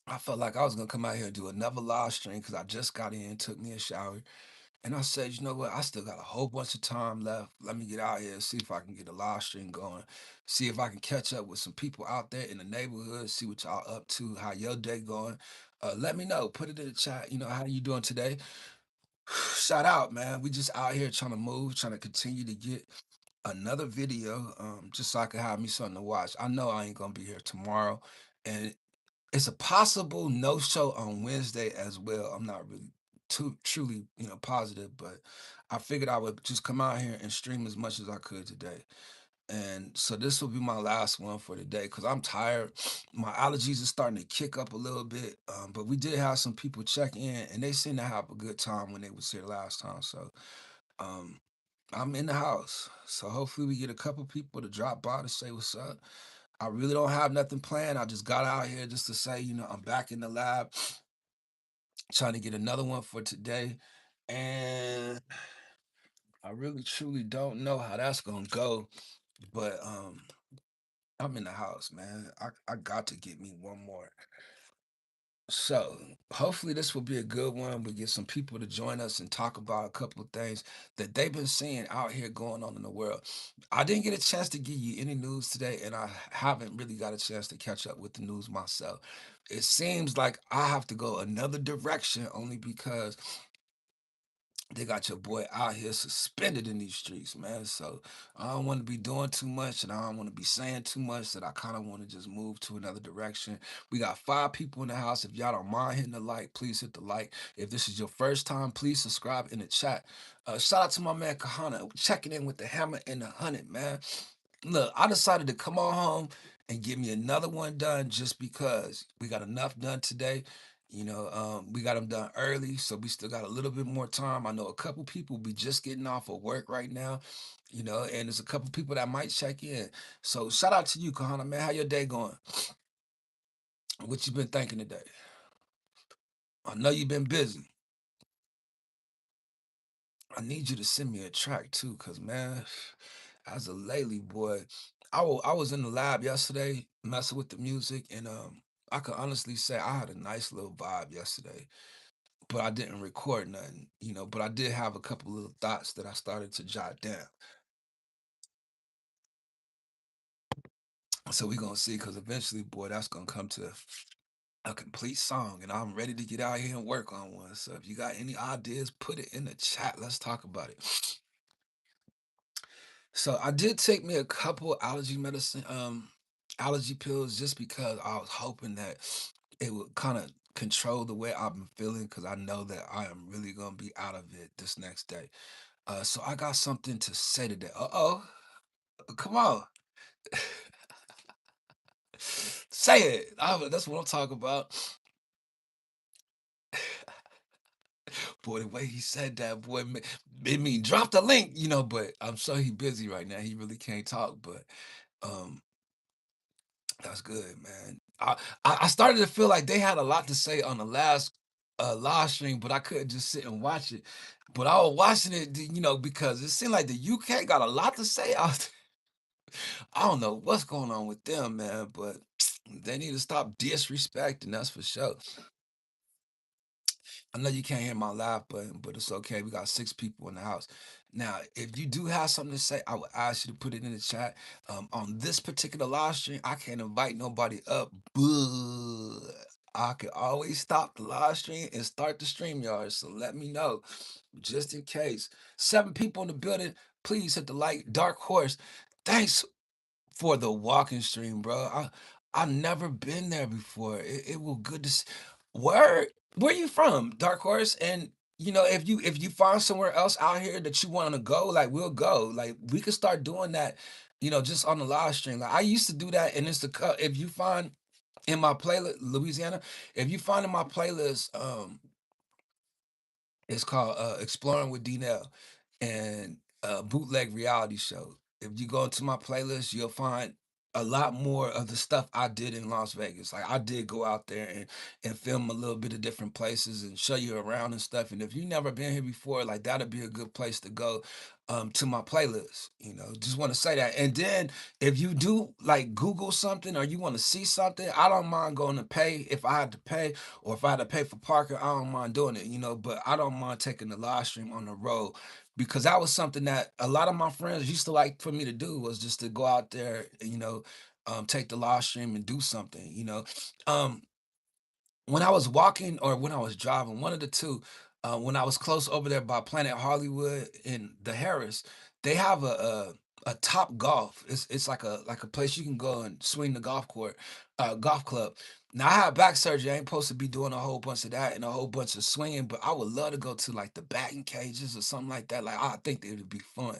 I felt like I was gonna come out here and do another live stream because I just got in, took me a shower, and I said, you know what? I still got a whole bunch of time left. Let me get out here and see if I can get a live stream going. See if I can catch up with some people out there in the neighborhood. See what y'all up to. How your day going? Let me know. Put it in the chat. How you doing today? Shout out, man. We just out here trying to move, trying to continue to get another video, just so I can have me something to watch. I know I ain't gonna be here tomorrow, and it's a possible no show on Wednesday as well. I'm not really too truly, positive, but I figured I would just come out here and stream as much as I could today. And so this will be my last one for today because I'm tired. My allergies are starting to kick up a little bit. But we did have some people check in and they seemed to have a good time when they was here last time. So um I'm in the house. So hopefully we get a couple people to drop by to say what's up. I really don't have nothing planned. I just got out here just to say, I'm back in the lab, trying to get another one for today. And I really truly don't know how that's gonna go. But I'm in the house, man. I got to get me one more. So hopefully this will be a good one. We get some people to join us and talk about a couple of things that they've been seeing out here going on in the world. I didn't get a chance to give you any news today, and I haven't really got a chance to catch up with the news myself. It seems like I have to go another direction only because they got your boy out here suspended in these streets, man. So I don't want to be doing too much and I don't want to be saying too much that I kind of want to just move to another direction. We got 5 people in the house. If y'all don't mind hitting the like, please hit the like. If this is your first time, please subscribe in the chat. Shout out to my man Kahana checking in with the hammer and the 100, man. Look, I decided to come on home and get me another one done just because we got enough done today. We got them done early, so we still got a little bit more time. I know a couple people be just getting off of work right now, and there's a couple people that might check in. So shout out to you, Kahana, man. How your day going? What you been thinking today? I know you've been busy. I need you to send me a track too, cause man, as a lately boy, I was in the lab yesterday messing with the music, and I could honestly say I had a nice little vibe yesterday, but I didn't record nothing, But I did have a couple little thoughts that I started to jot down. So we gonna see, cause eventually, boy, that's gonna come to a complete song, and I'm ready to get out here and work on one. So if you got any ideas, put it in the chat. Let's talk about it. So I did take me a couple allergy pills just because I was hoping that it would kind of control the way I've been feeling because I know that I am really gonna be out of it this next day. So I got something to say today. Uh-oh, come on. Say it. That's what I'm talking about. Boy, the way he said that, boy, it mean drop the link, but I'm sure he busy right now. He really can't talk, but um that's good, man. I started to feel like they had a lot to say on the last live stream, but I couldn't just sit and watch it. But I was watching it, because it seemed like the UK got a lot to say out there. I don't know what's going on with them, man, but they need to stop disrespecting, that's for sure. I know you can't hear my laugh button, but it's okay. We got 6 people in the house. Now, if you do have something to say, I would ask you to put it in the chat. On this particular live stream, I can't invite nobody up, but I can always stop the live stream and start the stream yard. So let me know, just in case. 7 people in the building. Please hit the like. Dark Horse. Thanks for the walking stream, bro. I never been there before. It will good to see. Where you from, Dark Horse? And if you find somewhere else out here that you want to go, like we'll go. Like we could start doing that, just on the live stream. Like I used to do that, and it's the cut. If you find in my playlist, Louisiana, if you find in my playlist, it's called Exploring with D-Nell and Bootleg Reality Show. If you go into my playlist, you'll find a lot more of the stuff I did in Las Vegas. Like I did go out there and film a little bit of different places and show you around and stuff. And if you never been here before, like that'd be a good place to go to my playlist. You know, just want to say that. And then if you do like Google something or you want to see something, I don't mind going to pay if I had to pay or if I had to pay for parking, I don't mind doing it, you know, but I don't mind taking the live stream on the road because that was something that a lot of my friends used to like for me to do was just to go out there, you know, take the live stream and do something, you know. Um, when I was walking or when I was driving, one of the two, when I was close over there by Planet Hollywood in the Harris, they have a Top Golf. It's like a place you can go and swing the golf court, golf club. Now I had back surgery. I ain't supposed to be doing a whole bunch of that and a whole bunch of swinging, but I would love to go to like the batting cages or something like that. Like I think it would be fun.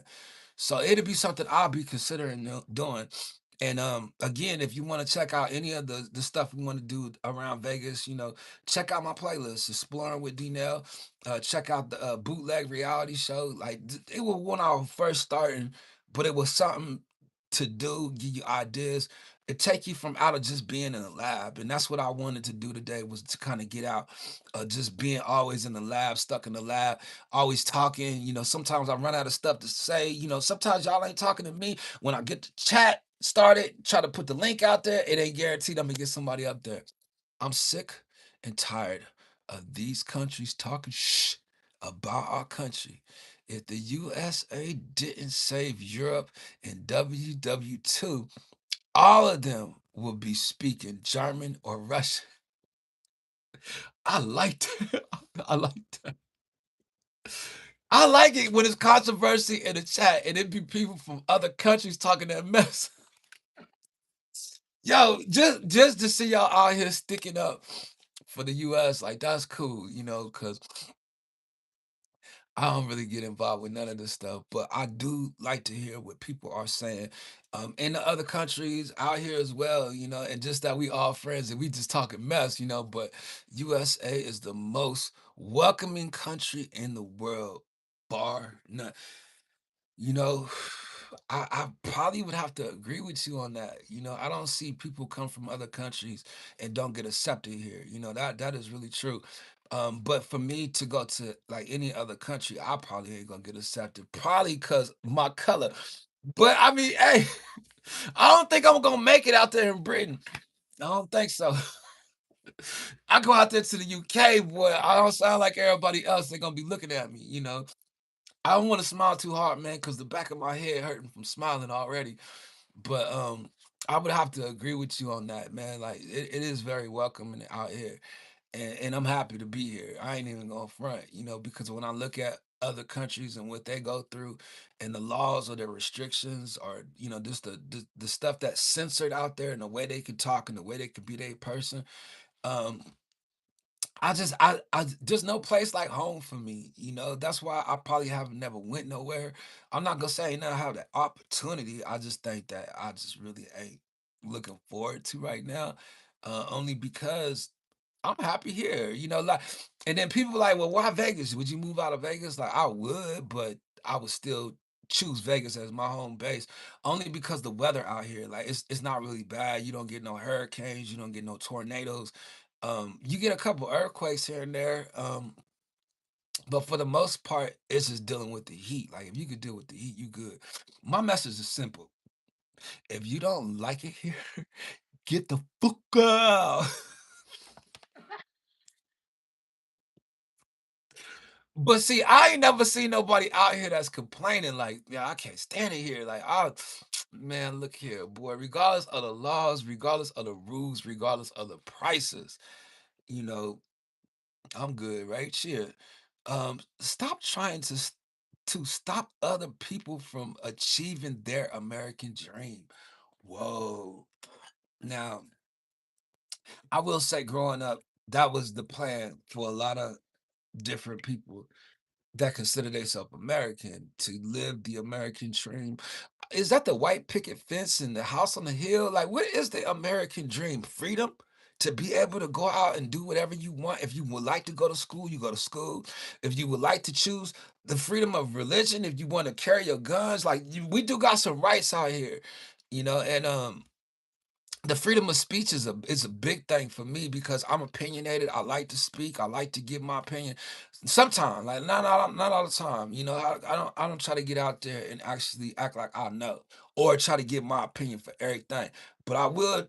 So it'd be something I'll be considering doing. And again, if you want to check out any of the stuff we want to do around Vegas, you know, check out my playlist, Exploring with D Nell. Check out the bootleg reality show. Like it was when I was first starting, but it was something to do, give you ideas. It take you from out of just being in the lab. And that's what I wanted to do today was to kind of get out, just being always in the lab, stuck in the lab, always talking. You know, sometimes I run out of stuff to say. You know, sometimes y'all ain't talking to me. When I get the chat started, try to put the link out there, it ain't guaranteed I'm gonna get somebody up there. I'm sick and tired of these countries talking about our country. If the USA didn't save Europe in WW2, all of them will be speaking German or Russian. I like that. I like that. I like it when it's controversy in the chat and it be people from other countries talking that mess. Yo, just to see y'all out here sticking up for the US, like that's cool, you know, because I don't really get involved with none of this stuff, but I do like to hear what people are saying in the other countries out here as well, you know, and just that we all friends and we just talking mess, you know, but USA is the most welcoming country in the world, bar none. You know, I probably would have to agree with you on that. You know, I don't see people come from other countries and don't get accepted here. You know, that is really true. But for me to go to like any other country, I probably ain't gonna get accepted. Probably because my color. But I mean, hey, I don't think I'm gonna make it out there in Britain. I don't think so. I go out there to the UK, boy. I don't sound like everybody else. They're gonna be looking at me, you know. I don't want to smile too hard, man, because the back of my head hurting from smiling already. But I would have to agree with you on that, man. Like it is very welcoming out here. And I'm happy to be here. I ain't even gonna front, you know, because when I look at other countries and what they go through and the laws or the restrictions or, you know, just the stuff that's censored out there and the way they can talk and the way they can be their person. Um, I there's no place like home for me, you know. That's why I probably have never went nowhere. I'm not gonna say I never have that opportunity. I just think that I just really ain't looking forward to right now. Only because I'm happy here, you know, like and then people like, well, why Vegas? Would you move out of Vegas? Like I would, but I would still choose Vegas as my home base only because the weather out here, like it's not really bad. You don't get no hurricanes, you don't get no tornadoes. You get a couple earthquakes here and there. But for the most part, it's just dealing with the heat. Like if you could deal with the heat, you good. My message is simple. If you don't like it here, get the fuck out. But see, I ain't never seen nobody out here that's complaining like, yeah, I can't stand it here. Like, I, man, look here, boy. Regardless of the laws, regardless of the rules, regardless of the prices, you know, I'm good, right? Shit. Stop trying to stop other people from achieving their American dream. Whoa. Now, I will say, growing up, that was the plan for a lot of different people that consider themselves American to live the American dream. Is that the white picket fence and the house on the hill? Like, what is the American dream? Freedom to be able to go out and do whatever you want. If you would like to go to school, you go to school. If you would like to choose the freedom of religion, if you want to carry your guns, like we do got some rights out here, you know. And the freedom of speech is a big thing for me because I'm opinionated. I like to speak. I like to give my opinion. Sometimes, like not all the time. You know, I don't try to get out there and actually act like I know or try to give my opinion for everything. But I will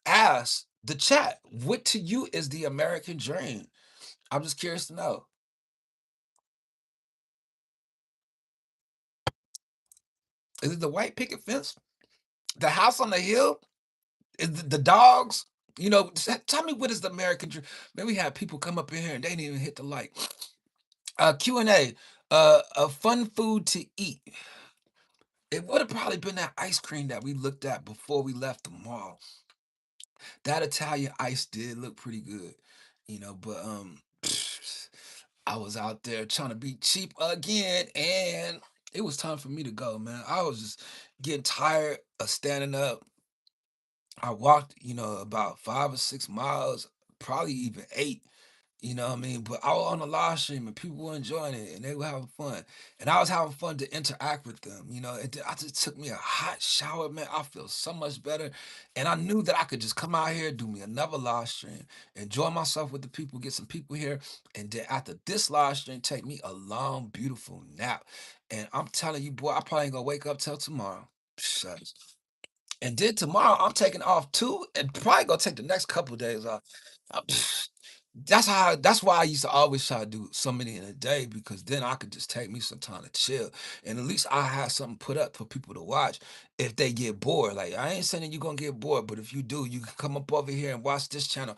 ask the chat, what to you is the American dream? I'm just curious to know. Is it the white picket fence? The house on the hill? Is the dogs? You know, tell me what is the American dream? Man, we have people come up in here and they didn't even hit the like. Q&A. A fun food to eat. It would have probably been that ice cream that we looked at before we left the mall. That Italian ice did look pretty good, but I was out there trying to be cheap again, and it was time for me to go, man. I was just getting tired of standing up. I walked, about 5 or 6 miles, probably even 8. You know what I mean? But I was on the live stream and people were enjoying it and they were having fun. And I was having fun to interact with them. I just took me a hot shower, man. I feel so much better. And I knew that I could just come out here, do me another live stream, enjoy myself with the people, get some people here. And then after this live stream, take me a long, beautiful nap. And I'm telling you, boy, I probably ain't gonna wake up till tomorrow. Shucks. And then tomorrow I'm taking off too, and probably gonna take the next couple of days off. Uh, that's why I used to always try to do so many in a day because then I could just take me some time to chill. And at least I have something put up for people to watch if they get bored. Like I ain't saying that you're gonna get bored, but if you do, you can come up over here and watch this channel.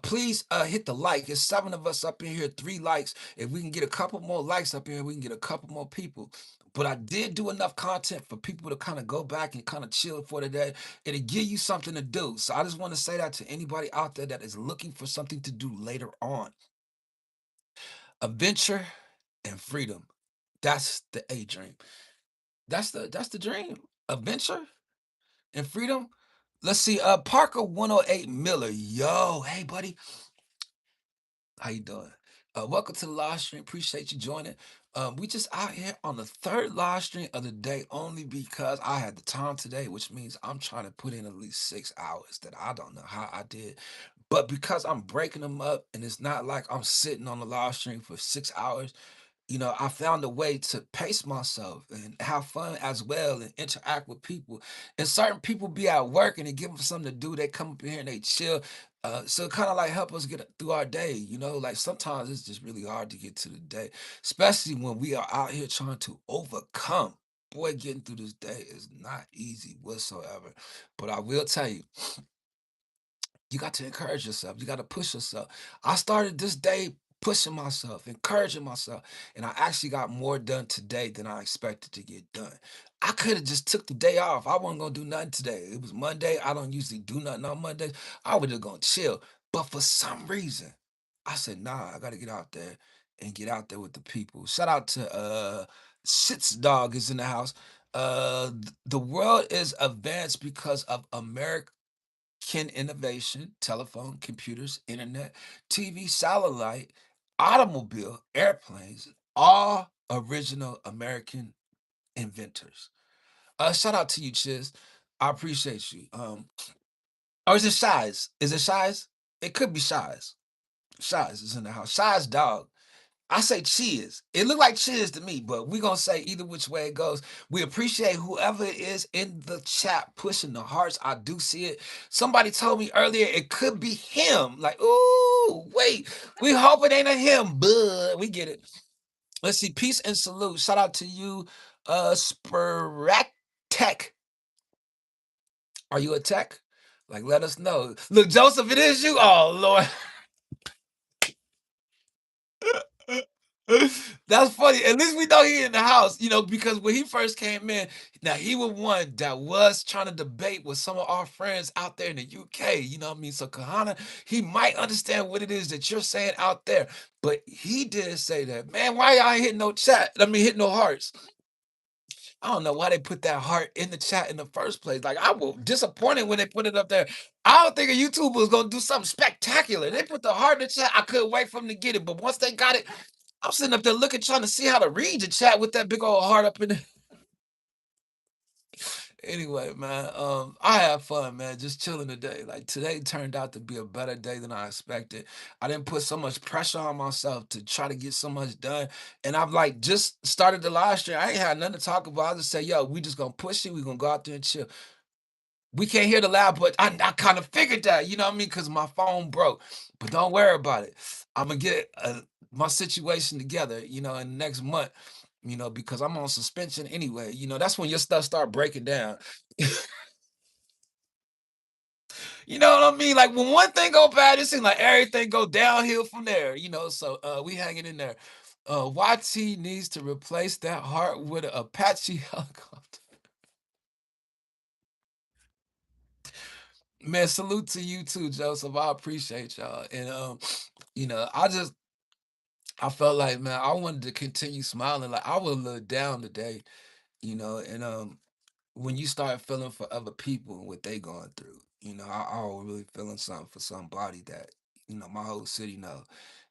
Please hit the like. There's 7 of us up in here, 3 likes. If we can get a couple more likes up here, we can get a couple more people. But I did do enough content for people to kind of go back and kind of chill for the day. It'll give you something to do. So I just want to say that to anybody out there that is looking for something to do later on. Adventure and freedom. That's the A dream. That's the dream. Adventure and freedom. Let's see. Parker 108 Miller. Yo, hey buddy. How you doing? Welcome to the live stream. Appreciate you joining. We just out here on the third live stream of the day only because I had the time today, which means I'm trying to put in at least 6 hours that I don't know how I did. But because I'm breaking them up and it's not like I'm sitting on the live stream for 6 hours, I found a way to pace myself and have fun as well and interact with people. And certain people be at work and they give them something to do. They come up here and they chill. So kind of like help us get through our day. Like sometimes it's just really hard to get to the day, especially when we are out here trying to overcome. Boy, getting through this day is not easy whatsoever. But I will tell you, you got to encourage yourself. You got to push yourself. I started this day pushing myself, encouraging myself, and I actually got more done today than I expected to get done. I could have just took the day off. I wasn't gonna do nothing today. It was Monday. I don't usually do nothing on Mondays. I was just gonna chill. But for some reason, I said, nah, I gotta get out there and get out there with the people. Shout out to Sits Dog is in the house. The world is advanced because of America innovation, telephone, computers, internet, TV, satellite, automobile, airplanes, all original American inventors. Shout out to you, Chiz. I appreciate you. Or is it Shies? Is it Shies? It could be Shies. Shies is in the house. Shies dog. I say cheers. It looked like cheers to me, but we're gonna say either which way it goes. We appreciate whoever it is in the chat pushing the hearts. I do see it. Somebody told me earlier it could be him. Like, ooh, wait, we hope it ain't a him, but we get it. Let's see. Peace and salute. Shout out to you, Spirat Tech. Are you a tech? Like, let us know. Look, Joseph, it is you. Oh Lord. That's funny. At least we know he in the house, because when he first came in, now he was one that was trying to debate with some of our friends out there in the UK. You know what I mean? So Kahana, he might understand what it is that you're saying out there. But he did say that, man, why y'all ain't hitting no chat? I mean, hitting no hearts. I don't know why they put that heart in the chat in the first place. Like, I was disappointed when they put it up there. I don't think a YouTuber was gonna do something spectacular. They put the heart in the chat. I couldn't wait for them to get it. But once they got it, I'm sitting up there looking, trying to see how to read the chat with that big old heart up in there. Anyway, man, I had fun, man, just chilling today. Like today turned out to be a better day than I expected. I didn't put so much pressure on myself to try to get so much done. And I've like just started the live stream. I ain't had nothing to talk about. I just say, yo, we just gonna push it. We gonna go out there and chill. We can't hear the loud, but I kind of figured that, you know what I mean? Because my phone broke. But don't worry about it. I'm gonna get my situation together, in the next month, because I'm on suspension anyway. That's when your stuff start breaking down. You know what I mean? Like when one thing go bad, it seems like everything go downhill from there. So we hanging in there. YT needs to replace that heart with an Apache helicopter. Man, salute to you too, Joseph. I appreciate y'all. And I felt like, man, I wanted to continue smiling. Like I was a little down today, and when you start feeling for other people and what they going through, I was really feeling something for somebody that, my whole city know.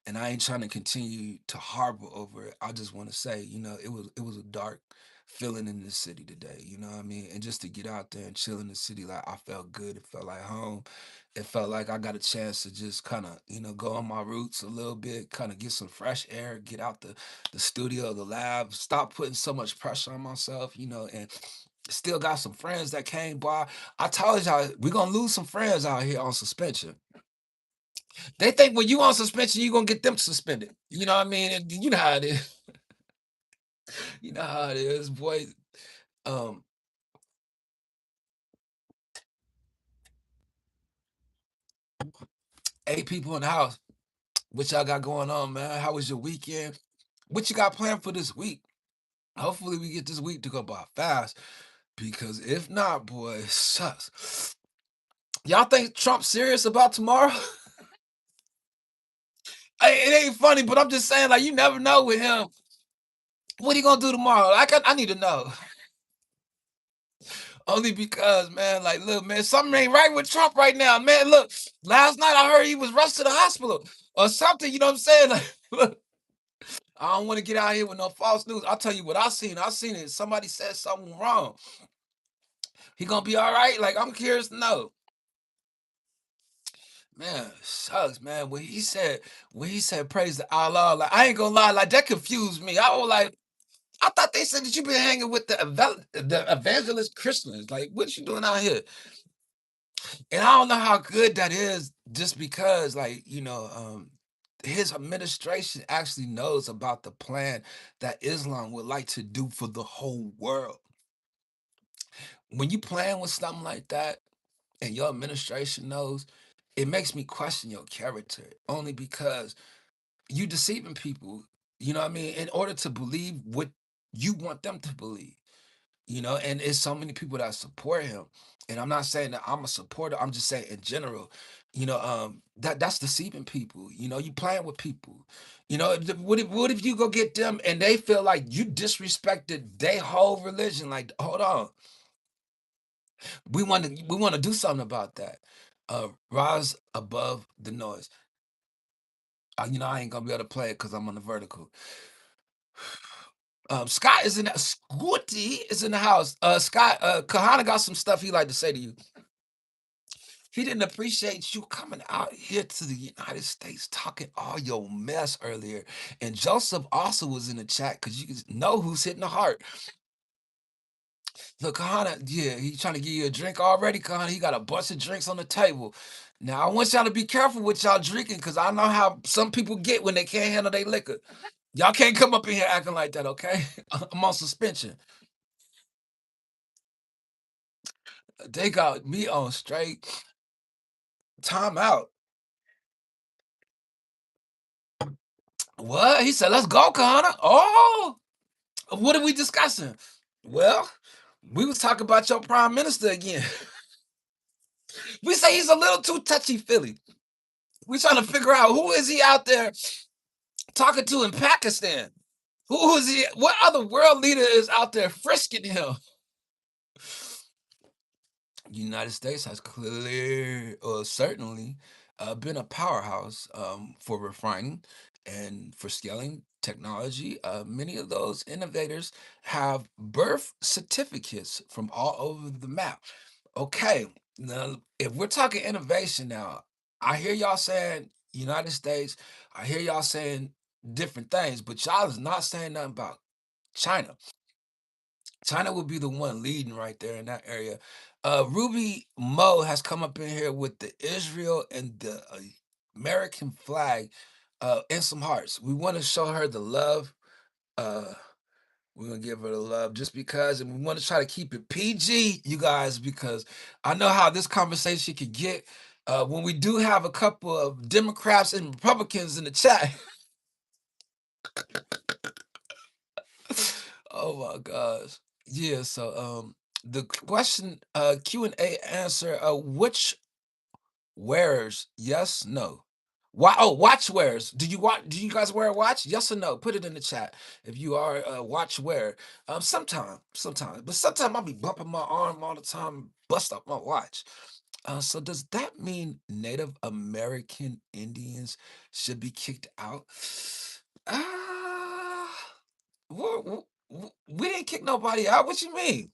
And I ain't trying to continue to harbor over it. I just want to say, it was a dark feeling in the city today, you know what I mean? And just to get out there and chill in the city, like I felt good. It felt like home. It felt like I got a chance to just kind of, go on my roots a little bit, kind of get some fresh air, get out the studio, the lab, stop putting so much pressure on myself, and still got some friends that came by. I told y'all we're gonna lose some friends out here on suspension. They think when you on suspension, you gonna get them suspended. You know what I mean? And you know how it is. You know how it is, boy. Um, 8 people in the house. What y'all got going on, man? How was your weekend? What you got planned for this week? Hopefully we get this week to go by fast. Because if not, boy, it sucks. Y'all think Trump's serious about tomorrow? It ain't funny, but I'm just saying, like, you never know with him. What he gonna do tomorrow? Like, I need to know. Only because, man, like, look, man, something ain't right with Trump right now, man. Look, last night I heard he was rushed to the hospital or something. You know what I'm saying? Like, look, I don't want to get out here with no false news. I'll tell you what I seen. I seen it. Somebody said something wrong. He gonna be all right? Like, I'm curious to know. Man, sucks, man. When he said praise to Allah, like I ain't gonna lie, like that confused me. I was like, I thought they said that you been hanging with the evangelist Christians. Like, what you doing out here? And I don't know how good that is, just because, like, his administration actually knows about the plan that Islam would like to do for the whole world. When you plan with something like that, and your administration knows, it makes me question your character. Only because you deceiving people. You know what I mean? In order to believe what you want them to believe. And it's so many people that support him. And I'm not saying that I'm a supporter, I'm just saying in general, that's deceiving people. You playing with people. What if you go get them and they feel like you disrespected their whole religion? Like, hold on, we want to do something about that. Rise above the noise. I ain't gonna be able to play it because I'm on the vertical. Scott is in the Scooty is in the house. Scott, Kahana got some stuff he like to say to you. He didn't appreciate you coming out here to the United States talking all your mess earlier. And Joseph also was in the chat because you can know who's hitting the heart. Look, Kahana, yeah, he trying to give you a drink already, Kahana. He got a bunch of drinks on the table. Now, I want y'all to be careful with y'all drinking because I know how some people get when they can't handle their liquor. Y'all can't come up in here acting like that, okay? I'm on suspension. They got me on straight time out. What? He said, let's go, Connor. Oh, what are we discussing? Well, we was talking about your prime minister again. We say he's a little too touchy-feely. We trying to figure out who is he out there talking to in Pakistan? Who is he? What other world leader is out there frisking him? United States has clearly or certainly been a powerhouse for refining. And for scaling technology, many of those innovators have birth certificates from all over the map. Okay, now if we're talking innovation now, I hear y'all saying United States, I hear y'all saying different things, but y'all is not saying nothing about China. China will be the one leading right there in that area. Ruby Mo has come up in here with the Israel and the American flag and some hearts. We want to show her the love. Uh, we're gonna give her the love just because, and we want to try to keep it PG, you guys, because I know how this conversation could get. When we do have a couple of Democrats and Republicans in the chat. Oh my gosh. Yeah, so the question Q&A answer, which wearers? Yes, no. Why watch wearers. Do you guys wear a watch? Yes or no? Put it in the chat if you are a watch wearer. Sometimes. But sometimes I'll be bumping my arm all the time, bust up my watch. So does that mean Native American Indians should be kicked out? Ah. We didn't kick nobody out. What you mean?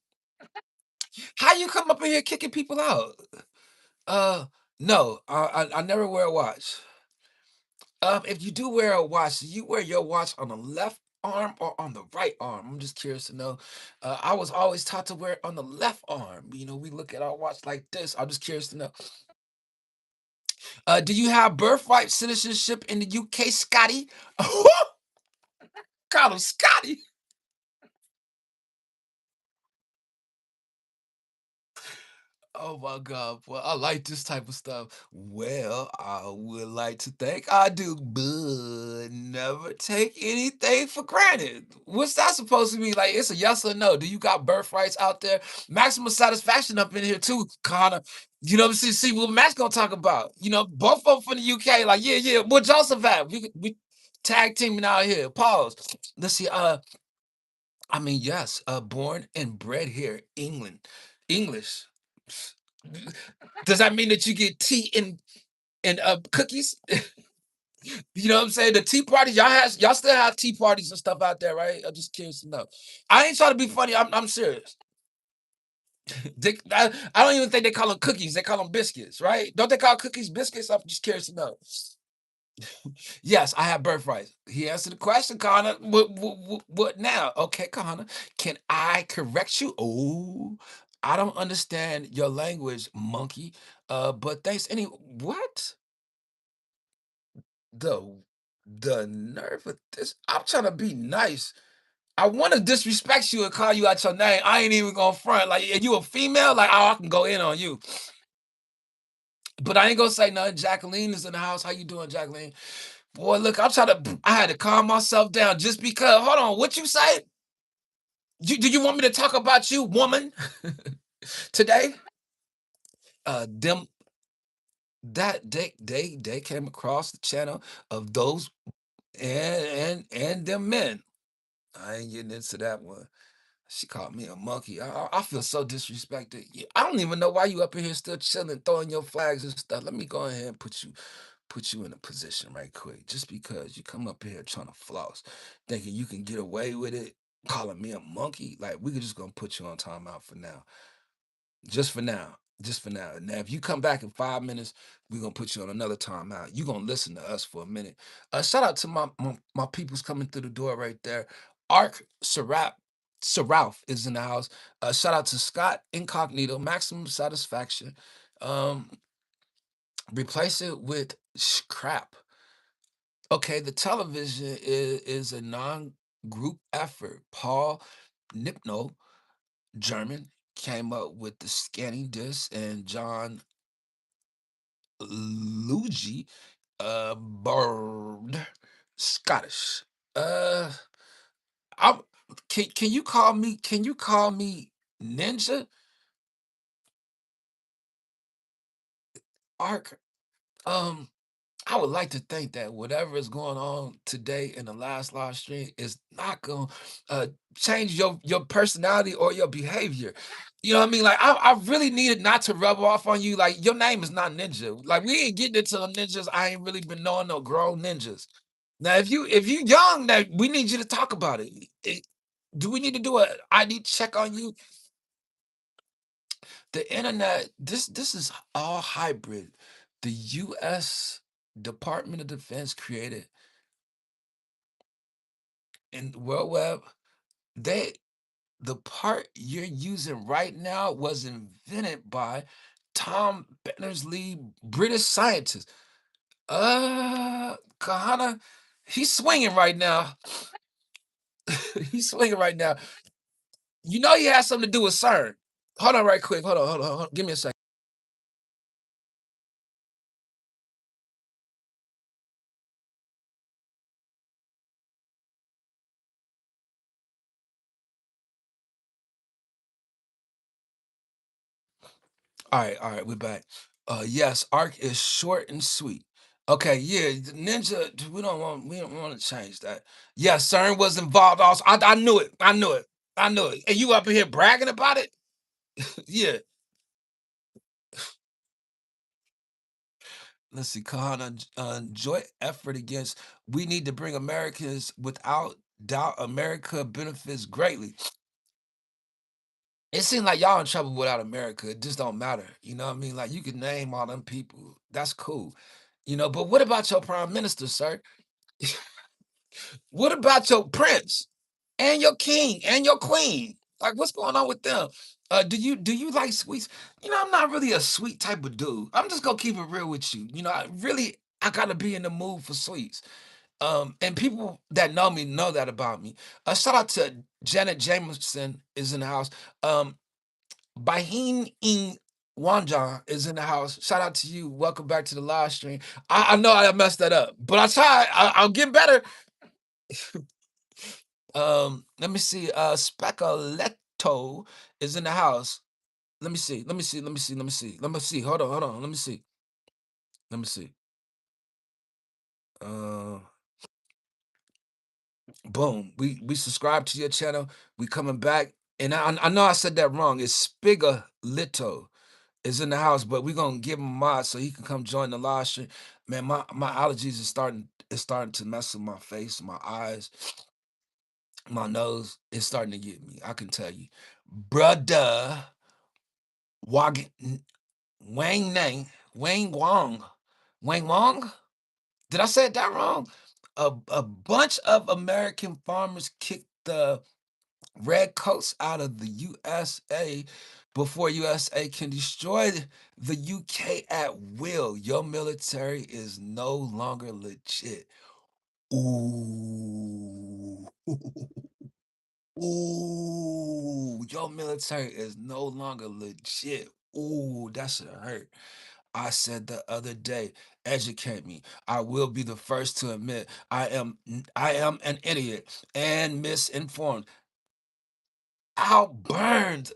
How you come up in here kicking people out? Uh, no, I never wear a watch. If you do wear a watch, do you wear your watch on the left arm or on the right arm? I'm just curious to know. I was always taught to wear it on the left arm. We look at our watch like this. I'm just curious to know. Do you have birthright citizenship in the UK, Scotty? Call him Scotty. Oh my God. Well, I like this type of stuff. Well, I would like to think I do, but never take anything for granted. What's that supposed to be? Like, it's a yes or no. Do you got birthrights out there? Maximum satisfaction up in here too, Connor. See what Matt's gonna talk about. Both of them from the UK. Like, yeah, yeah. Where Joseph at? We tag teaming out here. Pause. Let's see. I mean, yes, born and bred here, England, English. Does that mean that you get tea and cookies? You know what I'm saying? The tea parties, y'all still have tea parties and stuff out there, right? I'm just curious to know. I ain't trying to be funny. I'm serious. I don't even think they call them cookies. They call them biscuits, right? Don't they call cookies biscuits? I'm just curious to know. Yes, I have birthright. He answered the question, Connor. What now? Okay, Connor. Can I correct you? Oh, I don't understand your language, monkey. But thanks any what? The the nerve of this. I'm trying to be nice. I want to disrespect you and call you out your name. I ain't even gonna front. Like, are you a female? Like, oh, I can go in on you. But I ain't gonna say nothing. Jacqueline is in the house. How you doing, Jacqueline? Boy, look, I had to calm myself down just because. Hold on, what you say? Do you want me to talk about you, woman, today? Them that they came across the channel of those and them men. I ain't getting into that one. She called me a monkey. I feel so disrespected. I don't even know why you up in here still chilling, throwing your flags and stuff. Let me go ahead and put you in a position right quick. Just because you come up here trying to floss, thinking you can get away with it, calling me a monkey, like we could just gonna put you on timeout for now. Just for now. Just for now. Now, if you come back in 5 minutes, we're gonna put you on another timeout. You're gonna listen to us for a minute. Shout out to my peoples coming through the door right there. Ark Saraf is in the house. Shout out to Scott Incognito, Maximum Satisfaction. Um, replace it with scrap. Okay, the television is a non-group effort. Paul Nipno, German, came up with the scanning disc, and John Luigi, Bird, Scottish. Uh, I'm, can you call me Ninja Arc? Um, I would like to think that whatever is going on today in the last live stream is not going to change your personality or your behavior. You know what I mean? Like I really needed not to rub off on you. Like your name is not Ninja. Like we ain't getting into the ninjas. I ain't really been knowing no grown ninjas. Now, if you young, now we need you to talk about it. Do we need to do a ID check on you? The internet, this is all hybrid. The U.S. Department of Defense created in World Web. They the part you're using right now was invented by Tom Berners-Lee, British scientist. Kahana, he's swinging right now. He's swinging right now. You know he has something to do with CERN. Hold on, right quick. Hold on. Give me a second. All right, we're back. Yes, arc is short and sweet. Okay, yeah, the ninja. We don't want to change that. Yes, CERN was involved. Also, I knew it. I knew it. And you up in here bragging about it? Yeah. Let's see, Kahana, joint effort against. We need to bring Americans without doubt. America benefits greatly. It seems like y'all in trouble without America. It just don't matter. You know what I mean? Like you can name all them people. That's cool. But what about your prime minister, sir? What about your prince and your king and your queen? Like, what's going on with them? Do you like sweets? I'm not really a sweet type of dude. I'm just gonna keep it real with you. I gotta be in the mood for sweets. And people that know me know that about me. Shout out to Janet Jameson is in the house. Baheen Ing Wanja is in the house. Shout out to you. Welcome back to the live stream. I know I messed that up, but I try. I'll get better. Let me see. Specoletto is in the house. Let me see. Let me see. Hold on. Let me see. Let me see. Uh, Boom. We subscribe to your channel. We coming back, and I know I said that wrong. It's Spigalito is in the house, but we're gonna give him a mod so he can come join the live stream. Man, my allergies is starting to mess with my face, my eyes, my nose. It's starting to get me. I can tell you, brother. Wag Wang Nang, Wang Wong, Wang Wong. Did I say that wrong? A bunch of American farmers kicked the red coats out of the USA before USA can destroy the UK at will. Your military is no longer legit. Ooh. Ooh, your military is no longer legit. Ooh, that should hurt. I said the other day, educate me. I will be the first to admit I am an idiot and misinformed. Outburned.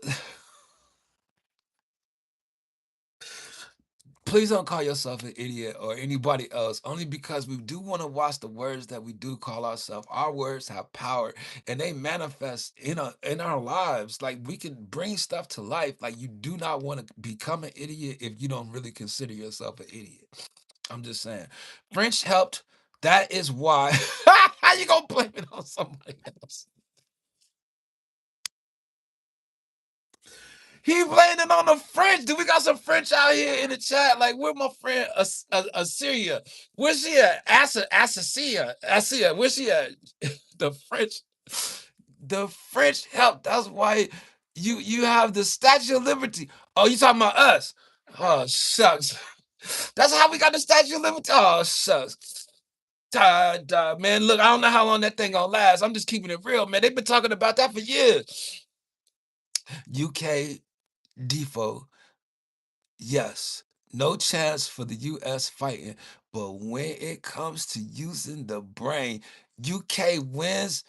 Please don't call yourself an idiot or anybody else, only because we do want to watch the words that we do call ourselves. Our words have power and they manifest in our lives. Like we can bring stuff to life. Like you do not want to become an idiot if you don't really consider yourself an idiot. I'm just saying. French helped. That is why. How you gonna blame it on somebody else? He blaming it on the French. Do we got some French out here in the chat? Like, where my friend Assyria? Where's she at? Assia. Where's she at? The French, the French help. That's why you have the Statue of Liberty. Oh, you talking about us? Oh shucks. That's how we got the Statue of Liberty. Oh shucks. Man, look, I don't know how long that thing gonna last. I'm just keeping it real, man. They've been talking about that for years. UK default. Yes, no chance for the US fighting, but when it comes to using the brain, UK wins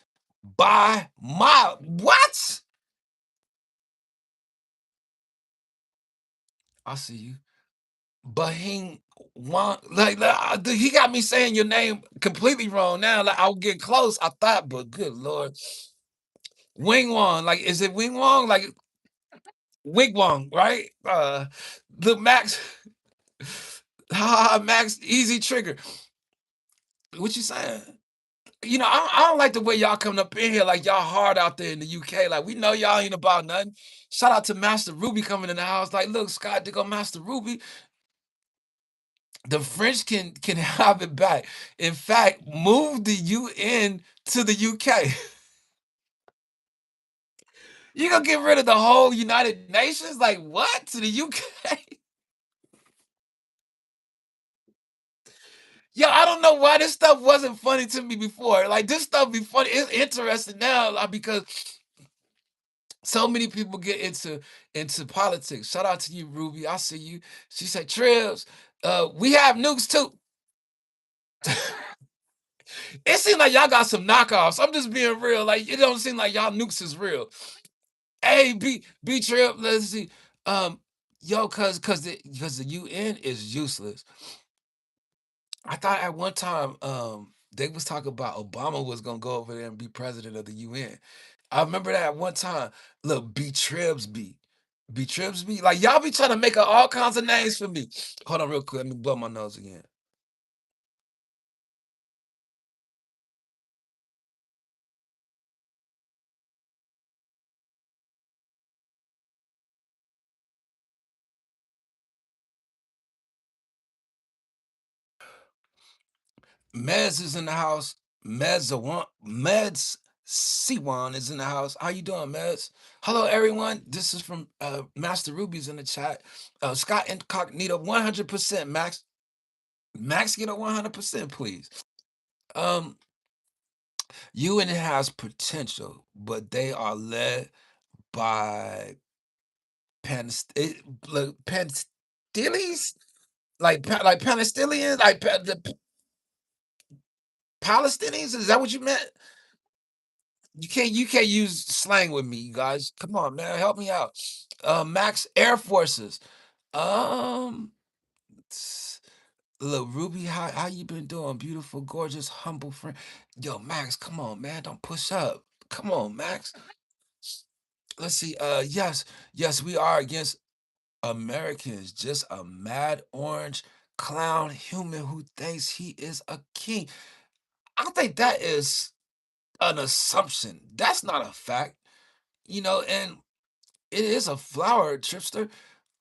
by mile. What? I see you. Bahing Wan, he got me saying your name completely wrong now. Like I'll get close, I thought, but good lord. Wing Wong, like is it Wing Wong? Like Wig Wong, right? The Max, Max, easy trigger. What you saying? I don't like the way y'all coming up in here like y'all hard out there in the UK. Like we know y'all ain't about nothing. Shout out to Master Ruby coming in the house. Like, look, Scott, to go Master Ruby. The French can have it back. In fact, move the UN to the UK. You gonna get rid of the whole United Nations? Like what? To the UK? Yo, I don't know why this stuff wasn't funny to me before. Like this stuff be funny. It's interesting now, like, because so many people get into politics. Shout out to you, Ruby. I see you. She said, Tribs, we have nukes too. It seems like y'all got some knockoffs. I'm just being real. Like it don't seem like y'all nukes is real. Hey, B Trip, let's see. Um, yo, cause the UN is useless. I thought at one time they was talking about Obama was gonna go over there and be president of the UN. I remember that at one time. Look, B Tribs B Tribs B. Like y'all be trying to make up all kinds of names for me. Hold on real quick. Let me blow my nose again. Mez is in the house. Meds C1 is in the house. How you doing, Meds? Hello, everyone. This is from Master Ruby's in the chat. Scott Incognito, 100%. Max, get a 100%, please. Um, UN has potential, but they are led by like Panstilies, like Palestinians, like the Palestinians. Is that what you meant? You can't use slang with me, you guys. Come on, man, help me out. Max Air Forces. Um, s- Look, Ruby, how you been doing? Beautiful, gorgeous, humble friend. Yo, Max, come on, man, don't push up. Come on, Max. Let's see. Yes, we are against Americans. Just a mad orange clown human who thinks he is a king. I think that is an assumption. That's not a fact, and it is a flower, Tripster.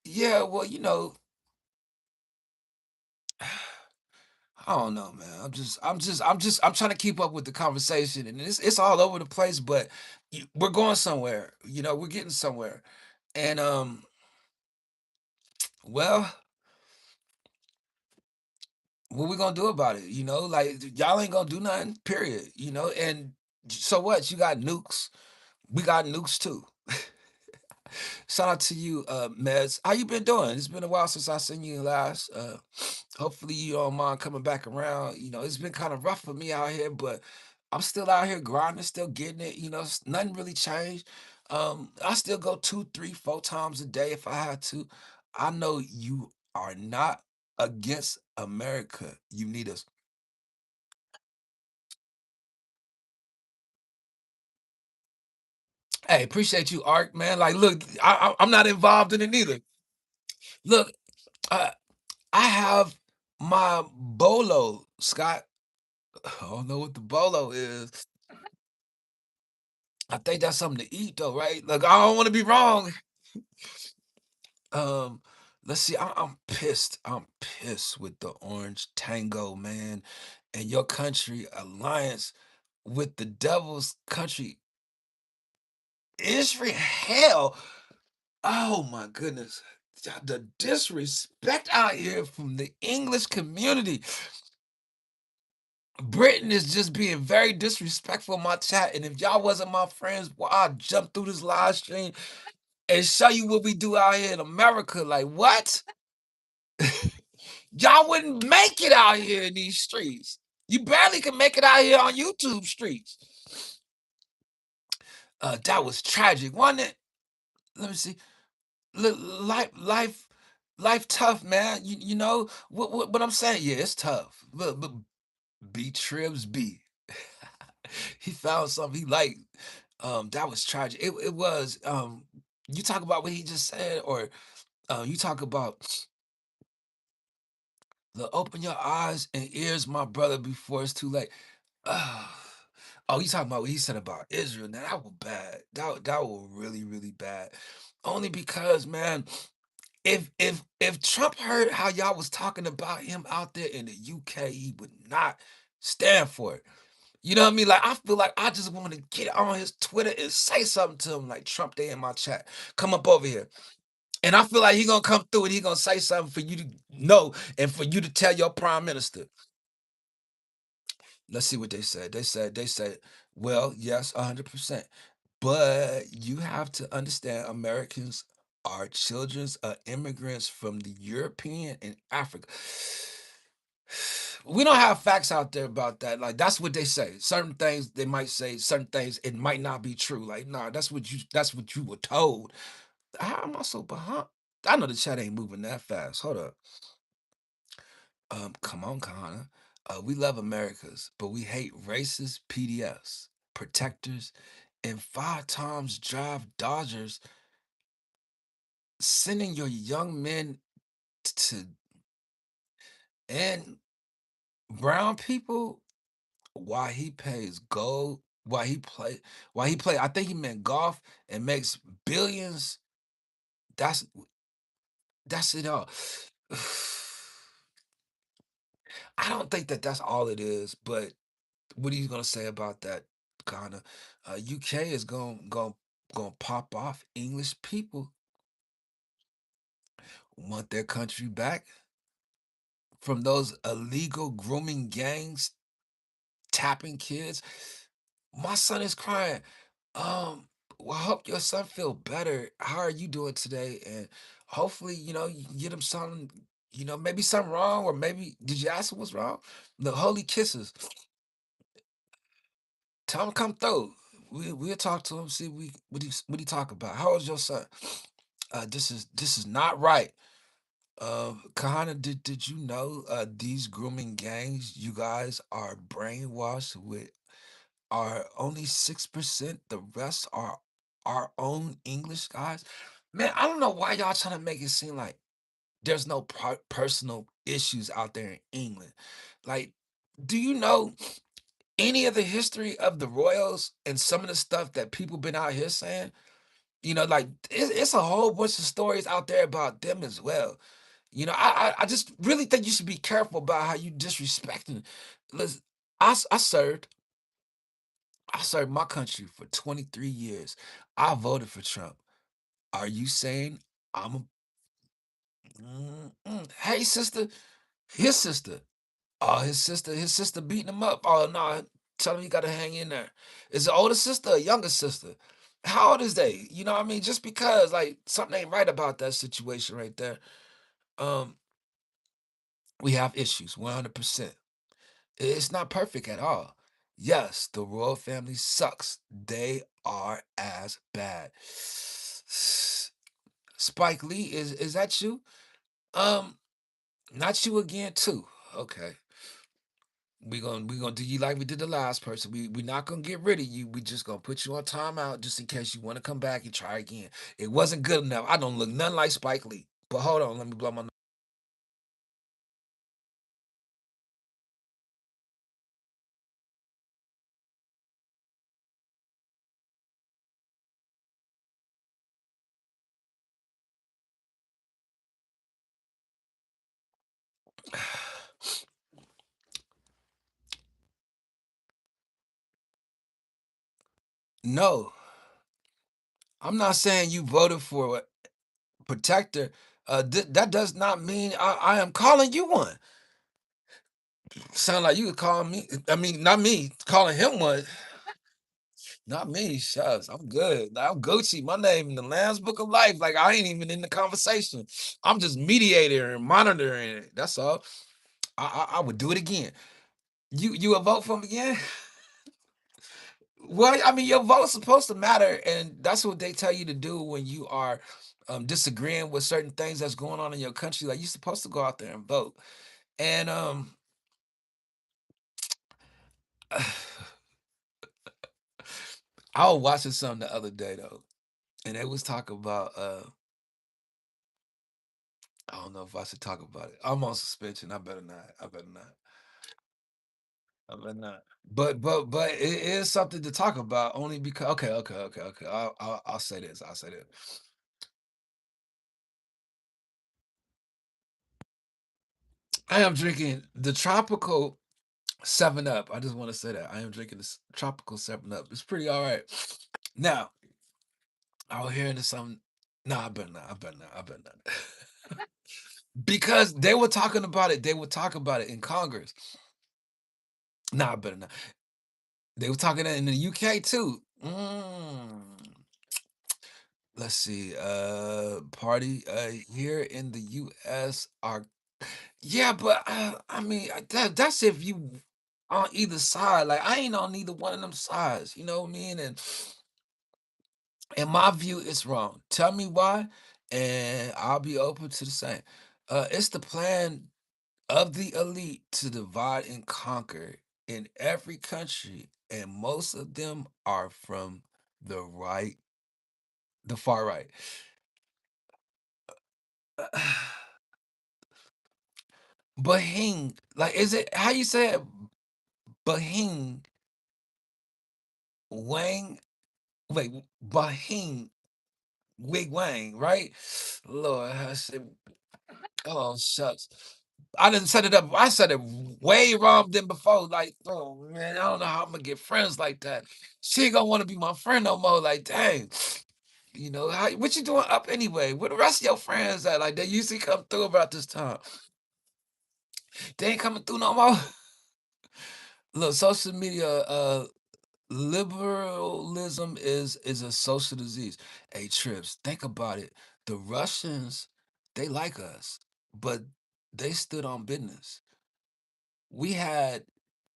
Yeah, well, I don't know, man. I'm trying to keep up with the conversation, and it's all over the place. But we're going somewhere. We're getting somewhere, and well, what we gonna do about it? Like y'all ain't gonna do nothing. Period. And so what? You got nukes. We got nukes too. Shout out to you, Mez. How you been doing? It's been a while since I seen you last. Hopefully you don't mind coming back around. It's been kind of rough for me out here, but I'm still out here grinding, still getting it. Nothing really changed. I still go 2, 3, 4 times a day if I had to. I know you are not against America. You need us. Hey, appreciate you, Art, man. Like, look, I'm not involved in it neither. Look, uh, I have my bolo, Scott. I don't know what the bolo is. I think that's something to eat though, right? Like I don't want to be wrong. Um, let's see. I'm pissed. I'm pissed with the Orange Tango, man, and your country alliance with the devil's country, Israel. Hell, oh my goodness. The disrespect out here from the English community. Britain is just being very disrespectful in my chat. And if y'all wasn't my friends, well, I'd jump through this live stream and show you what we do out here in America. Like, what? Y'all wouldn't make it out here in these streets. You barely can make it out here on YouTube streets. That was tragic, wasn't it? Let me see. Life tough, man. You know what I'm saying? Yeah, it's tough. But B Tribs B. He found something he liked. That was tragic. It was. You talk about what he just said, or you talk about the open your eyes and ears, my brother, before it's too late. Oh, you talking about what he said about Israel? Now that was bad. That was really, really bad. Only because, man, if Trump heard how y'all was talking about him out there in the UK, he would not stand for it. You know what I mean? Like I feel like I just want to get on his Twitter and say something to him, like Trump, they in my chat. Come up over here. And I feel like he gonna come through and he gonna say something for you to know and for you to tell your prime minister. Let's see what they said. They said, well, yes, 100%. But you have to understand Americans are children of immigrants from the European and Africa. We don't have facts out there about that. Like that's what they say. Certain things they might say, certain things it might not be true. Like, nah, that's what you were told. How am I so behind? I know the chat ain't moving that fast. Hold up. Come on, Kahana. We love Americas, but we hate racist PDFs, protectors, and 5 times drive Dodgers, sending your young men to and brown people while he pays gold, while he play. I think he meant golf and makes billions. That's that's it all. I don't think that that's all it is, but what are you gonna say about that, Ghana? UK is going pop off. English people want their country back from those illegal grooming gangs tapping kids. My son is crying. Well, I hope your son feel better. How are you doing today? And hopefully, you can get him something. Maybe something wrong, or maybe did you ask him what's wrong? The holy kisses. Tell him to come through. We'll talk to him. See what he talk about. How old's your son? This is not right. Kahana, did you know these grooming gangs you guys are brainwashed with are only 6%. The rest are our own English guys. Man, I don't know why y'all trying to make it seem like there's no personal issues out there in England. Like, do you know any of the history of the royals and some of the stuff that people been out here saying? Like it's a whole bunch of stories out there about them as well. I just really think you should be careful about how you disrespecting. Listen, I served my country for 23 years. I voted for Trump. Are you saying I'm a hey sister, his sister? Oh, his sister beating him up. Oh no, tell him you gotta hang in there. Is it older sister or younger sister? How old is they? You know what I mean? Just because like something ain't right about that situation right there. Um, we have issues, 100%. It's not perfect at all. Yes, the royal family sucks. They are as bad. Spike Lee, is that you? Um, Not you again too. Okay. We gonna do you like we did the last person. We not gonna get rid of you. We just gonna put you on timeout just in case you want to come back and try again. It wasn't good enough. I don't look nothing like Spike Lee. But hold on, let me blow my. No, I'm not saying you voted for a protector. That does not mean I am calling you one. Sound like you could call me. I mean, not me calling him one. Not me. Shucks, I'm good. I'm Gucci. My name in the Lamb's Book of Life. Like I ain't even in the conversation. I'm just mediator and monitoring it. That's all. I would do it again. You would vote for him again? Well, I mean, your vote's supposed to matter, and that's what they tell you to do when you are disagreeing with certain things that's going on in your country. Like you're supposed to go out there and vote. And I was watching something the other day though, and it was talking about I don't know if I should talk about it. I'm on suspension. I better not. I better not. but not. But it is something to talk about only because okay. I'll say this. I'll say this. I am drinking the tropical 7 Up. I just want to say that I am drinking this tropical 7 Up. It's pretty all right. Now, I was hearing this something. No, I better not. I better not. I better not. Because they were talking about it. They would talk about it in Congress. No, I better not. They were talking in the UK too. Let's see. Party here in the US are yeah, but I mean that's if you on either side. Like I ain't on neither one of them sides. You know what I mean? And in my view, it's wrong. Tell me why, and I'll be open to the same. It's the plan of the elite to divide and conquer in every country, and most of them are from the right, the far right. Bahing, like, is it how you say it? Bahing Wang, wait, Bahing Wig Wang, right? Lord, I said, oh shucks. I didn't set it up. I said it way wrong than before. Like, oh man, I don't know how I'm gonna get friends like that. She ain't gonna want to be my friend no more. Like, dang, you know, what you doing up anyway? Where the rest of your friends at? Like, they usually come through about this time. They ain't coming through no more. Look, social media, liberalism is a social disease. Hey, Trips, think about it. The Russians, they like us, but they stood on business. We had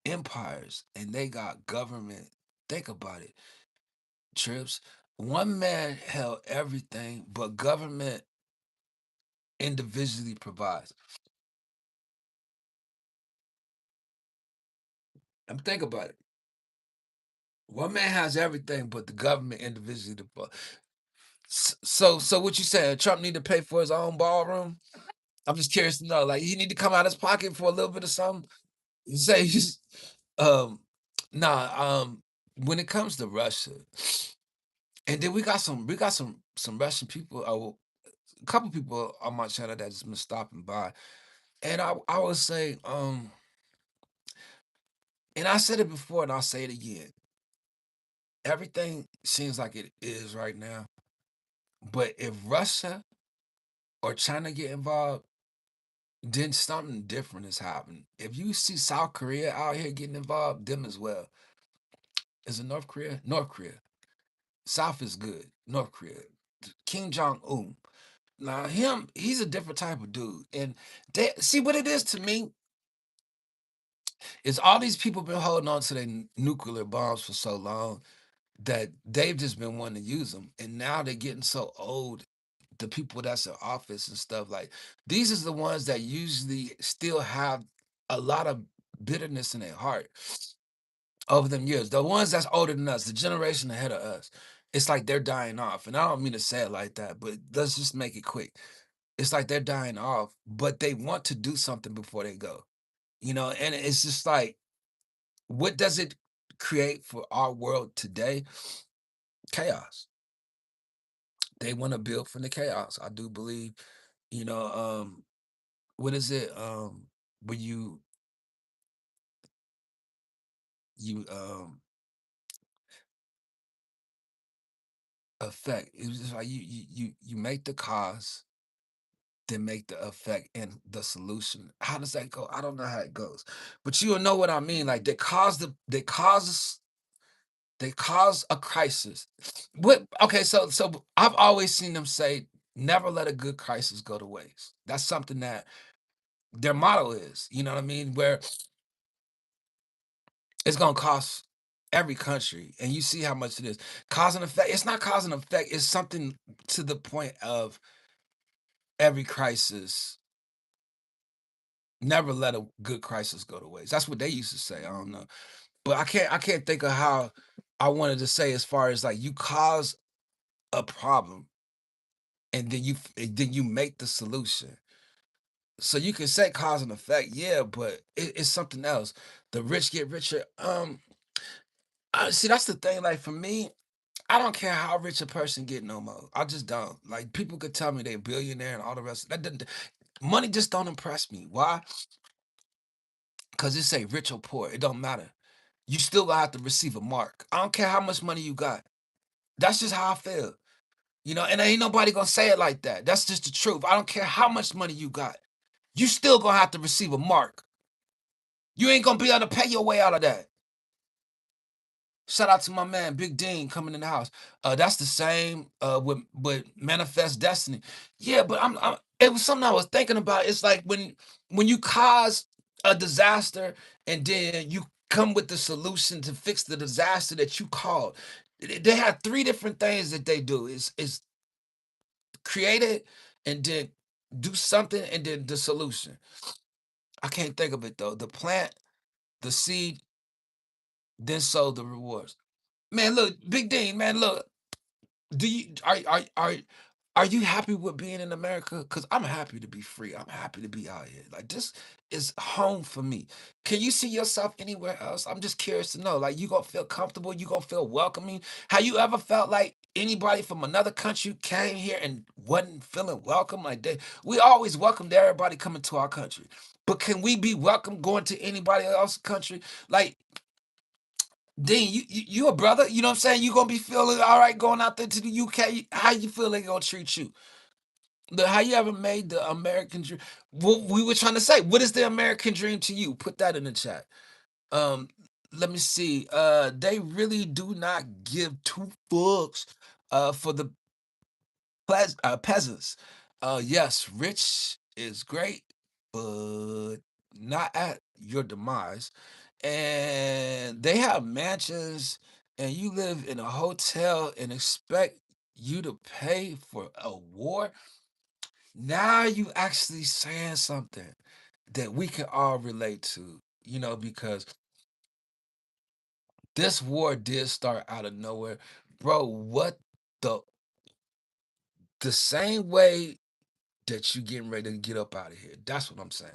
empires and they got government. Think about it, Trips. One man held everything, but government individually provides. And think about it. One man has everything, but the government individually. So what you saying? Trump need to pay for his own ballroom? I'm just curious to know. Like he need to come out his pocket for a little bit of something. You say he's um nah when it comes to Russia, and then we got some Russian people. A couple people on my channel that just been stopping by, and I would say and I said it before and I'll say it again. Everything seems like it is right now, but if Russia or China get involved, then something different is happening. If you see South Korea out here getting involved, them as well. Is it North Korea? North Korea. South is good. North Korea. Kim Jong Un. Now he's a different type of dude. And they see what it is to me is all these people been holding on to their nuclear bombs for so long that they've just been wanting to use them. And now they're getting so old. The people that's in office and stuff like these is the ones that usually still have a lot of bitterness in their heart over them years. The ones that's older than us, the generation ahead of us, it's like they're dying off. And I don't mean to say it like that, but let's just make it quick. It's like they're dying off, but they want to do something before they go. You know, and it's just like, what does it create for our world today? Chaos. They want to build from the chaos. I do believe, you know, what is it? When you affect, it was just like you make the cause, then make the effect and the solution. How does that go? I don't know how it goes, but you'll know what I mean. Like they cause a crisis. What? Okay, so I've always seen them say, "Never let a good crisis go to waste." That's something that their motto is. You know what I mean? Where it's gonna cost every country, and you see how much it is. Cause and effect. It's not cause and effect. It's something to the point of every crisis. Never let a good crisis go to waste. That's what they used to say. I don't know, but I can't think of how I wanted to say as far as like you cause a problem and then you make the solution. So you can say cause and effect, yeah, but it's something else. The rich get richer. See, that's the thing. Like for me, I don't care how rich a person get no more. I just don't. Like people could tell me they billionaire and all the rest. That doesn't, money just don't impress me. Why? Because it say rich or poor. It don't matter. You still gonna have to receive a mark. I don't care how much money you got. That's just how I feel. And ain't nobody gonna say it like that. That's just the truth. I don't care how much money you got. You still gonna have to receive a mark. You ain't gonna be able to pay your way out of that. Shout out to my man Big Dean coming in the house. That's the same with Manifest Destiny. Yeah, but it was something I was thinking about. It's like when you cause a disaster and then you come with the solution to fix the disaster that you caused. They have three different things that they do. Is create it and then do something and then the solution. I can't think of it though. The plant, the seed, then sow the rewards. Man, look, Big Dean, man, look. Do you are you happy with being in America? Because I'm happy to be free. I'm happy to be out here. Like this is home for me. Can you see yourself anywhere else? I'm just curious to know. Like you gonna feel comfortable? You gonna feel welcoming? Have you ever felt like anybody from another country came here and wasn't feeling welcome? Like we always welcomed everybody coming to our country. But can we be welcome going to anybody else's country? Like Dean, you a brother, you know what I'm saying? You gonna be feeling all right going out there to the UK. How you feel they gonna treat you? How you ever made the American dream? What we were trying to say, what is the American dream to you? Put that in the chat. Um, Let me see. They really do not give two fucks for the peasants. Yes, rich is great, but not at your demise. And they have mansions, and you live in a hotel and expect you to pay for a war. Now you actually saying something that we can all relate to, because this war did start out of nowhere. Bro, what the the same way that you getting ready to get up out of here. That's what I'm saying.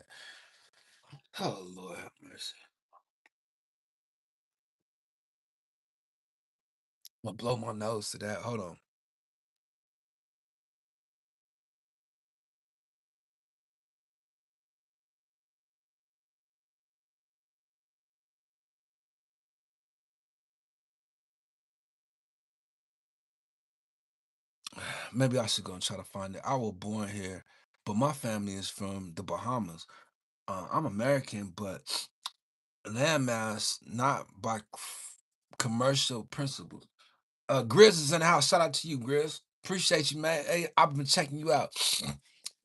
Oh Lord have mercy. I'm gonna blow my nose to that. Hold on. Maybe I should go and try to find it. I was born here, but my family is from the Bahamas. I'm American, but landmass not by commercial principles. Grizz is in the house. Shout out to you, Grizz. Appreciate you, man. Hey, I've been checking you out.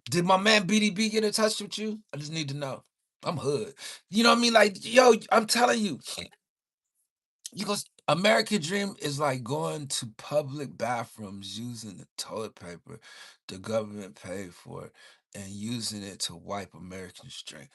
Did my man BDB get in touch with you? I just need to know. I'm hood. You know what I mean? Like, yo, I'm telling you, American Dream is like going to public bathrooms using the toilet paper the government paid for and using it to wipe Americans' drink.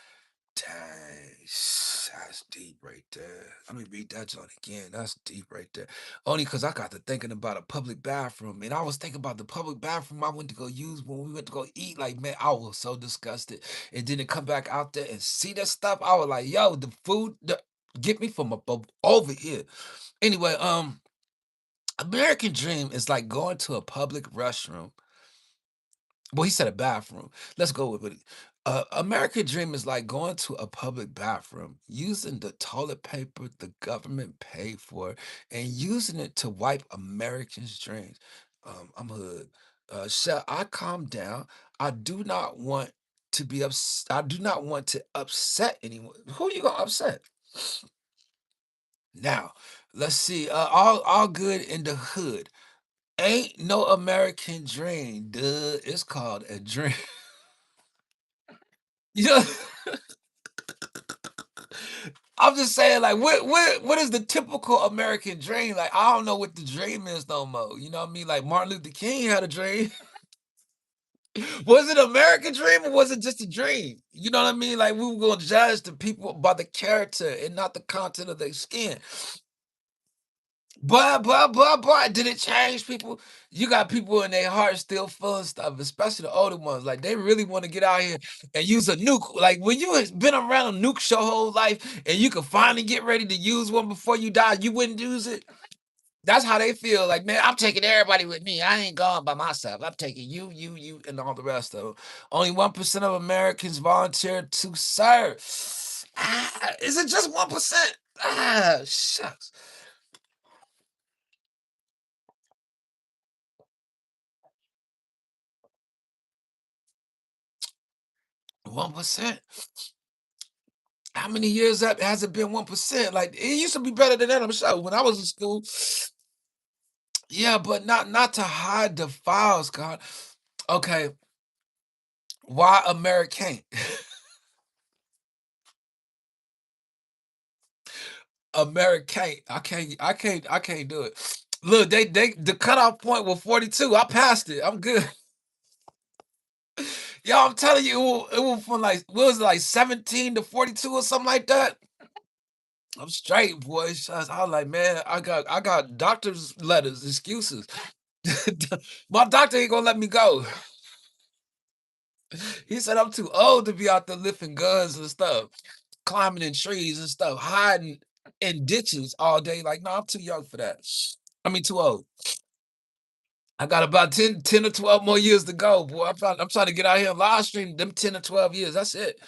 Dang, that's deep right there. Let me read that joint again. That's deep right there. Only because I got to thinking about a public bathroom. And I was thinking about the public bathroom I went to go use when we went to go eat. Like, man, I was so disgusted. And then to come back out there and see that stuff, I was like, yo, the food, get me from over here. Anyway, American Dream is like going to a public restroom. Well, he said a bathroom. Let's go with it. American Dream is like going to a public bathroom, using the toilet paper the government paid for, and using it to wipe Americans' dreams. I'm hood. Shall I calm down? I do not want to be upset. I do not want to upset anyone. Who you gonna upset? Now, let's see. All good in the hood. Ain't no American dream, duh. It's called a dream. You know, I'm just saying, like, what is the typical American dream? Like, I don't know what the dream is no more. You know what I mean? Like Martin Luther King had a dream. Was it an American dream or was it just a dream? You know what I mean? Like we were gonna judge the people by the character and not the content of their skin. But did it change people? You got people in their heart still feeling stuff, especially the older ones. Like they really want to get out here and use a nuke. Like when you has been around a nuke your whole life and you can finally get ready to use one before you die, you wouldn't use it. That's how they feel. Like, man, I'm taking everybody with me. I ain't going by myself. I'm taking you, and all the rest of them. Only 1% of Americans volunteer to serve. Is it just 1%? Shucks. 1%. How many years that has it been 1%? Like it used to be better than that, I'm sure. When I was in school, yeah, but not to hide the files, God. Okay, why America can't? America can't. I can't do it. Look, they the cutoff point was 42. I passed it. I'm good. Yo, I'm telling you, it was from like what was it, like 17 to 42 or something like that. I'm straight, boy. Shucks. I was like, man, I got doctor's letters, excuses. My doctor ain't gonna let me go. He said I'm too old to be out there lifting guns and stuff, climbing in trees and stuff, hiding in ditches all day. Like, no, I'm too young for that. I mean, too old. I got about 10 or 12 more years to go, boy. I'm trying to get out here and live stream them 10 or 12 years. That's it.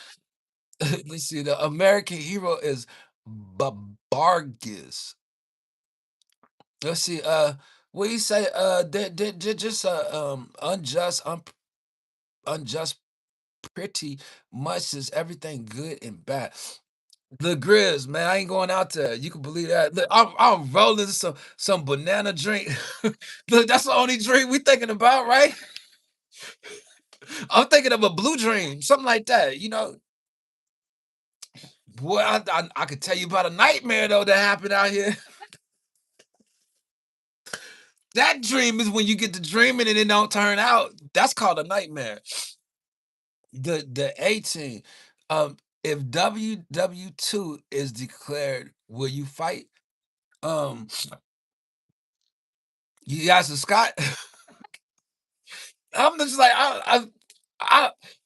Let's see. The American hero is Babargis. Let's see. What you say? They're just unjust pretty much is everything good and bad. The Grizz, man, I ain't going out there. You can believe that. Look, I'm rolling some banana drink. Look, that's the only drink we thinking about, right? I'm thinking of a blue dream, something like that. Boy, I could tell you about a nightmare though that happened out here. That dream is when you get to dreaming and it don't turn out. That's called a nightmare. The 18. If WW2 is declared, will you fight? Um, you guys, Scott. I'm just like I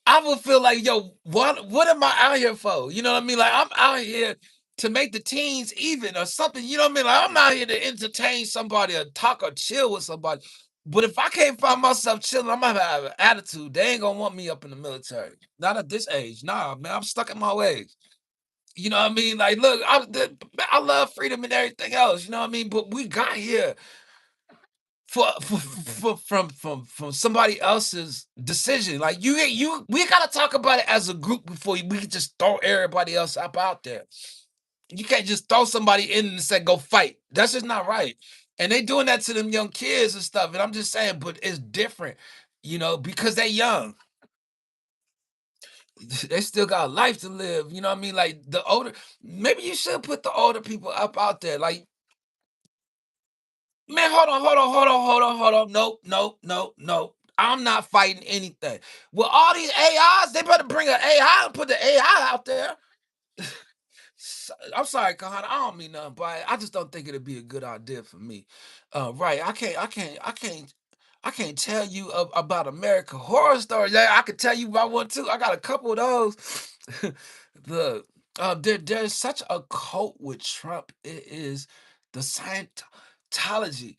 I would feel like, yo, what am I out here for? You know what I mean? Like I'm out here to make the teens even or something. You know what I mean? Like I'm out here to entertain somebody or talk or chill with somebody. But if I can't find myself chilling, I'm gonna have an attitude. They ain't gonna want me up in the military. Not at this age. Nah, man, I'm stuck in my ways. You know what I mean? Like, look, I love freedom and everything else. You know what I mean? But we got here from somebody else's decision. Like we gotta talk about it as a group before we can just throw everybody else up out there. You can't just throw somebody in and say go fight. That's just not right. And they doing that to them young kids and stuff. And I'm just saying, but it's different, because they young. They still got life to live. You know what I mean? Like the older, maybe you should put the older people up out there. Like, man, hold on. Nope, nope, nope, nope. I'm not fighting anything. With all these AIs, they better bring an AI and put the AI out there. I'm sorry, Kahan. I don't mean nothing, but I just don't think it'd be a good idea for me. Right? I can't tell you about American Horror Story. Yeah, I could tell you about one too. I got a couple of those. the there's such a cult with Trump. It is the Scientology.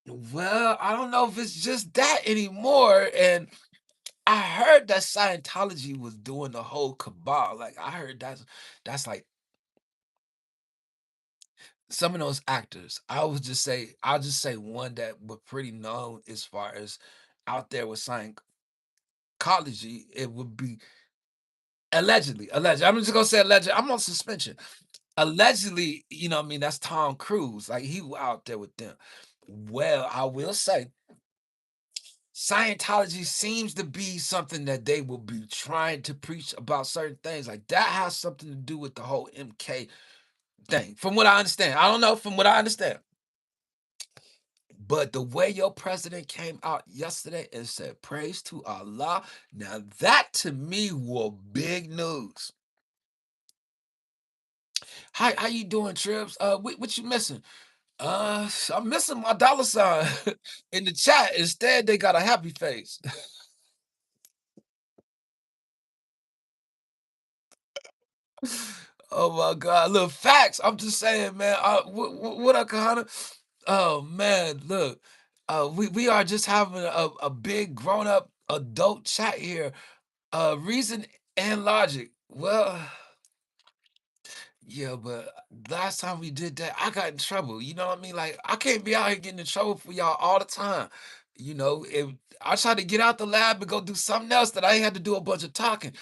Well, I don't know if it's just that anymore. And I heard that Scientology was doing the whole cabal. Like I heard that's like some of those actors. I'll just say one that was pretty known as far as out there with Scientology. It would be allegedly. I'm just gonna say alleged. I'm on suspension. Allegedly, what I mean, that's Tom Cruise. Like he out there with them. Well, I will say Scientology seems to be something that they will be trying to preach about certain things. Like that has something to do with the whole MK thing, from what I understand. I don't know, from what I understand. But the way your president came out yesterday and said, praise to Allah, now that to me was big news. How you doing, Trips? What you missing? I'm missing my dollar sign in the chat. Instead, they got a happy face. Oh my God! Look, facts. I'm just saying, man. What up, Kahana? Oh man, look. We are just having a big grown up adult chat here. Reason and logic. Well, yeah, but last time we did that, I got in trouble. You know what I mean? Like, I can't be out here getting in trouble for y'all all the time. If I tried to get out the lab and go do something else that I ain't had to do a bunch of talking.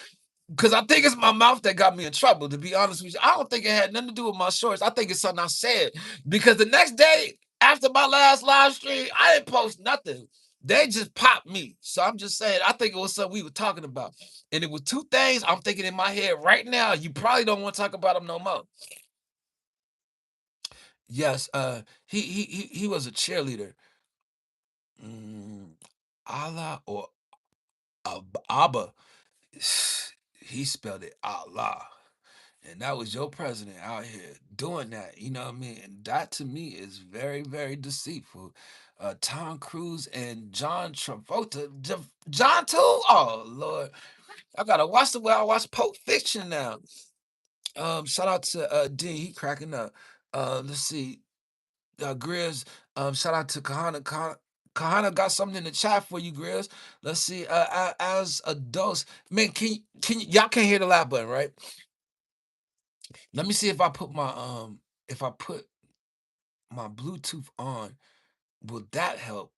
Because I think it's my mouth that got me in trouble, to be honest with you. I don't think it had nothing to do with my shorts. I think it's something I said. Because the next day, after my last live stream, I didn't post nothing. They just popped me. So I'm just saying, I think it was something we were talking about. And it was two things I'm thinking in my head right now. You probably don't want to talk about them no more. Yes, he was a cheerleader. Mm, Allah or Abba. He spelled it Allah. And that was your president out here doing that. You know what I mean? And that to me is very, very deceitful. Tom Cruise and John Travolta. John too? Oh Lord. I gotta watch the way I watch Pulp Fiction now. Shout out to D, he cracking up. Let's see. Grizz, shout out to Kahana. Kahana got something in the chat for you, Grizz. Let's see. As adults, man, y'all can't hear the live button, right? Let me see if I put my Bluetooth on, will that help?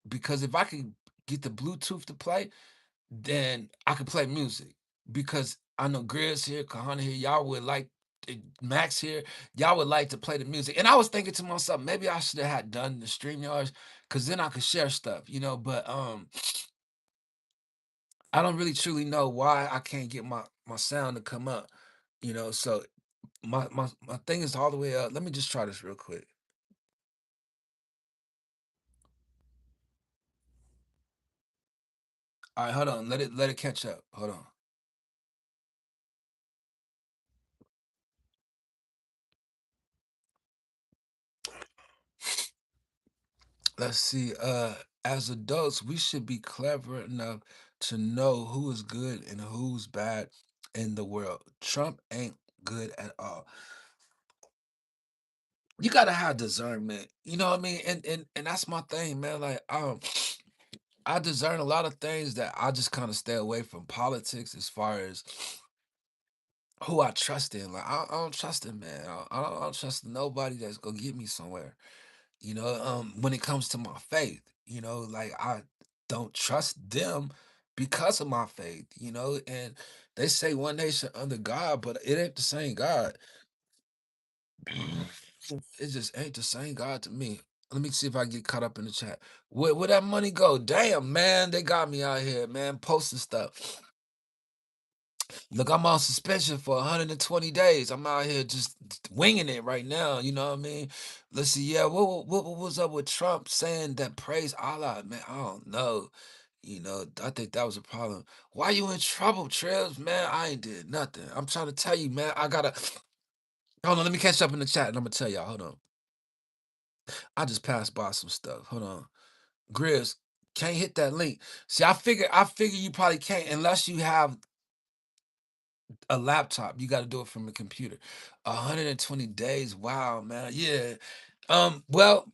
Because if I can get the Bluetooth to play, then I can play music. Because I know Grizz here, Kahana here, y'all would like Max here, y'all would like to play the music. And I was thinking to myself, maybe I should have had done the StreamYards, because then I could share stuff. But I don't really truly know why I can't get my sound to come up. So my thing is all the way up. Let me just try this real quick. All right, hold on. Let it catch up. Hold on. Let's see. As adults, we should be clever enough to know who is good and who's bad in the world. Trump ain't good at all. You gotta have discernment. You know what I mean? And that's my thing, man. Like, I discern a lot of things that I just kind of stay away from politics as far as who I trust in. Like, I don't trust in man. I don't trust nobody that's gonna get me somewhere. When it comes to my faith, like I don't trust them because of my faith. And they say one nation under God, but it ain't the same God. It just ain't the same God to me. Let me see if I get caught up in the chat. Where that money go? Damn, man, they got me out here, man, posting stuff. Look, I'm on suspension for 120 days. I'm out here just winging it right now. You know what I mean? Let's see. Yeah, what was up with Trump saying that praise Allah, man? I don't know. I think that was a problem. Why you in trouble, Trails? Man, I ain't did nothing. I'm trying to tell you, man. I gotta hold on. Let me catch up in the chat, and I'm gonna tell y'all. Hold on. I just passed by some stuff. Hold on. Grizz, can't hit that link. See, I figure you probably can't unless you have a laptop. You got to do it from a computer. 120 days. Wow, man. Yeah. Well,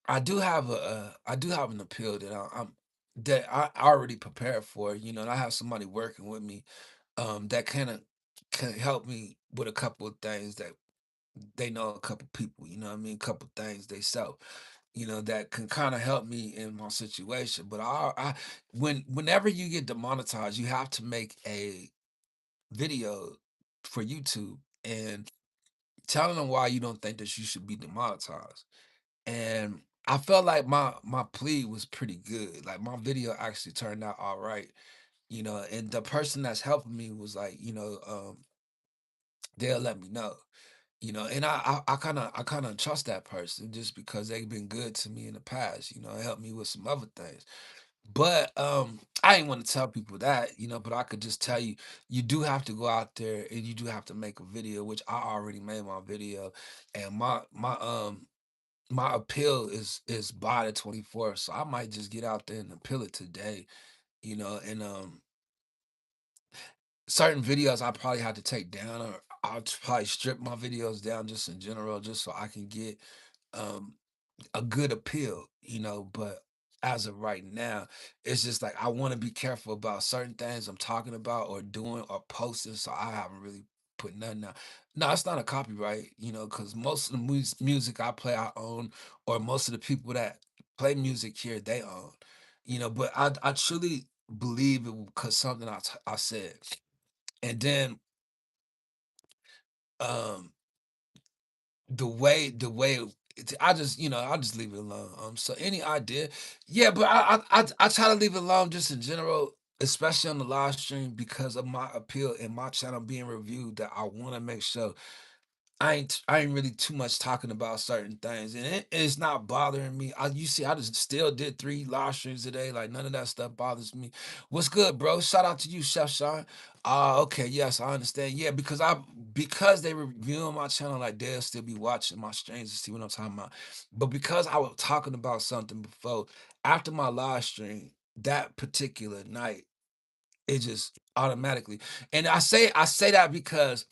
I do have an appeal that I already prepared for. And I have somebody working with me that kind of can help me with a couple of things that they know a couple people, you know what I mean? A couple things they sell, that can kind of help me in my situation. But whenever you get demonetized, you have to make a video for YouTube and telling them why you don't think that you should be demonetized. And I felt like my plea was pretty good. Like my video actually turned out all right, and the person that's helping me was like, they'll let me know. And I kind of trust that person just because they've been good to me in the past. It helped me with some other things. But I ain't want to tell people that, but I could just tell you, you do have to go out there and you do have to make a video, which I already made my video, and my appeal is by the 24th, so I might just get out there and appeal it today, and certain videos I probably have to take down, or I'll probably strip my videos down just in general, just so I can get um a good appeal, but as of right now, it's just like I want to be careful about certain things I'm talking about or doing or posting, so I haven't really put nothing out. No, it's not a copyright, because most of the music I play I own, or most of the people that play music here they own, but I truly believe it because something I said, and then um the way I just I'll just leave it alone. So any idea, yeah, but I try to leave it alone just in general, especially on the live stream because of my appeal and my channel being reviewed, that I want to make sure I ain't really too much talking about certain things, and it's not bothering me. You see, I just still did 3 live streams today. Like none of that stuff bothers me. What's good, bro? Shout out to you, Chef Sean. Okay, yes, I understand. Yeah, because they reviewing my channel, like they'll still be watching my streams to see what I'm talking about. But because I was talking about something before, after my live stream that particular night, it just automatically. And I say that because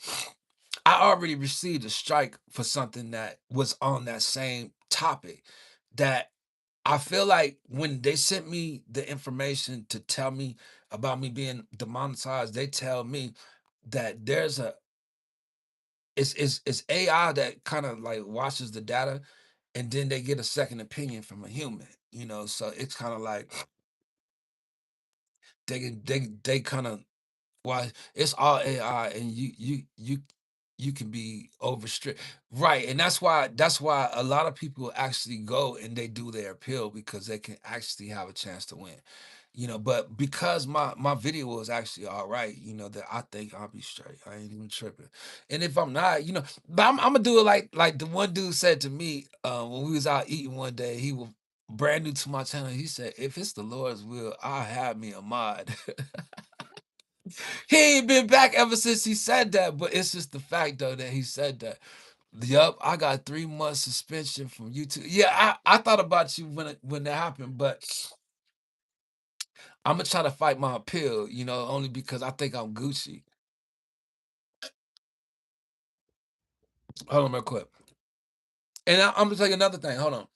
I already received a strike for something that was on that same topic, that I feel like when they sent me the information to tell me about me being demonetized, they tell me that it's AI that kind of like watches the data, and then they get a second opinion from a human, so it's kind of like they kind of, why it's all AI, and you can be overstrict, right? And that's why a lot of people actually go and they do their appeal because they can actually have a chance to win. But because my video was actually all right, that I think I'll be straight. I ain't even tripping. And if I'm not, but I'm gonna do it like the one dude said to me when we was out eating one day. He was brand new to my channel. He said, "If it's the Lord's will, I'll have me a mod." He ain't been back ever since he said that, but it's just the fact though that he said that. Yup, I got 3 months suspension from YouTube. Yeah, I thought about you when that happened, but I'm gonna try to fight my appeal, only because I think I'm Gucci. Hold on real quick. And I'm gonna tell you another thing. Hold on.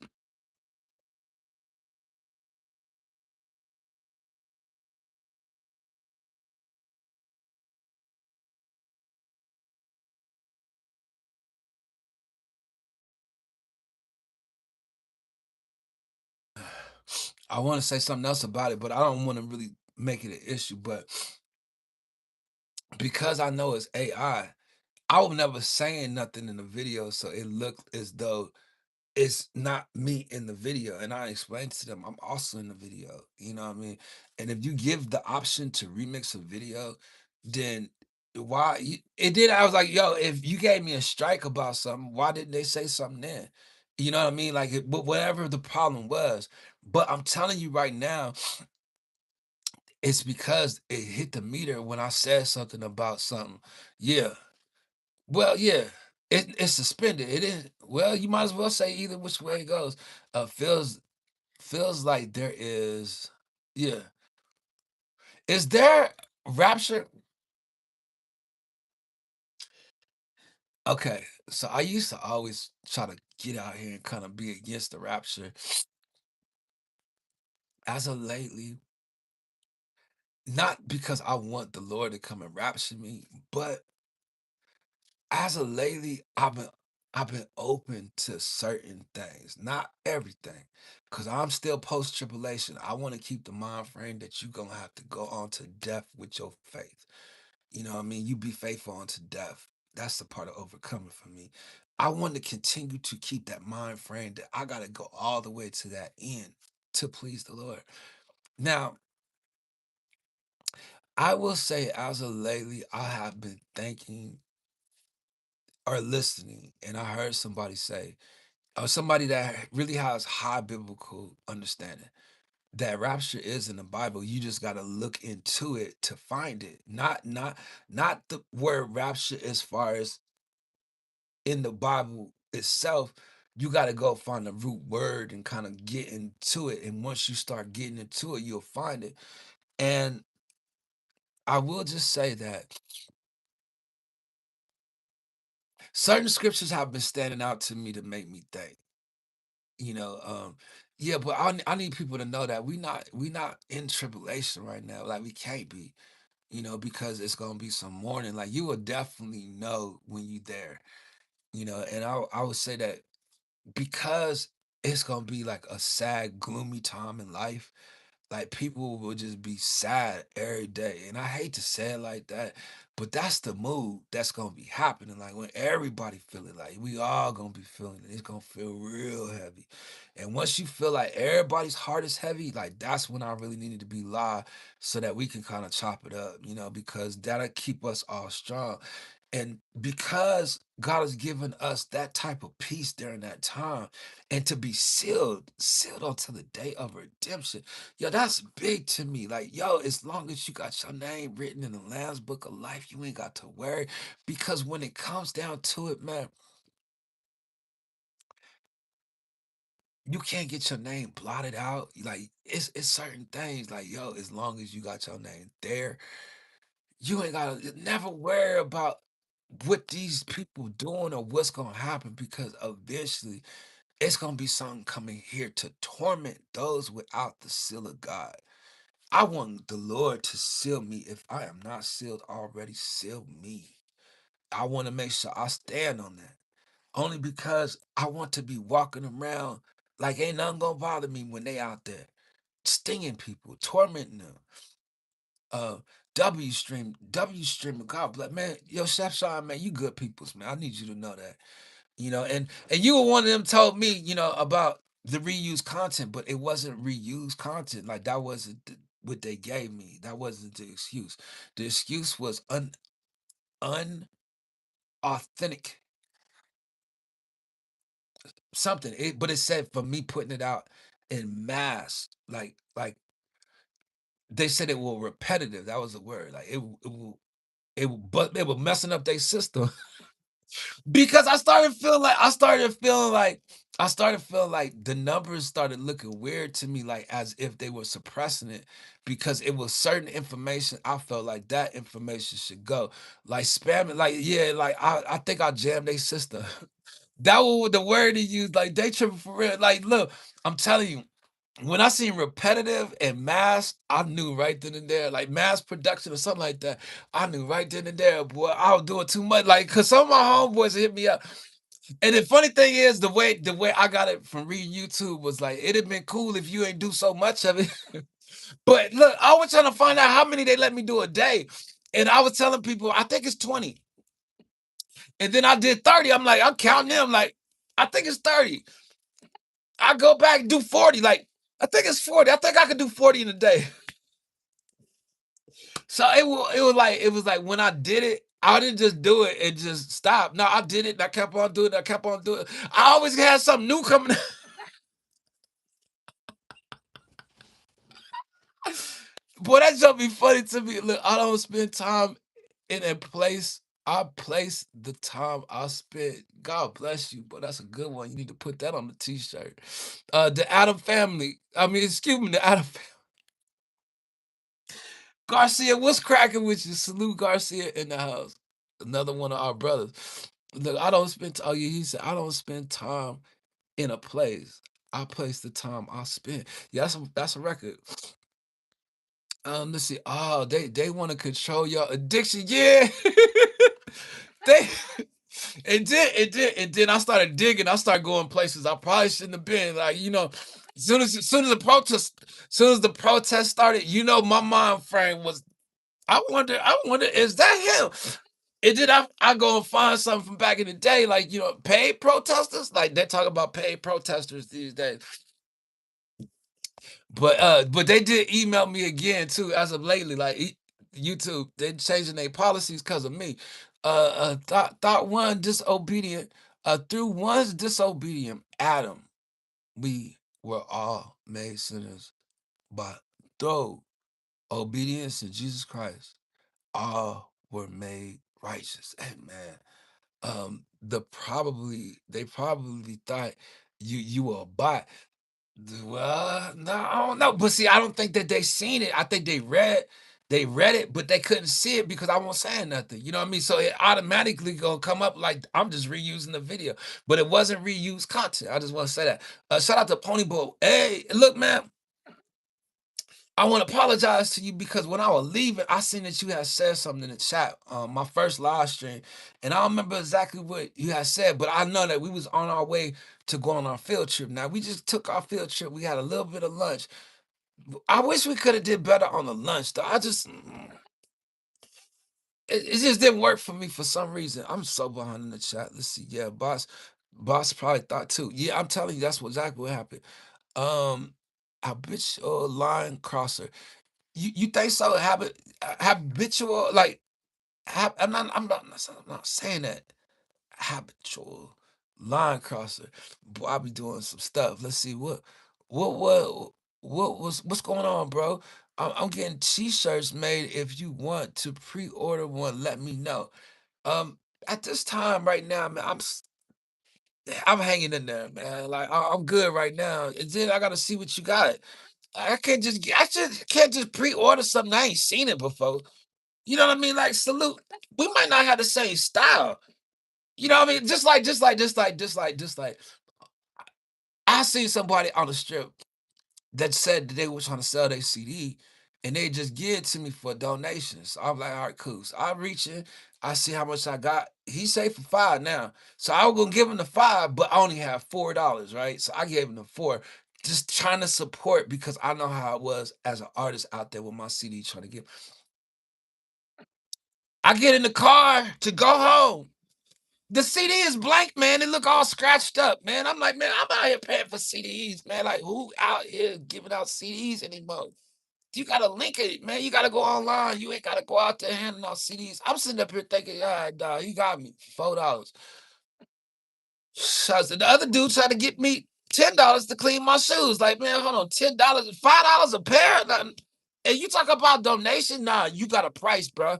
I want to say something else about it, but I don't want to really make it an issue. But because I know it's AI, I was never saying nothing in the video, so it looked as though it's not me in the video. And I explained to them I'm also in the video. You know what I mean? And if you give the option to remix a video, then it did. I was like, yo, if you gave me a strike about something, why didn't they say something then? You know what I mean? Like, whatever the problem was. But I'm telling you right now, it's because it hit the meter when I said something about something. Yeah. Well, yeah, it's suspended. It is, well, you might as well say either which way it goes. Feels like there is, yeah. Is there rapture? Okay, so I used to always try to get out here and kind of be against the rapture. As of lately, not because I want the Lord to come and rapture me, but as of lately, I've been open to certain things, not everything, because I'm still post tribulation. I want to keep the mind frame that you're gonna have to go on to death with your faith. You know what I mean? You be faithful unto death. That's the part of overcoming for me. I want to continue to keep that mind frame that I gotta go all the way to that end to please the Lord. Now, I will say as of lately, I have been thinking or listening, and I heard somebody say, or somebody that really has high biblical understanding. that rapture is in the Bible. You just got to look into it to find it. Not the word rapture as far as in the Bible itself. You got to go find the root word and kind of get into it. And once you start getting into it, you'll find it. And I will just say that certain scriptures have been standing out to me to make me think. You know, yeah, but I need people to know that we not in tribulation right now. Like we can't be, because it's gonna be some mourning. Like you will definitely know when you there, and I would say that because it's gonna be like a sad, gloomy time in life. Like people will just be sad every day. And I hate to say it like that, but that's the mood that's gonna be happening. Like when everybody feel it, like we all gonna be feeling it. It's gonna feel real heavy. And once you feel like everybody's heart is heavy, like that's when I really needed to be live so that we can kind of chop it up, because that'll keep us all strong. And because God has given us that type of peace during that time, and to be sealed until the day of redemption. Yo, that's big to me. Like, yo, as long as you got your name written in the Lamb's Book of Life, you ain't got to worry. Because when it comes down to it, man, you can't get your name blotted out. Like, it's certain things. Like, yo, as long as you got your name there, you ain't gotta never worry about what these people doing or what's gonna happen because eventually it's gonna be something coming here to torment those without the seal of God. I want the Lord to seal me. If I am not sealed already, seal me. I want to make sure I stand on that. Only because I want to be walking around like ain't nothing gonna bother me when they out there stinging people, tormenting them. Uh, God bless, man. Yo, Chef Sean, man, you good peoples, man. I need you to know that. And you were one of them told me, about the reused content, but it wasn't reused content. Like that wasn't what they gave me. That wasn't the excuse. The excuse was unauthentic something. But it said for me putting it out in mass, like they said it will repetitive. That was the word. Like but they were messing up their system. Because I started feeling like the numbers started looking weird to me, like as if they were suppressing it because it was certain information. I felt like that information should go. Like spamming, like yeah, like I think I jammed their system. That was the word he used. Like they tripping for real. Like, look, I'm telling you, when I seen repetitive and mass, I knew right then and there, like mass production or something like that. I knew right then and there, boy, I was doing too much. Like, cause some of my homeboys hit me up. And the funny thing is, the way I got it from reading YouTube was like, it'd have been cool if you ain't do so much of it. But look, I was trying to find out how many they let me do a day. And I was telling people, I think it's 20. And then I did 30. I'm like, I'm counting them, like, I think it's 30. I go back and do 40. Like, I think it's 40. I think I could do 40 in a day. So it was like when I did it, I didn't just do it and just stop. No, I did it. And I kept on doing it. I kept on doing it. I always had something new coming. Boy, that just be funny to me. Look, I don't spend time in a place. I place the time I spent. God bless you, but that's a good one. You need to put that on the t-shirt. The Adam family. I mean, excuse me, the Adam Garcia, what's cracking with you? Salute Garcia in the house. Another one of our brothers. Look, I don't spend. Oh yeah, he said I don't spend time in a place. I place the time I spend. Yeah, that's a record. Let's see. Oh, they want to control your addiction. Yeah. they and then I started digging. I started going places I probably shouldn't have been. Like, as soon as the protest started, my mind frame was I wonder, is that him? And then I go and find something from back in the day, like, paid protesters. Like they talk about paid protesters these days. But they did email me again too as of lately. Like YouTube, they changing their policies because of me. Thought one disobedient. Through one's disobedient Adam, we were all made sinners. but through obedience to Jesus Christ, all were made righteous. Amen. They probably thought you were a bot. Well, no, I don't know. But see, I don't think that they seen it. I think they read it, but they couldn't see it because I wasn't saying nothing. You know what I mean? So it automatically gonna come up like I'm just reusing the video, but it wasn't reused content. I just want to say that. Shout out to Ponyboy. Hey, look, man. I want to apologize to you because when I was leaving, I seen that you had said something in the chat, my first live stream, and I don't remember exactly what you had said, but I know that we was on our way to go on our field trip. Now we just took our field trip. We had a little bit of lunch. I wish we could have did better on the lunch, though. It just didn't work for me for some reason. I'm so behind in the chat. Let's see. Yeah, boss probably thought too. Yeah, I'm telling you, that's exactly what happened. Um, habitual line crosser. You think so? Habitual, like, I'm not saying that. Habitual line crosser. Boy, I be doing some stuff. Let's see what what what's going on, bro. I'm getting t-shirts made. If you want to pre-order one, let me know. Um, at this time right now, man, I'm hanging in there, man. Like I'm good right now. And then I gotta see what you got. I just can't just pre-order something I ain't seen it before. You know what I mean? Like salute. We might not have the same style. You know what I mean? Just like I seen somebody on the strip that said that they was trying to sell their CD and they just give it to me for donations. So I'm like, all right, cool. So I reach in, I see how much I got. He say for $5 now. So I was gonna give him the $5, but I only have $4, right? So I gave him the four. Just trying to support because I know how it was as an artist out there with my CD trying to get. I get in the car to go home. The CD is blank, man. It look all scratched up, man. I'm like, man, I'm out here paying for CDs, man. Like, who out here giving out CDs anymore? You gotta link it, man. You gotta go online. You ain't gotta go out there handing out CDs. I'm sitting up here thinking, ah, dog, you got me $4. So the other dude tried to get me $10 to clean my shoes. Like, man, hold on, $10, $5 a pair. And you talk about donation? Nah, you got a price, bro.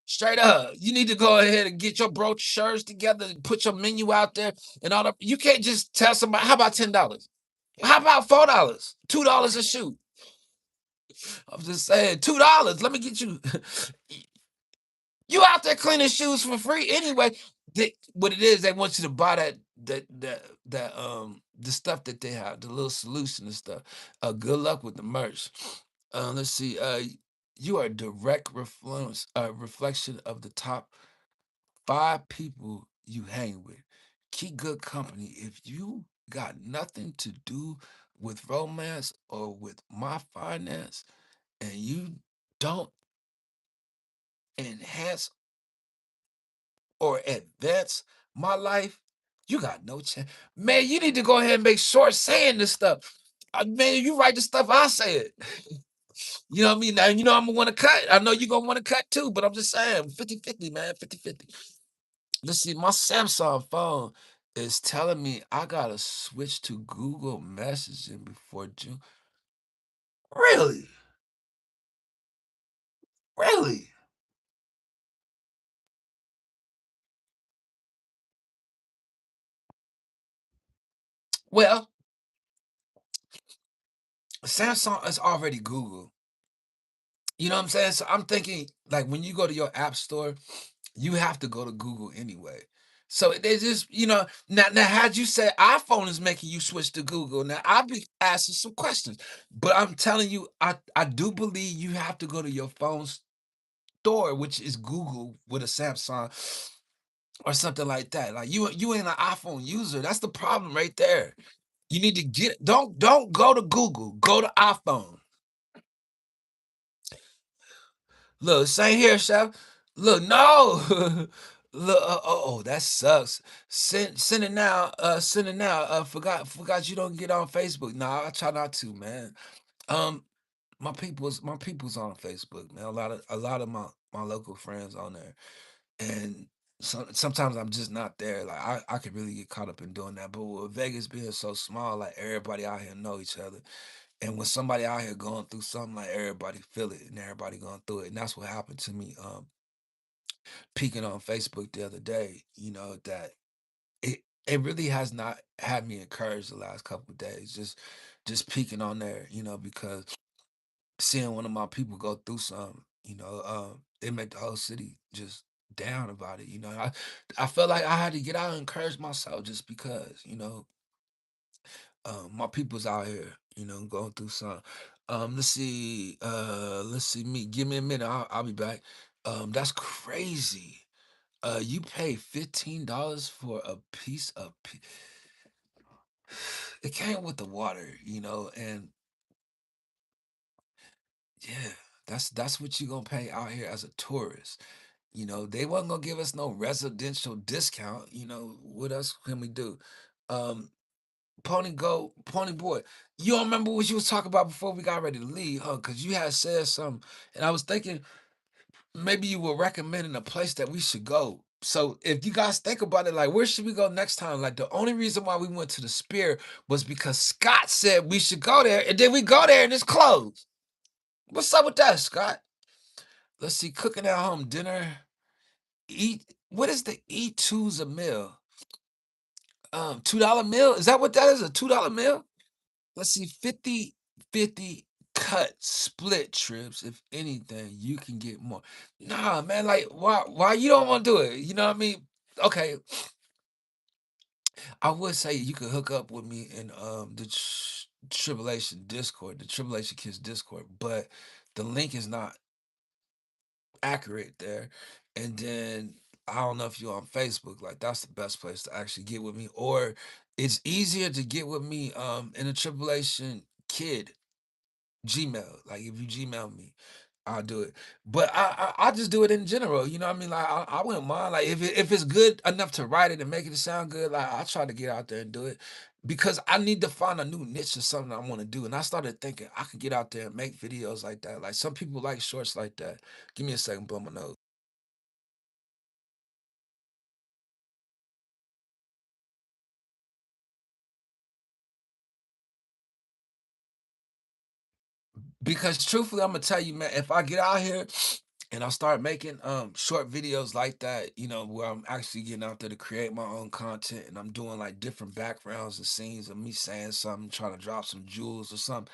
Straight up. You need to go ahead and get your brochures together and put your menu out there and all that. You can't just tell somebody, how about $10? How about $4? $2 a shoe. I'm just saying, $2. Let me get you. You out there cleaning shoes for free anyway. What it is, they want you to buy the stuff that they have, the little solution and stuff. Good luck with the merch. Let's see. You are a direct reflection of the top 5 people you hang with. Keep good company. If you got nothing to do with romance or with my finance, and you don't enhance or advance my life, you got no chance. Man, you need to go ahead and make sure saying this stuff. Man, you write the stuff, I say it. You know what I mean? Now, you know I'm gonna want to cut. I know you're gonna want to cut too, but I'm just saying 50-50, man. 50-50. Let's see, my Samsung phone is telling me I gotta switch to Google Messaging before June. Really? Really? Well, Samsung is already Google. You know what I'm saying? So I'm thinking, like, when you go to your app store, you have to go to Google anyway. So they just, now had you said iPhone is making you switch to Google, now I'll be asking some questions. But I'm telling you, I do believe you have to go to your phone store, which is Google with a Samsung or something like that. Like you ain't an iPhone user. That's the problem right there. You need to don't go to Google, go to iPhone. Look, same here, chef. Look, no. Look, that sucks. Send it now. Send it now. Forgot you don't get on Facebook. Nah, I try not to, man. Um, my people's on Facebook, man. A lot of my local friends on there, and sometimes I'm just not there. Like I could really get caught up in doing that. But with Vegas being so small, like everybody out here know each other. And when somebody out here going through something, like everybody feel it and everybody going through it. And that's what happened to me. Peeking on Facebook the other day, that it really has not had me encouraged the last couple of days. Just peeking on there, because seeing one of my people go through something, it made the whole city just down about it. I felt like I had to get out and encourage myself just because, my people's out here, going through something. Let's see me. Give me a minute. I'll be back. That's crazy. You pay $15 for a piece of it came with the water, and yeah, that's what you gonna pay out here as a tourist. They wasn't gonna give us no residential discount. What else can we do? Um, Pony Boy. You don't remember what you was talking about before we got ready to leave, huh? Because you had said something, and I was thinking maybe you were recommending a place that we should go. So if you guys think about it, like where should we go next time? Like the only reason why we went to the Spear was because Scott said we should go there, and then we go there and it's closed. What's up with that, Scott? Let's see, cooking at home dinner. Eat what is the E2's a meal? $2 meal? Is that what that is? A $2 meal? Let's see, 50/50 cut split trips. If anything, you can get more. Nah, man, like why you don't want to do it? You know what I mean? Okay, I would say you could hook up with me in the Tribulation Discord, the Tribulation Kids Discord, but the link is not accurate there. And then I don't know if you're on Facebook, like that's the best place to actually get with me. Or it's easier to get with me in the Tribulation Kid Gmail. Like if you Gmail me, I'll do it. But I just do it in general. You know what I mean? Like I wouldn't mind. Like if it's good enough to write it and make it sound good, like I try to get out there and do it because I need to find a new niche or something I want to do. And I started thinking I could get out there and make videos like that. Like some people like shorts like that. Give me a second, blow my nose. Because truthfully, I'm gonna tell you, man, if I get out here and I start making short videos like that, where I'm actually getting out there to create my own content and I'm doing like different backgrounds and scenes of me saying something, trying to drop some jewels or something,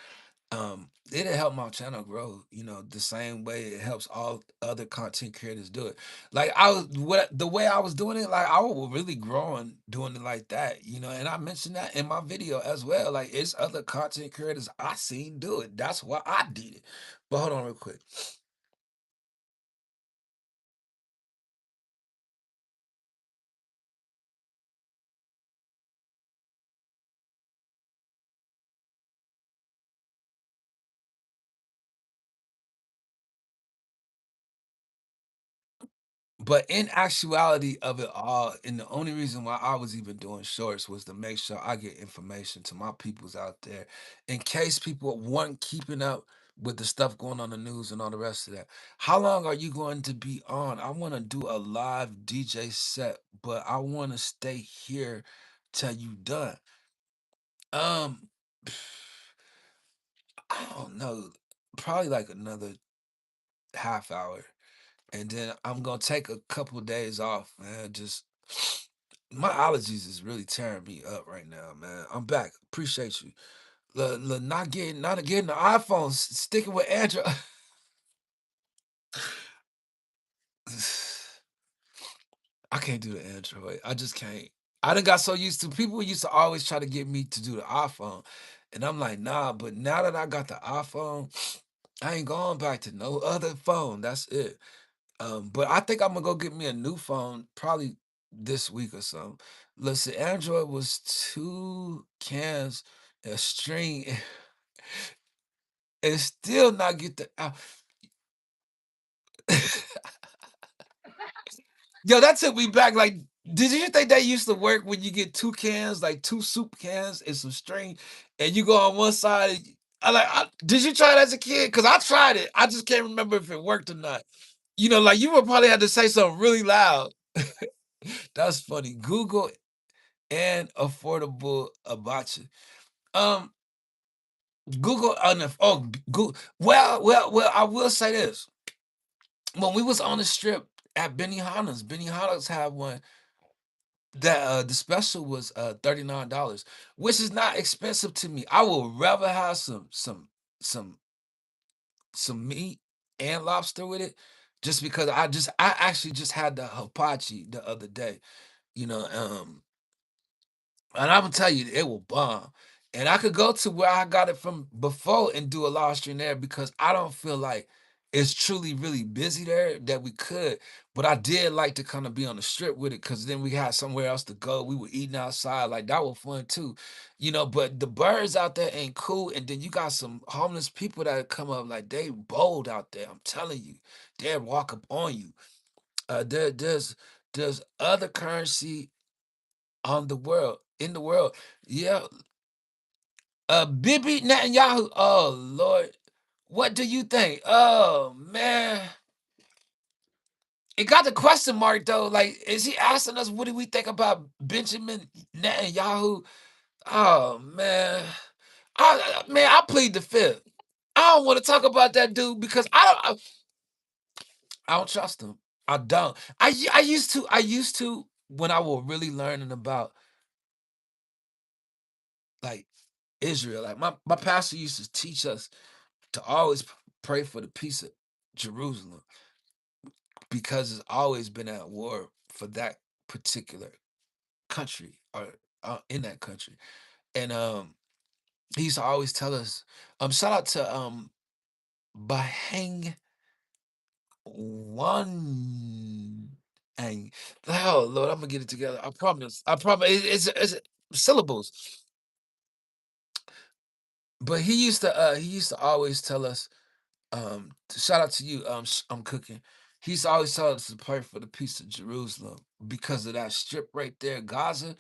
it'll help my channel grow, the same way it helps all other content creators do it. Like the way I was doing it, like I was really growing doing it like that, and I mentioned that in my video as well. Like it's other content creators I seen do it. That's why I did it. But hold on real quick. But in actuality of it all, and the only reason why I was even doing shorts was to make sure I get information to my peoples out there in case people weren't keeping up with the stuff going on the news and all the rest of that. How long are you going to be on? I want to do a live DJ set, but I want to stay here till you done. Um, I don't know, probably like another half hour. And then I'm gonna take a couple of days off, man. Just my allergies is really tearing me up right now, man. I'm back. Appreciate you. Not getting the iPhone, sticking with Android. I can't do the Android. I just can't. I done got so used to people used to always try to get me to do the iPhone. And I'm like, nah, but now that I got the iPhone, I ain't going back to no other phone. That's it. But I think I'm gonna go get me a new phone probably this week or something. Listen, Android was two cans, a string, and still not get the. Yo, that took me back. Like, did you think that used to work when you get two cans, like two soup cans and some string, and you go on one side? Did you try it as a kid? Because I tried it. I just can't remember if it worked or not. Like you would probably have to say something really loud. That's funny. Google and affordable abacha. Um, Google on the Google. Well. I will say this: when we was on the strip at Benny Hanna's had one that the special was $39, which is not expensive to me. I would rather have some some meat and lobster with it, just because I actually just had the hibachi the other day, you know, and I'm gonna tell you, it will bomb. And I could go to where I got it from before and do a live stream there because I don't feel like it's truly really busy there that we could. But I did like to kind of be on the strip with it because then we had somewhere else to go. We were eating outside, like that was fun too, But the birds out there ain't cool. And then you got some homeless people that come up like they bold out there. I'm telling you, they'll walk up on you. There's other currency on the world in the world. Yeah, Bibi Netanyahu. Oh Lord, what do you think? Oh man, it got the question mark though. Like, is he asking us what do we think about Benjamin Netanyahu? Oh man, I plead the fifth. I don't want to talk about that dude because I don't trust him. I don't. I used to when I was really learning about like Israel. Like my pastor used to teach us to always pray for the peace of Jerusalem because it's always been at war for that particular country or in that country. And he used to always tell us, shout out to Bahang one and oh Lord, I'm gonna get it together. I promise. I promise. It's syllables. But he used to always tell us, shout out to you, I'm cooking. He's always told us to pray for the peace of Jerusalem because of that strip right there, Gaza.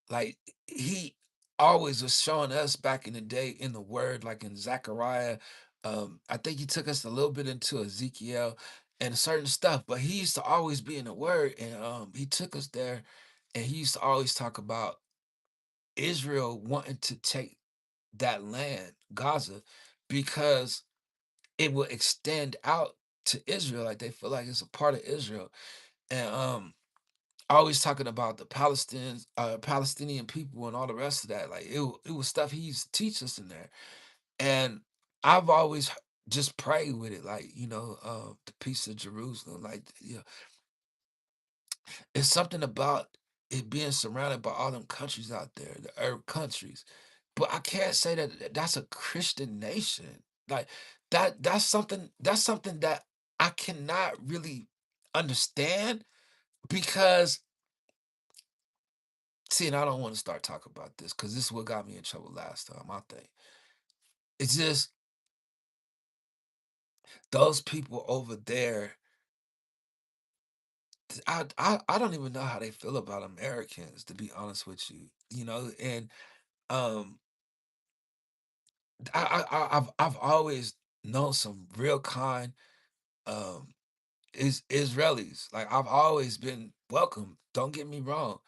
Like he always was showing us back in the day in the word, like in Zechariah. I think he took us a little bit into Ezekiel and certain stuff, but he used to always be in the word, and he took us there, and he used to always talk about Israel wanting to take that land, Gaza, because it will extend out to Israel. Like they feel like it's a part of Israel. And always talking about the Palestinian people and all the rest of that. Like it was stuff he used to teach us in there. And I've always just prayed with it, like, the peace of Jerusalem. Like, it's something about it being surrounded by all them countries out there, the Arab countries. But I can't say that that's a Christian nation. Like that's something that I cannot really understand because see, and I don't want to start talking about this because this is what got me in trouble last time, I think. It's just those people over there, I don't even know how they feel about Americans, to be honest with you. And um I've always known some real kind is Israelis. Like I've always been welcome. Don't get me wrong.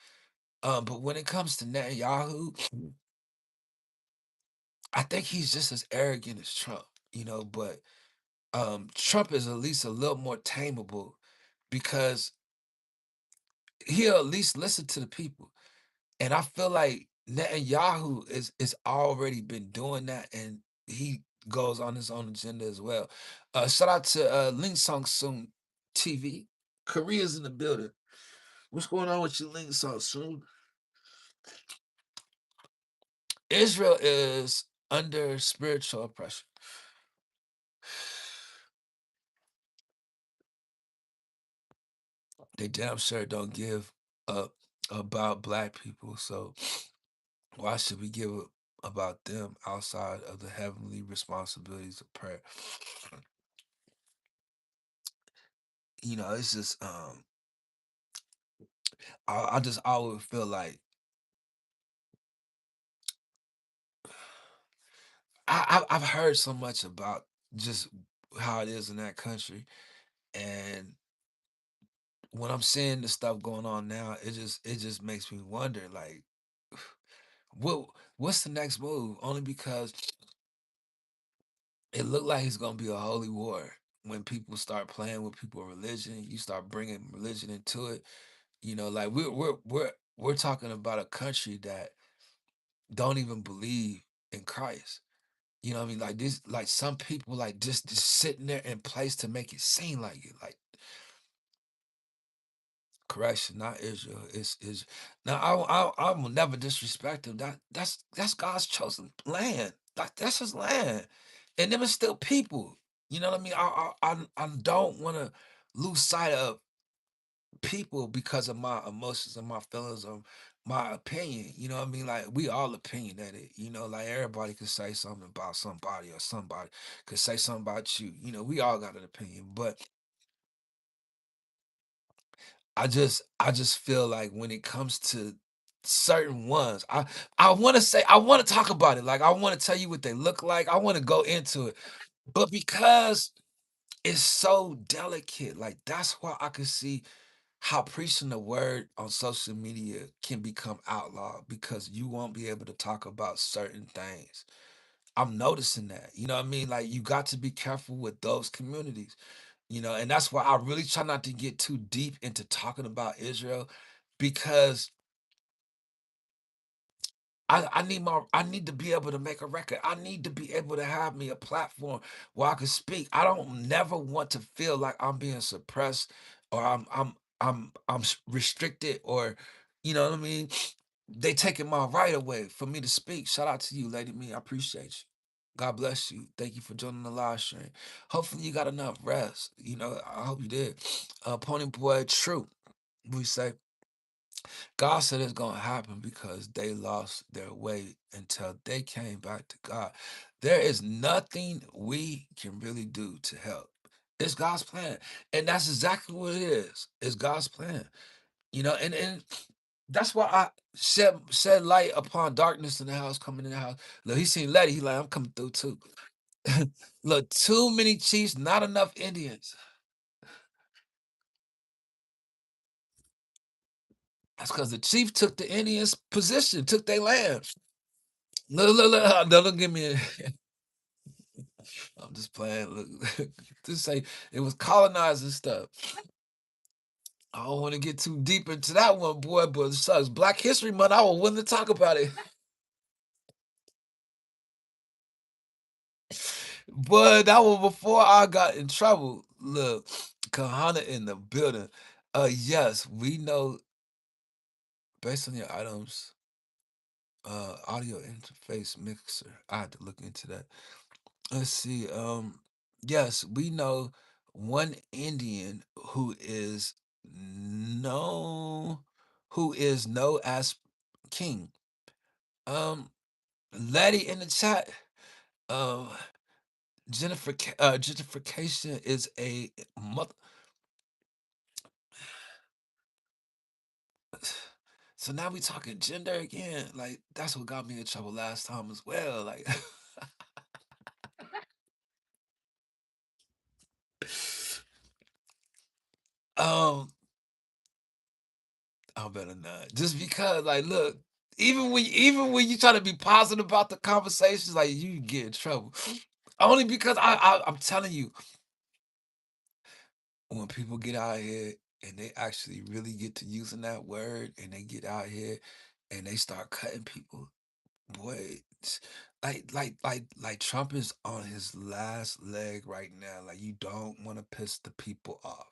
But when it comes to Netanyahu, I think he's just as arrogant as Trump. But Trump is at least a little more tameable because he'll at least listen to the people. And I feel like Netanyahu is already been doing that, and he goes on his own agenda as well. Shout out to Ling Song Soon TV. Korea's in the building. What's going on with you, Ling Song Soon? Israel is under spiritual oppression. They damn sure don't give up about black people. So why should we give up about them outside of the heavenly responsibilities of prayer? It's just I just always feel like I've heard so much about just how it is in that country, and when I'm seeing the stuff going on now, it just makes me wonder, like, what what's the next move? Only because it looked like it's gonna be a holy war when people start playing with people's religion. You start bringing religion into it. Like we're talking about a country that don't even believe in Christ. You know what I mean? Like this, like some people like just sitting there in place to make it seem like it. Like correction, not Israel. It's is now. I will never disrespect him. That's God's chosen land. That's His land, and them is still people. You know what I mean? I don't want to lose sight of people because of my emotions and my feelings or my opinion. You know what I mean? Like we all opinionated. Like everybody could say something about somebody or somebody could say something about you. We all got an opinion, but I just feel like when it comes to certain ones, I want to say I want to talk about it. Like I want to tell you what they look like. I want to go into it. But because it's so delicate, like that's why I can see how preaching the word on social media can become outlawed because you won't be able to talk about certain things. I'm noticing that. You know what I mean? Like you got to be careful with those communities. And that's why I really try not to get too deep into talking about Israel because I need to be able to make a record. I need to be able to have me a platform where I can speak. I don't never want to feel like I'm being suppressed or restricted or you know what I mean? They taking my right away for me to speak. Shout out to you, Lady Me. I appreciate you. God bless you. Thank you for joining the live stream. Hopefully you got enough rest. I hope you did. Pony Boy, true. We say God said it's going to happen because they lost their way until they came back to God. There is nothing we can really do to help. It's God's plan. And that's exactly what it is. It's God's plan. And that's why I shed light upon darkness in the house, coming in the house. Look, he seen Letty. He like, I'm coming through too. Look, too many Chiefs, not enough Indians. That's because the Chief took the Indians' position, took their land. Look, don't give me. I'm just playing. Look, just say it was colonizing stuff. I don't want to get too deep into that one, boy, but it sucks. Black History Month, I was willing to talk about it. But that was before I got in trouble. Look, Kahana in the building. Yes, we know based on your items, audio interface mixer. I had to look into that. Let's see. Yes, we know one Indian known who is known as king. Um, Letty in the chat. Um, gentrification is a mother. So now we talking gender again. Like that's what got me in trouble last time as well. Like, um, I better not. Just because, like, look, even when you try to be positive about the conversations, like you get in trouble. Only because I'm telling you, when people get out here and they actually really get to using that word and they get out here and they start cutting people, boy, like Trump is on his last leg right now. Like you don't want to piss the people off.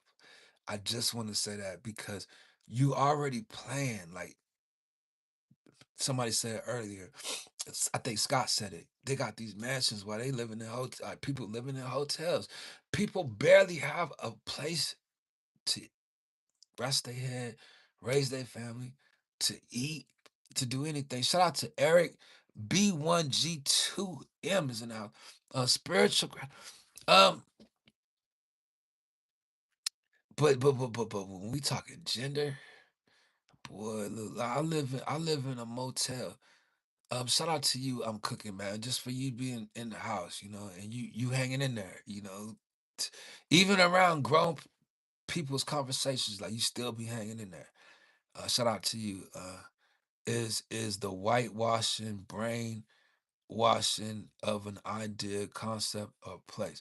I just want to say that because you already playing like somebody said earlier. I think Scott said it. They got these mansions while they living in hotels. People living in hotels. People barely have a place to rest their head, raise their family, to eat, to do anything. Shout out to Eric B1G2M is in our spiritual. Um, but when we talking gender, boy, look, I live in a motel. Shout out to you. I'm cooking, man. Just for you being in the house, and you hanging in there, T- even around people's conversations, like you still be hanging in there. Shout out to you. Is the whitewashing brain washing of an idea, concept, or place.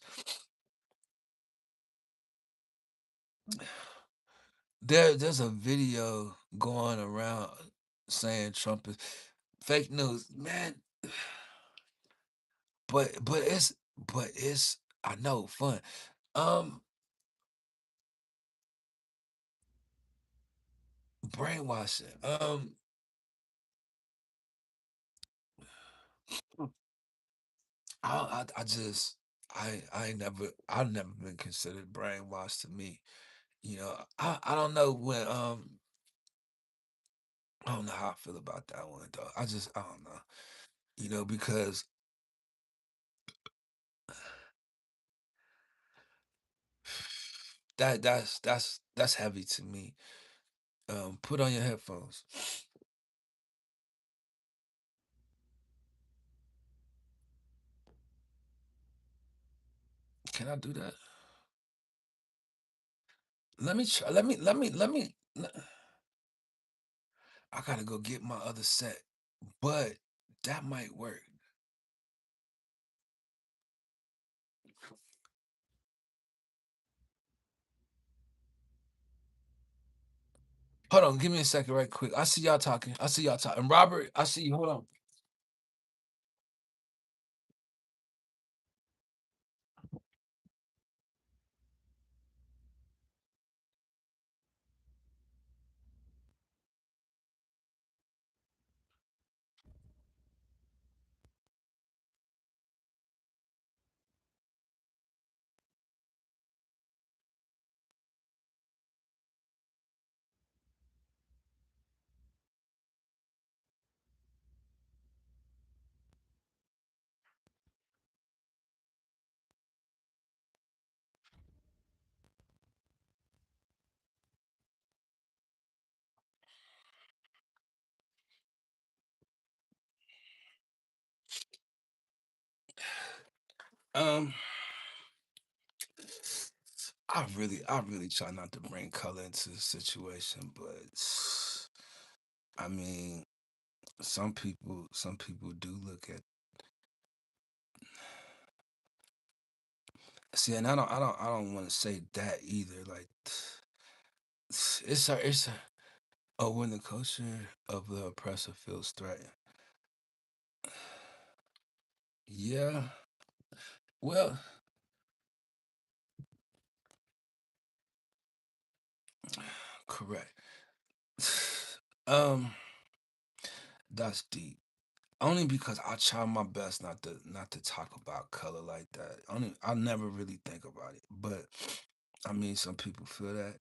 There's a video going around saying Trump is fake news, man. But it's I know fun. Um, brainwashing. I just I ain't never I've never been considered brainwashed to me. I don't know when I don't know how I feel about that one though. I don't know. Because that's heavy to me. Put on your headphones. Can I do that? Let me try. Let me. I gotta go get my other set, but that might work. Hold on, give me a second, right quick. I see y'all talking. I see y'all talking. Robert, I see you. Hold on. Um, I really try not to bring color into the situation, but I mean, some people do look at. See, and I don't want to say that either. Like, it's a. Oh, when the culture of the oppressor feels threatened. Yeah, well, correct. Um, that's deep. Only because I try my best not to talk about color like that. Only I never really think about it. But I mean some people feel that.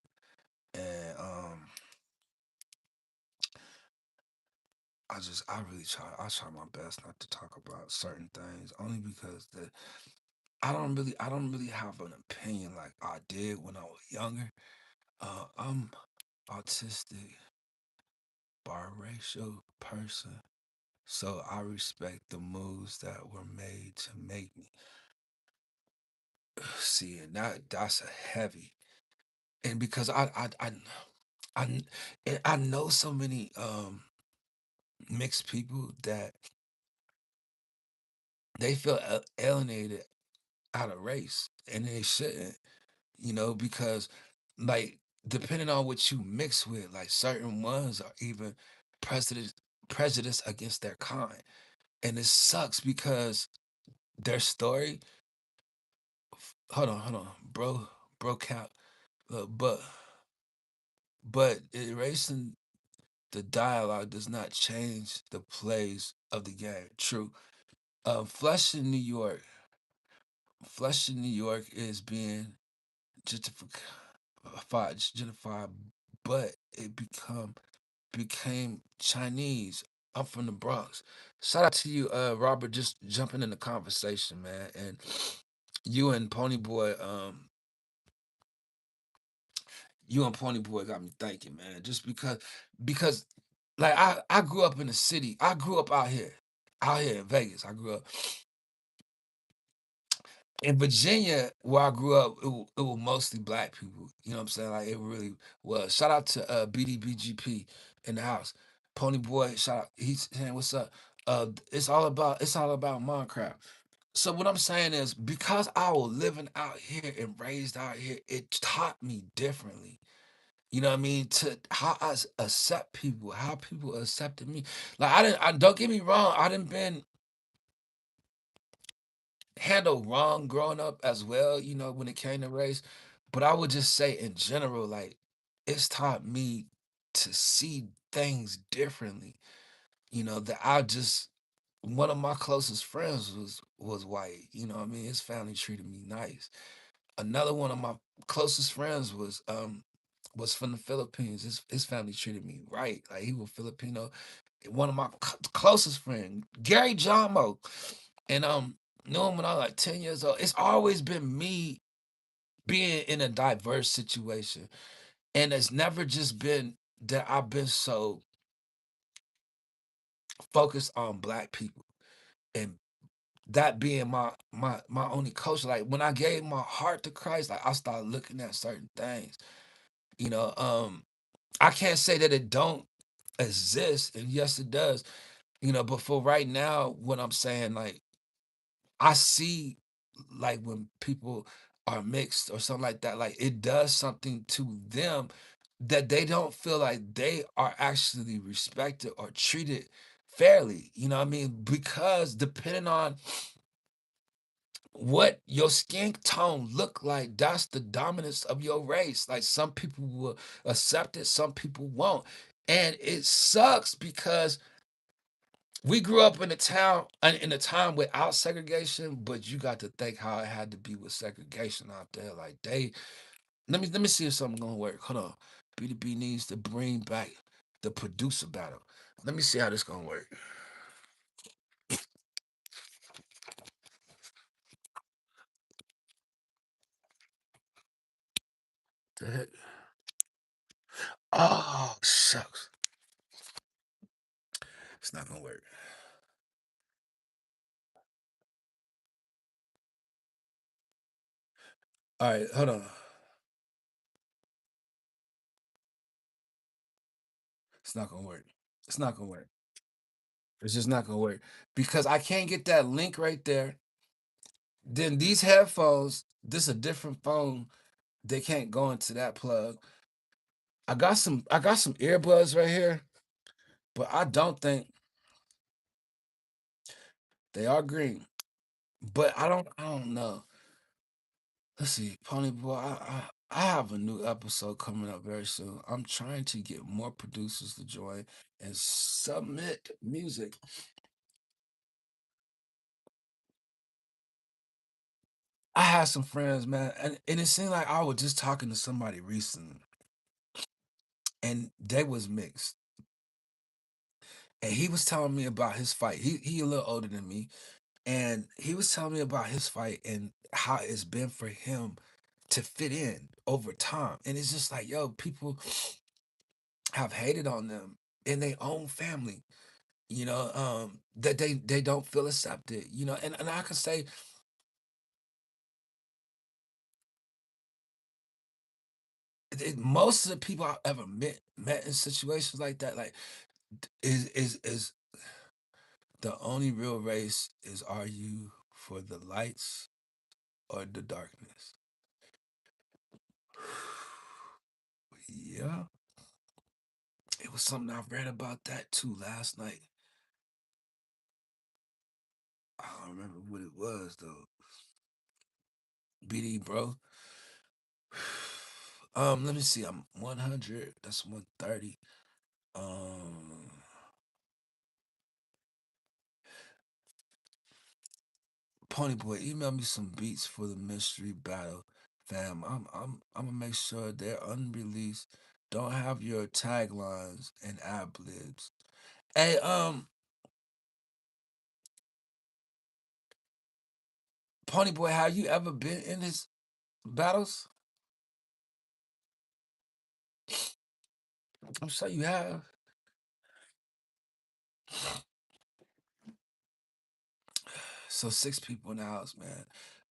And I try my best not to talk about certain things. Only because I don't really have an opinion like I did when I was younger. I'm autistic, biracial person. So I respect the moves that were made to make me see, and that's a heavy. And because I and I know so many mixed people that they feel alienated out of race, and they shouldn't, because like depending on what you mix with, like certain ones are even prejudice prejudice against their kind, and it sucks because their story. Hold on, bro, count. But erasing the dialogue does not change the plays of the game. True. Flesh in New York. Flesh in New York is being gentrified, but it became Chinese. I'm from the Bronx. Shout out to you, Robert, just jumping in the conversation, man. And you and Ponyboy, you and Ponyboy got me thinking, man. Just because like I grew up in the city. I grew up out here in Vegas. I grew up in Virginia, where I grew up. It was mostly black people. You know what I'm saying? Like it really was. Shout out to BDBGP in the house. Pony Boy, shout out. He's saying, "What's up?" it's all about Minecraft. So what I'm saying is because I was living out here and raised out here, it taught me differently. You know what I mean? To how accept people, how people accepted me. Like don't get me wrong, I didn't been handled wrong growing up as well, when it came to race. But I would just say in general, like it's taught me to see things differently. That I just one of my closest friends was white. You know what I mean? His family treated me nice. Another one of my closest friends was from the Philippines. His family treated me right. Like he was Filipino. One of my closest friend, Gary Jomo, and knew him when I was like 10 years old. It's always been me being in a diverse situation. And it's never just been that I've been so focused on black people and that being my only culture. Like when I gave my heart to Christ, like I started looking at certain things. You know, I can't say that it don't exist, and yes, it does. But for right now, what I'm saying, like I see, like when people are mixed or something like that, like it does something to them that they don't feel like they are actually respected or treated fairly. You know what I mean? Because depending on what your skin tone look like, that's the dominance of your race. Like some people will accept it, some people won't. And it sucks because we grew up in a time without segregation, but you got to think how it had to be with segregation out there. Like let me see if something gonna work. Hold on. B2B needs to bring back the producer battle. Let me see how this gonna work. The heck? Oh shucks. It's not gonna work. All right, hold on. It's not gonna work. It's not gonna work. It's just not gonna work because I can't get that link right there. Then these headphones, this a different phone. They can't go into that plug. I got some earbuds right here, but I don't think they are green. But I don't know. Let's see, Pony Boy. I have a new episode coming up very soon. I'm trying to get more producers to join and submit music. I had some friends, man, and it seemed like I was just talking to somebody recently, and they was mixed. And he was telling me about his fight. He a little older than me, and he was telling me about his fight and how it's been for him to fit in over time. And it's just like, yo, people have hated on them in their own family, that they don't feel accepted, and I can say most of the people I've ever met in situations like that, like is the only real race is, are you for the lights or the darkness? Yeah, it was something I read about that too last night. I don't remember what it was though. BD, bro. Let me see. I'm 100. That's 130. Um, Pony Boy, email me some beats for the mystery battle, fam. I'm gonna make sure they're unreleased. Don't have your taglines and ad libs. Hey, Pony Boy, have you ever been in his battles? I'm sure you have. So six people in the house, man.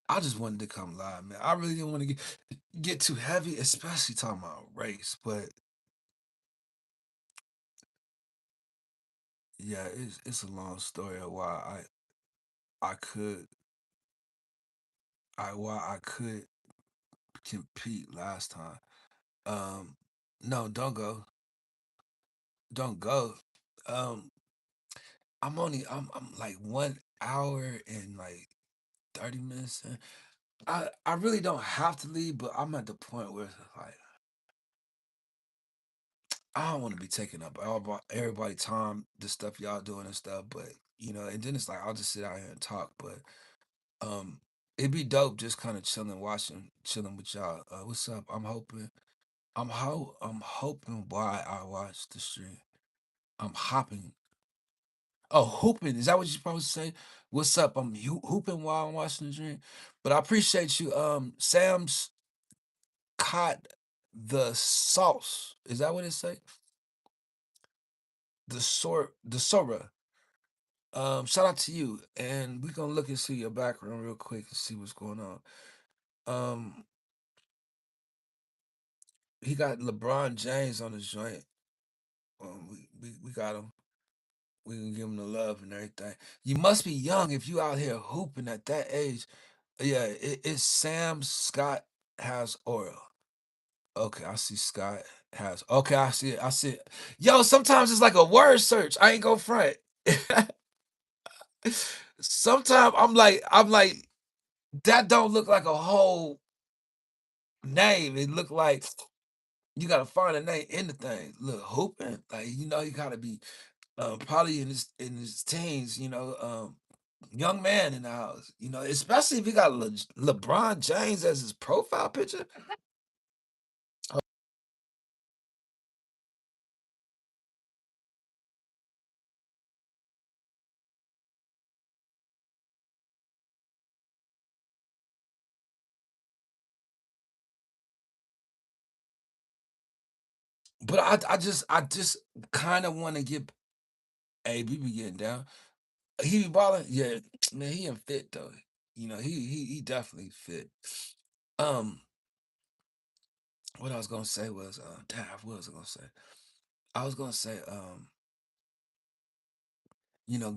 I just wanted to come live, man. I really didn't want to get too heavy, especially talking about race. But Yeah, it's a long story of I could why I could compete last time. Um, no, don't go. Um, I'm like 1 hour and like 30 minutes. In. I really don't have to leave, but I'm at the point where it's like I don't want to be taking up everybody time, the stuff y'all doing and stuff. But and then it's like I'll just sit out here and talk. But um, it'd be dope just kind of chilling with y'all. What's up? I'm hoping why I watch the stream. I'm hopping. Oh, hooping. Is that what you're supposed to say? What's up? I'm hooping while I'm watching the stream. But I appreciate you. Sam's caught the sauce. Is that what it say? The Sora. Shout out to you. And we're gonna look and see your background real quick and see what's going on. Um, he got LeBron James on his joint. We got him. We can give him the love and everything. You must be young if you out here hooping at that age. Yeah, it's Sam Scott has oil. Okay, I see Scott has. Okay, I see it. I see it. Yo, sometimes it's like a word search. I ain't gonna front. Sometimes I'm like, that don't look like a whole name. It look like you gotta find a name in the thing. Look, hooping, like you gotta be probably in his teens. Young man in the house. Especially if he got LeBron James as his profile picture. But I just kind of want to get. Hey, we be getting down. He be balling. Yeah, man, he ain't fit though. He definitely fit. Um, what I was gonna say was, damn, what was I gonna say? I was gonna say,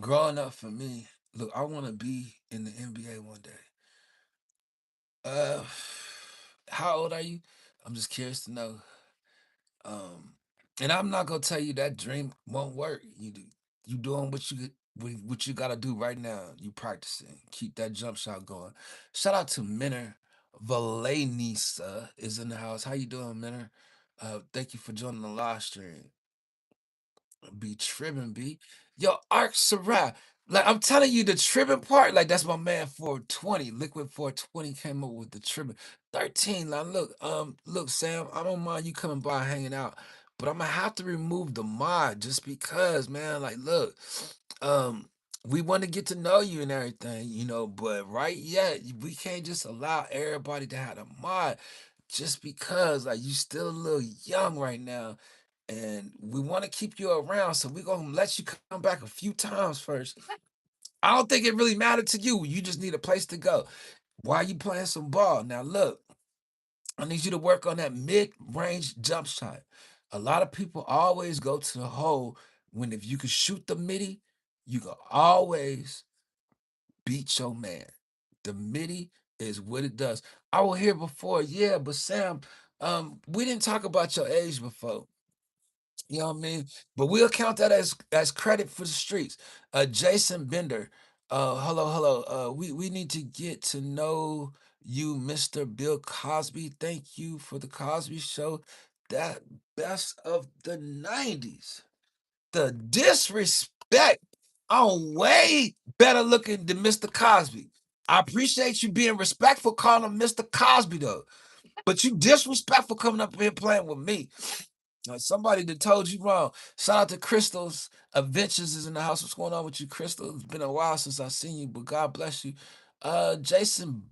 growing up for me, look, I want to be in the NBA one day. Uh, how old are you? I'm just curious to know. Um, and I'm not gonna tell you that dream won't work. You doing what you gotta do right now. You practicing. Keep that jump shot going. Shout out to Minner Valenisa is in the house. How you doing, Minner? Thank you for joining the live stream. Be tripping, B. Yo, Arc Sarah. Like I'm telling you, the tripping part, like that's my man 420. Liquid 420 came up with the tripping. 13. Now look, Sam, I don't mind you coming by hanging out, but I'm gonna have to remove the mod just because, man. Like, look, um, we want to get to know you and everything, but right yet, we can't just allow everybody to have a mod just because like you still a little young right now and we want to keep you around, so we're gonna let you come back a few times first. I don't think it really mattered to you. You just need a place to go. Why you playing some ball? Now look, I need you to work on that mid-range jump shot. A lot of people always go to the hole when if you can shoot the midi, you can always beat your man. The midi is what it does. I will hear before, yeah, but Sam, we didn't talk about your age before. You know what I mean? But we'll count that as credit for the streets. Jason Bender. Hello. We need to get to know you, Mr. Bill Cosby. Thank you for the Cosby Show. That best of the 90s. The disrespect. I'm way better looking than Mr. Cosby. I appreciate you being respectful calling him Mr. Cosby though. But you disrespectful coming up here playing with me. Somebody that told you wrong. Shout out to Crystal's Adventures is in the house. What's going on with you, Crystal? It's been a while since I've seen you, but God bless you. Jason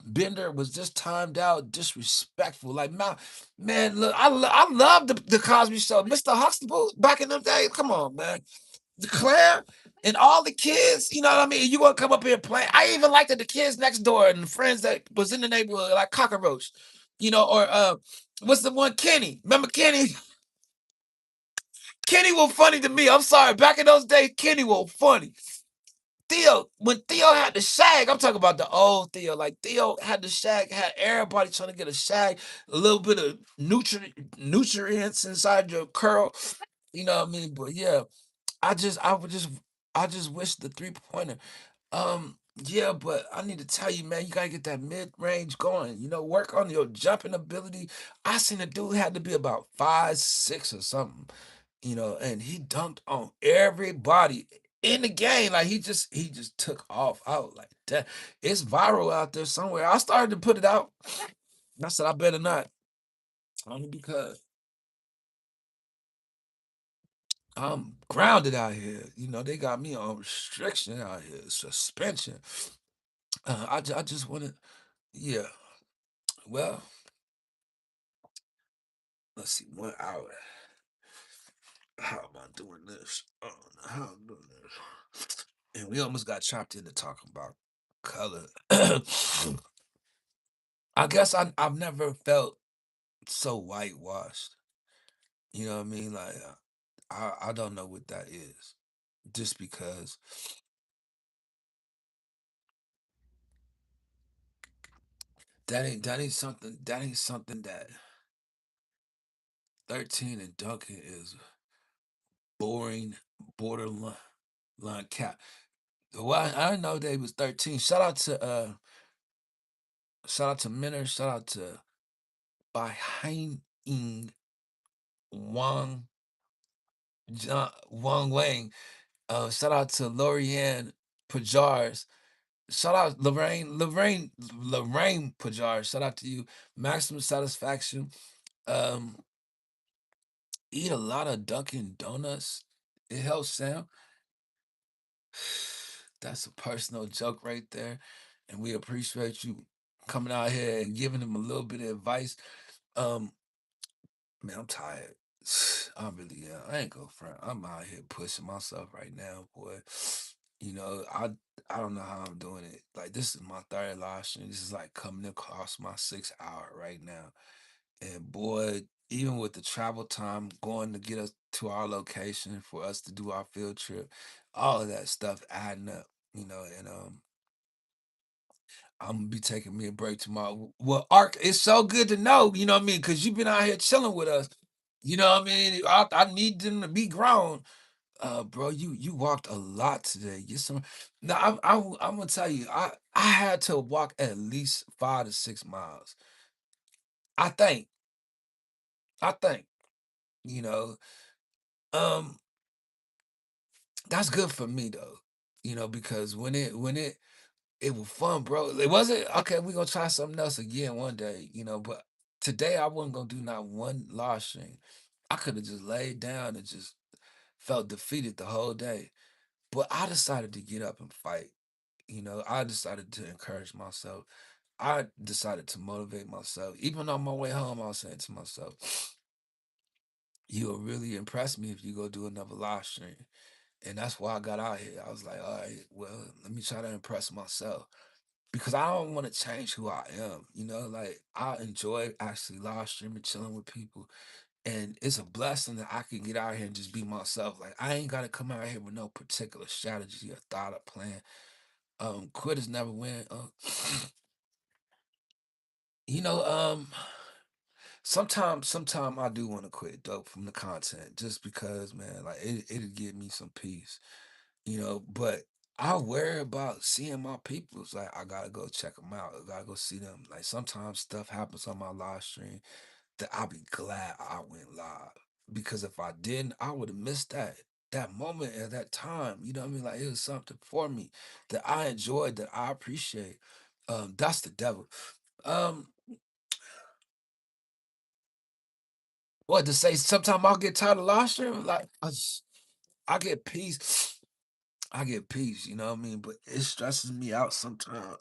Bender was just timed out, disrespectful. Like, man, look, I love the Cosby Show. Mr. Huxtable back in the day. Come on, man. Claire and all the kids, you know what I mean? You want to come up here and play. I even liked the kids next door and the friends that was in the neighborhood, like Cockroach, or what's the one, Kenny? Remember Kenny? Kenny was funny to me. I'm sorry. Back in those days, Kenny was funny. Theo, when Theo had the shag, I'm talking about the old Theo. Like Theo had the shag, had everybody trying to get a shag, a little bit of nutrients inside your curl. You know what I mean? But yeah, I just wish the 3 pointer. Yeah, but I need to tell you, man, you gotta get that mid range going. Work on your jumping ability. I seen a dude had to be about 5'6" or something. And he dunked on everybody in the game. Like he just took off. I was like, that it's viral out there somewhere. I started to put it out. I said I better not. Only because I'm grounded out here. They got me on restriction out here, suspension. I just want to, yeah. Well, let's see, 1 hour. How am I doing this? I don't know how I'm doing this. And we almost got chopped into talking about color. I guess I've never felt so whitewashed. You know what I mean? Like I don't know what that is. Just because that ain't something that 13 and Duncan is boring borderline cap. Well, I didn't know they was 13. Shout out to Minner, shout out to Behind Wang Wang Wang. Shout out to Lorianne Pajars. Shout out Lorraine Pajars. Shout out to you. Maximum satisfaction. Um, Eat a lot of Dunkin' Donuts. It helps Sam. That's a personal joke right there. And we appreciate you coming out here and giving them a little bit of advice. Um, Man, I'm tired. I really am. I ain't gonna front. I'm out here pushing myself right now, boy. You know, I don't know how I'm doing it. Like this is my third live stream. This is like coming across my 6 hour right now. And boy, even with the travel time going to get us to our location for us to do our field trip, all of that stuff adding up, and I'm gonna be taking me a break tomorrow. Well, Ark, it's so good to know, you know what I mean? Because you've been out here chilling with us. You know what I mean? I need them to be grown. Bro, you walked a lot today. Get some. Now I'm gonna tell you, I had to walk at least 5 to 6 miles. I think, I think, you know, um, that's good for me though. Because it was fun, bro. It wasn't okay. We're gonna try something else again one day, but today I wasn't gonna do not one live stream. I could have just laid down and just felt defeated the whole day. But I decided to get up and fight. I decided to encourage myself. I decided to motivate myself. Even on my way home, I was saying to myself, you'll really impress me if you go do another live stream. And that's why I got out here. I was like, all right, well, let me try to impress myself. Because I don't want to change who I am. Like I enjoy actually live streaming, chilling with people. And it's a blessing that I can get out here and just be myself. Like I ain't gotta come out here with no particular strategy or thought or plan. Quitters never win. You know, um, sometime I do want to quit though from the content just because, man, like it'll give me some peace. But I worry about seeing my peoples. Like I gotta go check them out. I gotta go see them. Like sometimes stuff happens on my live stream that I'll be glad I went live because if I didn't, I would have missed that moment at that time. You know what I mean? Like it was something for me that I enjoyed, that I appreciate. That's the devil. Um, what to say? Sometimes I'll get tired of live streaming. Like I get peace. I get peace. You know what I mean? But it stresses me out sometimes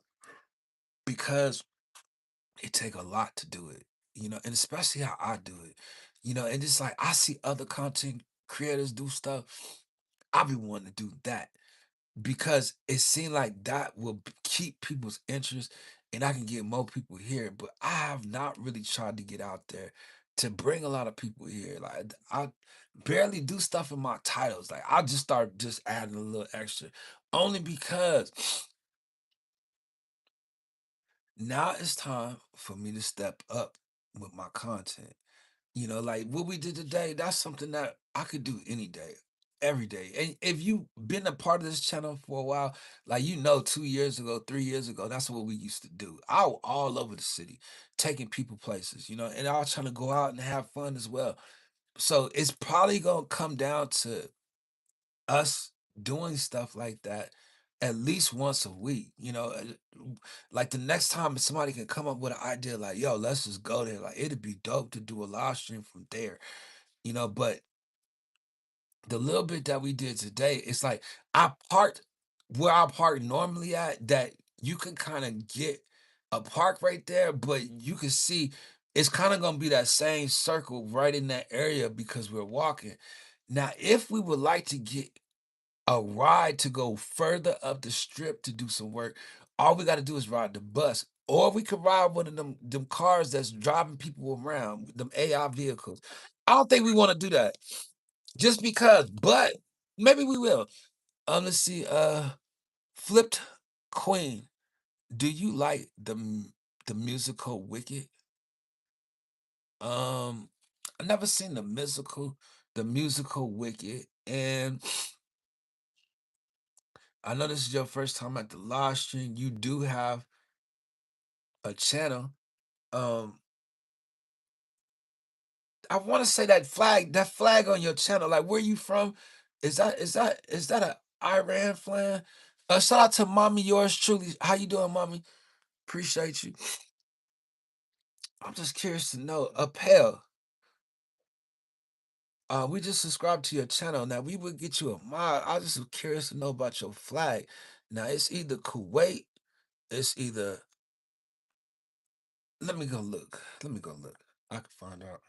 because it take a lot to do it. And especially how I do it. And it's like I see other content creators do stuff. I be wanting to do that because it seemed like that will keep people's interest and I can get more people here. But I have not really tried to get out there to bring a lot of people here. Like I barely do stuff in my titles. Like I just start just adding a little extra, only because now it's time for me to step up with my content. Like what we did today, that's something that I could do any day, every day. And if you've been a part of this channel for a while, like 2 years ago, 3 years ago, that's what we used to do. I was all over the city, taking people places, and I was trying to go out and have fun as well. So it's probably gonna come down to us doing stuff like that at least once a week. Like the next time somebody can come up with an idea like, yo, let's just go there. Like it'd be dope to do a live stream from there. But the little bit that we did today, it's like I parked where I park normally at, that you can kind of get a park right there, but you can see it's kind of gonna be that same circle right in that area because we're walking. Now, if we would like to get a ride to go further up the strip to do some work, all we got to do is ride the bus. Or we could ride one of them cars that's driving people around, them AI vehicles. I don't think we want to do that just because, but maybe we will. Let's see. Flipped Queen. Do you like the musical Wicked? Um, I never seen the musical Wicked, and I know this is your first time at the live stream. You do have a channel. Um, I want to say that flag on your channel. Like, where you from? Is that a Iran flag? Shout out to mommy, yours truly. How you doing, mommy? Appreciate you. I'm just curious to know. Appel, we just subscribed to your channel. Now we would get you a mod. I just was curious to know about your flag. Now it's either Kuwait. It's either. Let me go look. Let me go look. I can find out.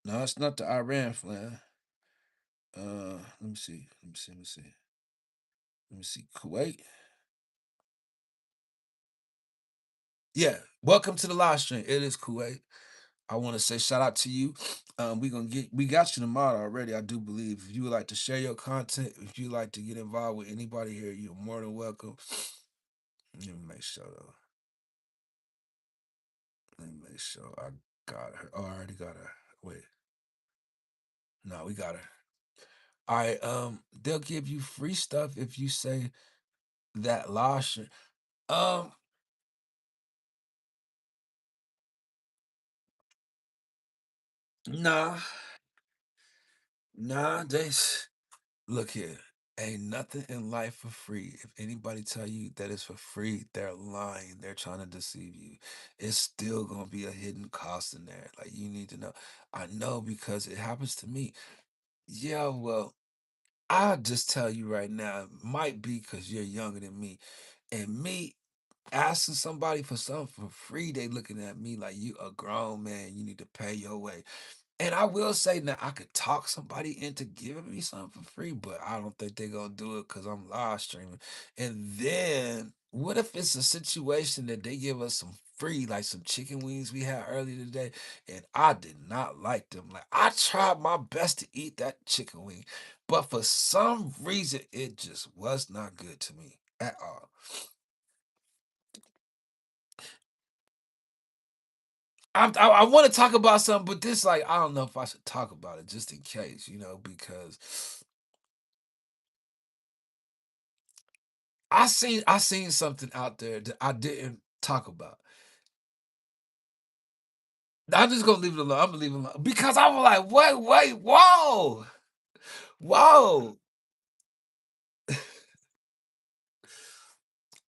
No, it's not the Iran flag. Let me see. Let me see. Let me see. Let me see. Kuwait. Yeah. Welcome to the live stream. It is Kuwait. I want to say shout out to you. We got you the mod already. I do believe. If you would like to share your content, if you like to get involved with anybody here, you're more than welcome. Let me make sure though. Let me make sure I got her. Oh, I already got her. Wait. No, we got her. All right. They'll give you free stuff if you say that live stream. Um, nah, nah, look here. Ain't nothing in life for free. If anybody tell you that it's for free, they're lying. They're trying to deceive you. It's still gonna be a hidden cost in there. Like you need to know. I know because it happens to me. Yeah, well, I'll just tell you right now, it might be because you're younger than me. And me asking somebody for something for free, they looking at me like you a grown man. You need to pay your way. And I will say that I could talk somebody into giving me something for free, but I don't think they're gonna do it because I'm live streaming. And then what if it's a situation that they give us some free, like some chicken wings we had earlier today, and I did not like them. Like I tried my best to eat that chicken wing, but for some reason it just was not good to me at all. I want to talk about something, but this like I don't know if I should talk about it just in case, because I seen something out there that I didn't talk about. I'm just gonna leave it alone. I'm gonna leave it alone because I was like, wait, whoa, whoa.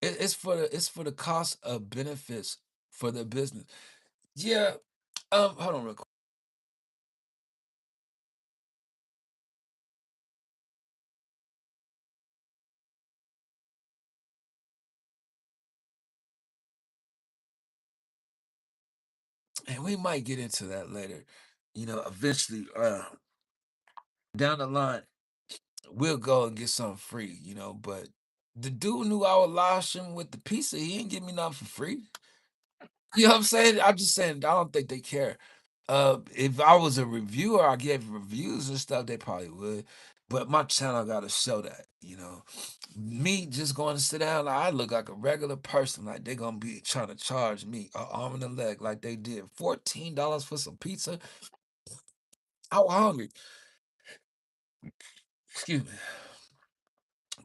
It's for the cost of benefits for the business. Yeah. Hold on real quick. And we might get into that later. Eventually, down the line, we'll go and get something free. But the dude knew I was live streaming with the pizza. He didn't give me nothing for free. You know what I'm saying? I'm just saying I don't think they care. If I was a reviewer, I gave reviews and stuff, they probably would. But my channel gotta show that, you know. Me just going to sit down, like, I look like a regular person. Like they gonna be trying to charge me an arm and a leg like they did $14 for some pizza. I was hungry. Excuse me.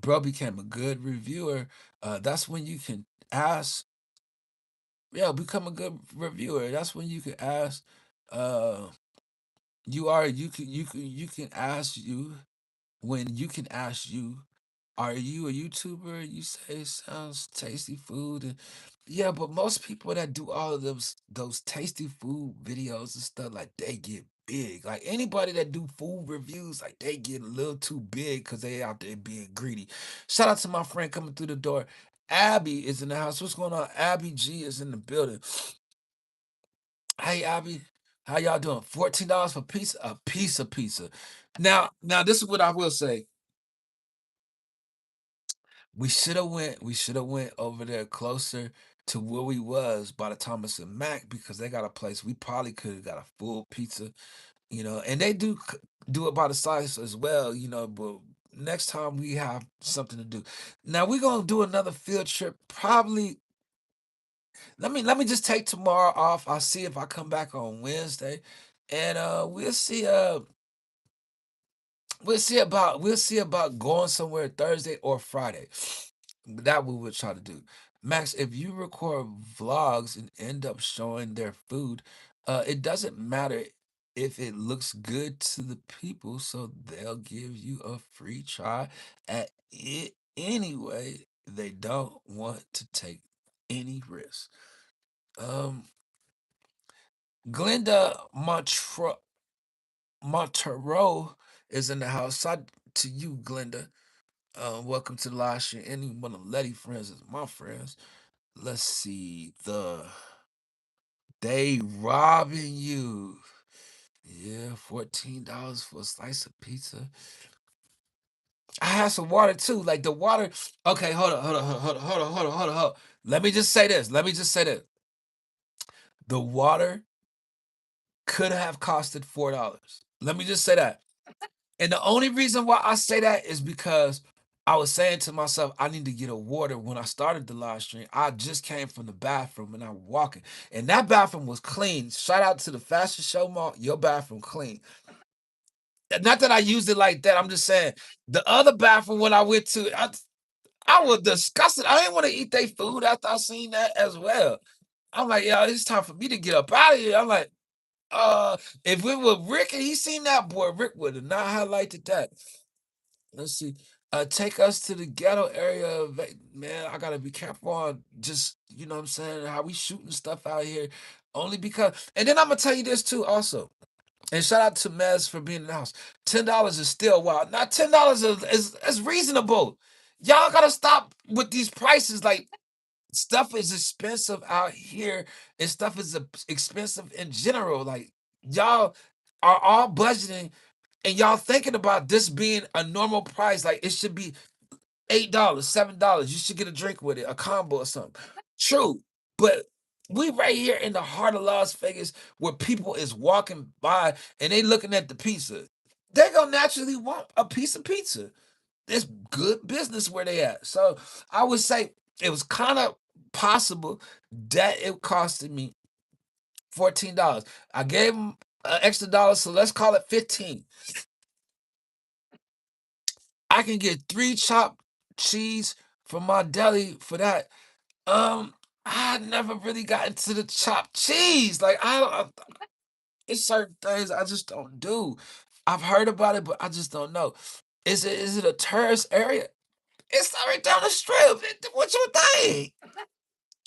Bro became a good reviewer. That's when you can ask, yeah, become a good reviewer. That's when you can ask, uh, you can ask you when you can ask you, are you a YouTuber? You say sounds tasty food, and yeah, but most people that do all of those tasty food videos and stuff, like they get big. Like anybody that do food reviews, like they get a little too big because they out there being greedy. Shout out to my friend coming through the door. Abby is in the house. What's going on? Abby G is in the building. Hey Abby, how y'all doing? $14 for pizza, a piece of pizza. Now this is what I will say. We should have went over there closer to where we was by the Thomas and Mac because they got a place we probably could have got a full pizza, and they do it by the size as well, but next time we have something to do. Now we're gonna do another field trip. Probably let me just take tomorrow off. I'll see if I come back on Wednesday. And we'll see about going somewhere Thursday or Friday. That we would try to do. Max, if you record vlogs and end up showing their food, it doesn't matter if it looks good to the people, so they'll give you a free try at it anyway. They don't want to take any risk. Um, Glenda Montero is in the house. Shout to you, Glenda. Welcome to the live stream. Any one of Letty friends is my friends. Let's see. They robbing you. Yeah, $14 for a slice of pizza. I had some water too. Like the water. Okay, hold on, hold on, hold on. Let me just say this. Let me just say this. The water could have costed $4. Let me just say that. And the only reason why I say that is because I was saying to myself, I need to get a water when I started the live stream. I just came from the bathroom and I'm walking. And that bathroom was clean. Shout out to the fashion show mall. Your bathroom clean. Not that I used it like that. I'm just saying the other bathroom when I went to, I was disgusted. I didn't want to eat their food after I seen that as well. I'm like, yo, it's time for me to get up out of here. I'm like, if it were Rick and he seen that boy, Rick would have not highlighted that. Let's see. Take us to the ghetto area of man. I gotta be careful on just what I'm saying, how we shooting stuff out here. Only because, and then I'm gonna tell you this too, also. And shout out to Mez for being in the house. $10 is still wild. Now $10 is reasonable. Y'all gotta stop with these prices. Like stuff is expensive out here, and stuff is expensive in general. Like y'all are all budgeting and y'all thinking about this being a normal price, like it should be $8, $7. You should get a drink with it, a combo or something. True, but we right here in the heart of Las Vegas where people is walking by and they looking at the pizza. They gonna naturally want a piece of pizza. It's good business where they at. So I would say it was kind of possible that it costed me $14. I gave them an extra dollar, so let's call it 15. I can get 3 chopped cheese from my deli for that. I never really got into the chopped cheese. Like it's certain things I just don't do. I've heard about it, but I just don't know. Is it a tourist area? It's right down the strip. What you think?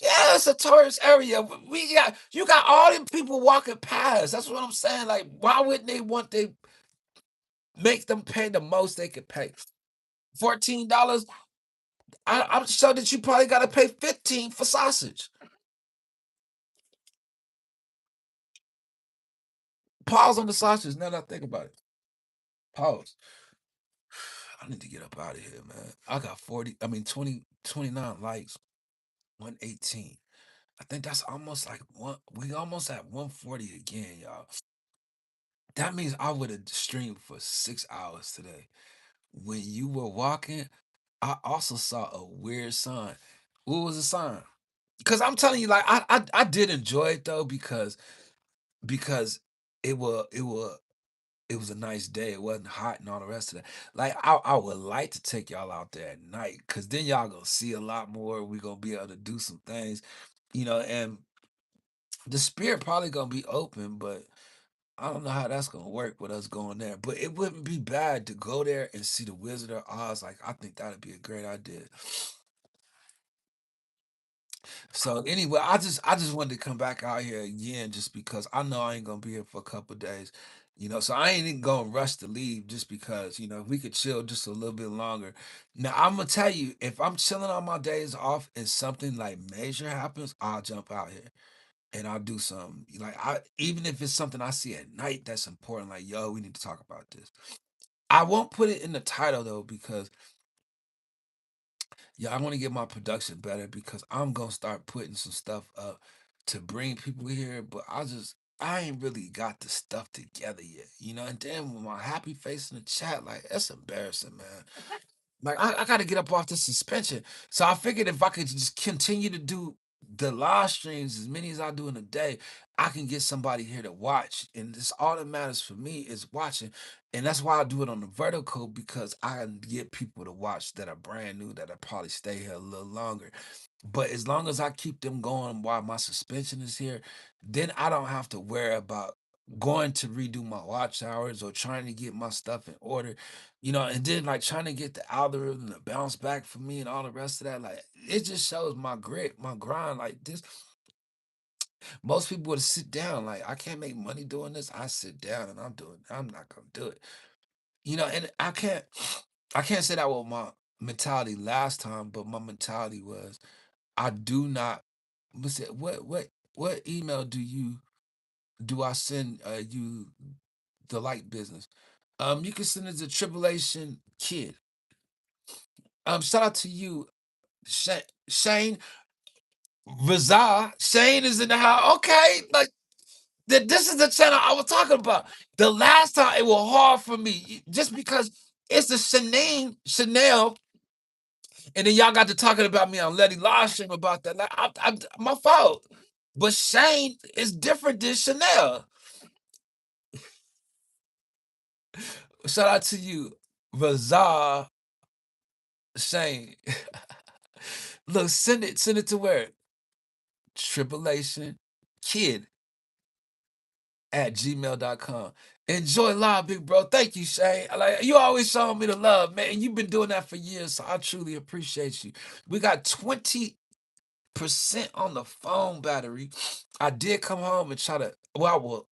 Yeah, it's a tourist area. We got you got all them people walking past. That's what I'm saying. Like, why wouldn't they want they make them pay the most they could pay? $14. I'm sure that you probably got to pay 15 for sausage. Pause on the sausage. Now that I think about it, pause. I need to get up out of here, man. I got 20, 29 likes, 118. I think that's almost like one. We almost at 140 again, y'all. That means I would have streamed for 6 hours today. When you were walking, I also saw a weird sign. What was the sign? Because I'm telling you, like I did enjoy it though because it was a nice day. It wasn't hot and all the rest of that. Like I would like to take y'all out there at night because then y'all gonna see a lot more. We gonna be able to do some things, and the spirit probably gonna be open, but I don't know how that's gonna work with us going there. But it wouldn't be bad to go there and see the Wizard of Oz. Like I think that'd be a great idea. So anyway, I just wanted to come back out here again just because I know I ain't gonna be here for a couple days. So I ain't even gonna rush to leave just because, if we could chill just a little bit longer. Now I'm gonna tell you, if I'm chilling on my days off and something like major happens, I'll jump out here and I'll do something. Like even if it's something I see at night that's important, like yo, we need to talk about this. I won't put it in the title though, because yeah, I want to get my production better because I'm gonna start putting some stuff up to bring people here, but I ain't really got the stuff together yet, And then with my happy face in the chat, like that's embarrassing, man. Like I got to get up off this suspension. So I figured if I could just continue to do the live streams as many as I do in a day, I can get somebody here to watch. And this all that matters for me is watching. And that's why I do it on the vertical because I can get people to watch that are brand new that'll probably stay here a little longer. But as long as I keep them going while my suspension is here, then I don't have to worry about going to redo my watch hours or trying to get my stuff in order, and then like trying to get the algorithm to bounce back for me and all the rest of that. Like it just shows my grit, my grind. Like this, most people would sit down. Like I can't make money doing this. I sit down and I'm not gonna do it. And I can't say that was my mentality last time, but my mentality was I do not. What email do I send you the light business? You can send it to Tribulation Kid. Shout out to you, Shane Razar. Shane is in the house. Okay, like this is the channel I was talking about. The last time it was hard for me just because it's the Chanel, and then y'all got to talking about me on Letty live stream about that. Like, my fault. But Shane is different than Chanel. Shout out to you, Razar Shane. Look, send it to where? Tribulation Kid at gmail.com. Enjoy live, big bro. Thank you, Shane. Like you always showing me the love, man. You've been doing that for years, so I truly appreciate you. We got 20% on the phone battery. I did come home and try to. Well,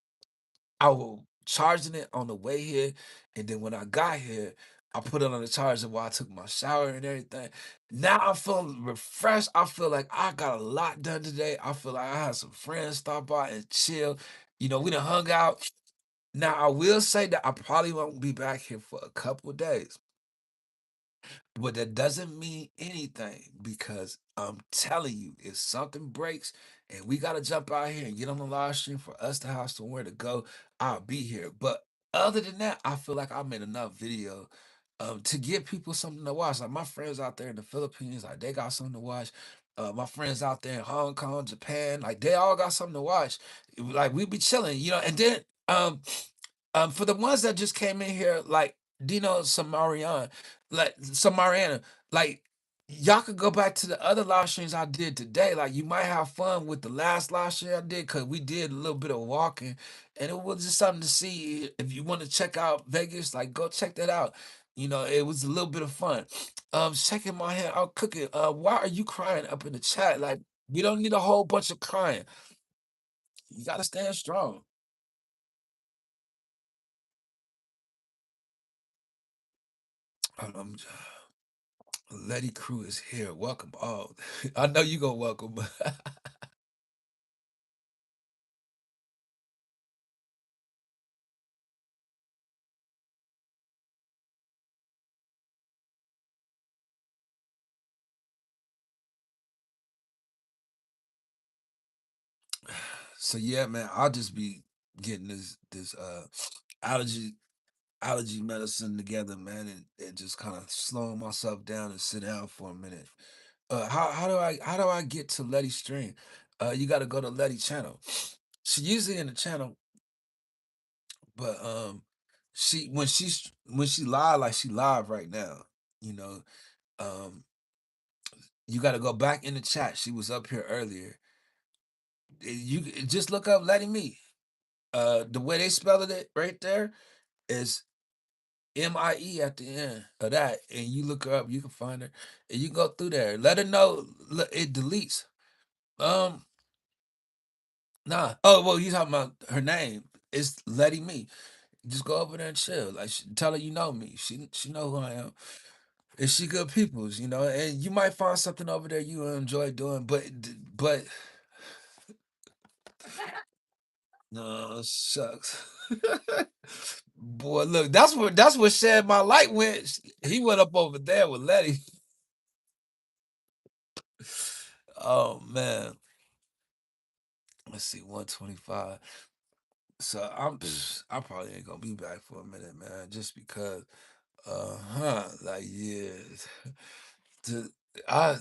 I will charging it on the way here, and then when I got here, I put it on the charger while I took my shower and everything. Now I'm feeling refreshed. I feel like I got a lot done today. I feel like I had some friends stop by and chill. We done hung out. Now I will say that I probably won't be back here for a couple of days. But that doesn't mean anything because I'm telling you, if something breaks and we gotta jump out here and get on the live stream for us to have somewhere to go, I'll be here. But other than that, I feel like I made enough video to give people something to watch. Like my friends out there in the Philippines, like they got something to watch. My friends out there in Hong Kong, Japan, like they all got something to watch. Like we be chilling, and then for the ones that just came in here, like Dino Samariana, like y'all could go back to the other live streams I did today. Like you might have fun with the last live stream I did because we did a little bit of walking, and it was just something to see. If you want to check out Vegas, like go check that out. It was a little bit of fun. Checking my hand out cooking. Why are you crying up in the chat? Like we don't need a whole bunch of crying. You gotta stand strong. Um, Letty Crew is here. Welcome all. I know you gonna welcome. So yeah, man, I'll just be getting this allergy allergy medicine together, man, and just kind of slowing myself down and sit down for a minute. How do I get to Letty's stream? You got to go to Letty channel. She usually in the channel, but when she live like she live right now, you know, um, you got to go back in the chat. She was up here earlier. You just look up Letty Me. The way they spelled it right there is MIE at the end of that, and you look her up, you can find her, and you go through there. Let her know it deletes. Um, nah. Oh well, you talking about her name? It's Letty Me. Just go over there and chill. Like tell her you know me. She know who I am. And she good peoples, and you might find something over there you enjoy doing, but no shucks. Boy, look, that's what shed my light went. He went up over there with Letty. Oh man. Let's see, 125. So I probably ain't gonna be back for a minute, man, just because like yeah. the, I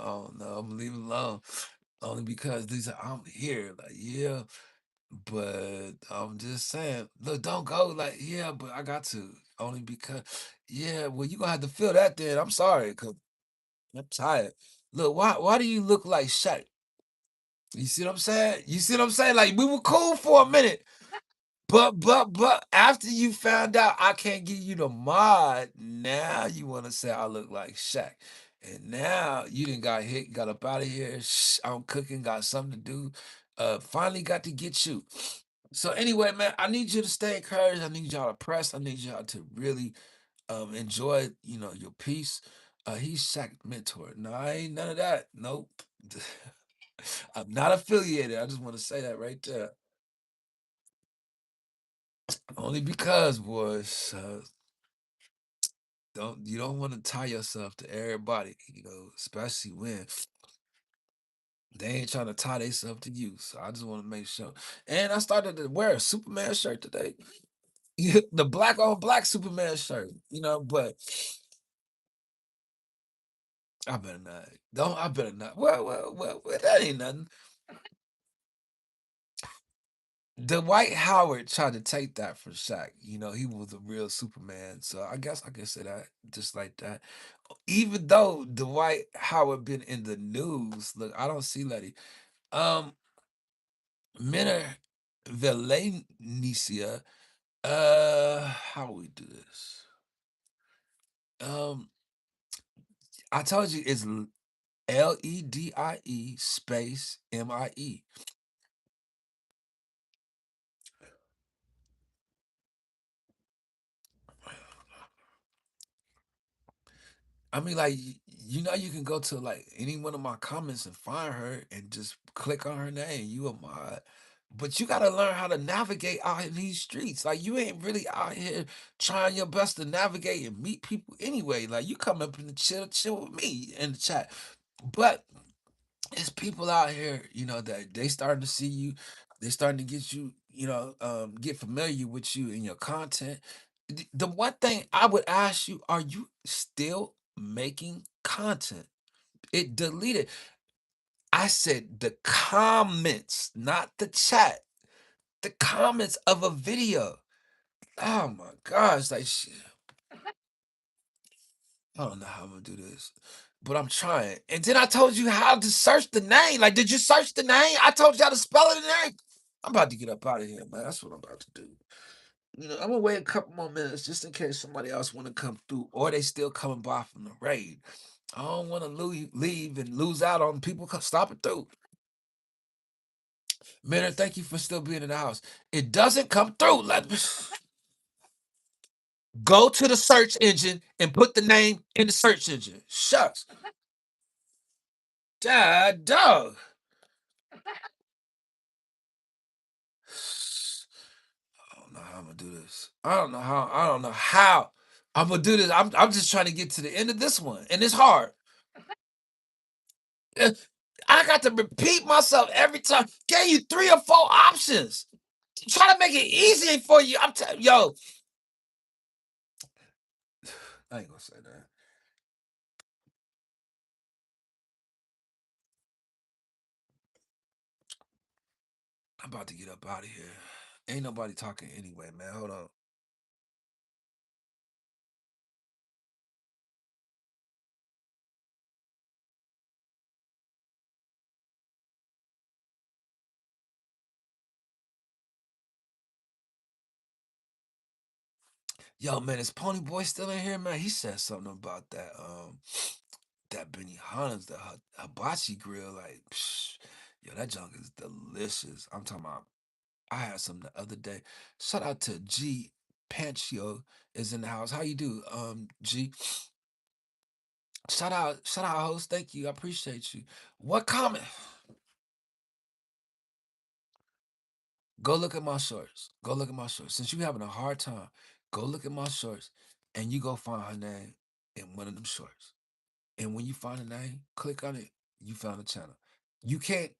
don't know, I'm leaving alone. Only because these are I'm here, like yeah, but I'm just saying, look, don't go like yeah, but I got to. Only because yeah, well you gonna have to feel that then. I'm sorry, cause I'm tired. Look, why do you look like Shaq? You see what I'm saying? You see what I'm saying? Like we were cool for a minute. But after you found out I can't give you the mod, now you want to say I look like Shaq. And now you didn't got hit, got up out of here. I'm cooking, got something to do. Finally got to get you. So anyway, man, I need you to stay encouraged. I need y'all to press. I need y'all to really enjoy, your peace. He's Shaq mentor. No, I ain't none of that. Nope. I'm not affiliated. I just want to say that right there. Only because, boys, you don't want to tie yourself to everybody, especially when they ain't trying to tie themselves to you. So I just want to make sure. And I started to wear a Superman shirt today. The black on black Superman shirt, but I better not. Don't I better not. Well, that ain't nothing. Dwight Howard tried to take that from Shaq. He was a real Superman. So I guess I can say that just like that. Even though Dwight Howard been in the news, look, I don't see Letty. Um, Minna Valencia. How we do this? Um, I told you it's Ledie space MIE. I mean, like, you can go to like any one of my comments and find her and just click on her name. You a mod. But you gotta learn how to navigate out in these streets. Like you ain't really out here trying your best to navigate and meet people anyway. Like you come up and chill with me in the chat. But it's people out here, that they starting to see you, they starting to get you, get familiar with you and your content. The one thing I would ask you, are you still making content? It deleted. I said the comments, not the chat. The comments of a video. Oh my gosh, like I don't know how I'm gonna do this, but I'm trying. And then I told you how to search the name. Like, did you search the name? I told you how to spell it. Name. I'm about to get up out of here, man. That's what I'm about to do. I'm gonna wait a couple more minutes just in case somebody else want to come through, or they still coming by from the raid. I don't want to leave and lose out on people stopping through. Minute, thank you for still being in the house. It doesn't come through. Go to the search engine and put the name in the search engine. Shucks. Dad, dog. I don't know how I'm gonna do this. I don't know how. I don't know how I'm gonna do this. I'm just trying to get to the end of this one, and it's hard. I got to repeat myself every time. Gave you 3 or 4 options. Try to make it easy for you. I'm telling yo. I ain't gonna say that. I'm about to get up out of here. Ain't nobody talking anyway, man. Hold on. Yo, man, is Pony Boy still in here, man? He said something about that Benny Hanna's, the hibachi grill. Like, psh, yo, that junk is delicious. I'm talking about. I had some the other day. Shout out to G Panchio is in the house. How you do, G? Shout out, host. Thank you. I appreciate you. What comment? Go look at my shorts. Go look at my shorts. Since you having a hard time, go look at my shorts, and you go find her name in one of them shorts. And when you find the name, click on it. You found the channel. You can't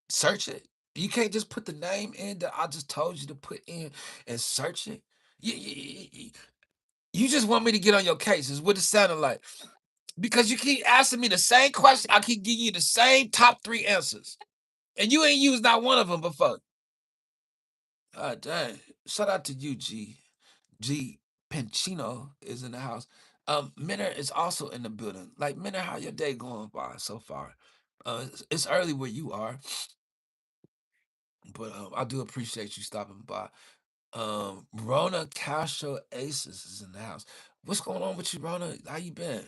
search it. You can't just put the name in that I just told you to put in and search it. You just want me to get on your case, is what it sounded like. Because you keep asking me the same question. I keep giving you the same top 3 answers. And you ain't used not one of them before. Dang. Shout out to you, G. G Pencino is in the house. Minner is also in the building. Like, Minner, how your day going by so far? It's early where you are, but I do appreciate you stopping by. Rona Castro Aces is in the house. What's going on with you, Rona? How you been?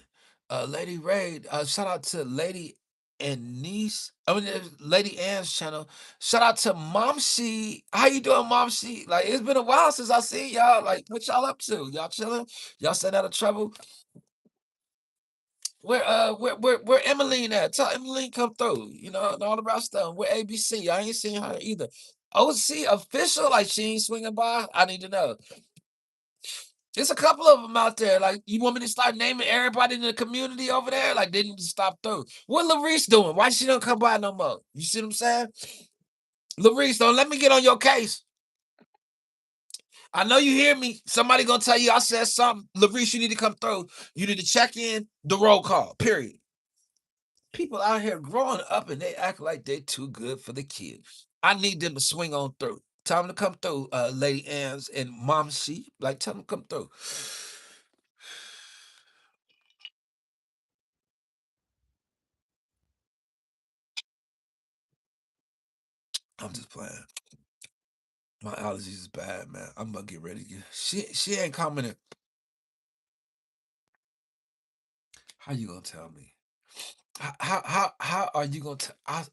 Lady Raid, shout out to Lady and Niece. I mean, Lady Ann's channel. Shout out to Mom She. How you doing, Mom She? Like, it's been a while since I seen y'all. Like, what y'all up to? Y'all chilling? Y'all staying out of trouble? Where Emmeline at? Tell Emmeline come through. You know, and all the rest of them. Where ABC? I ain't seen her either. OC official? Like, she ain't swinging by? I need to know. There's a couple of them out there. Like, you want me to start naming everybody in the community over there? Like, they need to stop through. What Larice doing? Why she don't come by no more? You see what I'm saying? Larice, don't let me get on your case. I know you hear me. Somebody gonna tell you I said something. Larice, you need to come through. You need to check in the roll call. Period. People out here growing up and they act like they too good for the kids. I need them to swing on through. Tell them to come through, Lady Ann's and Mom She. Like, tell them to come through. I'm just playing. My allergies is bad, man. I'm gonna get ready. She ain't commenting. How you gonna tell me? How are you gonna tell?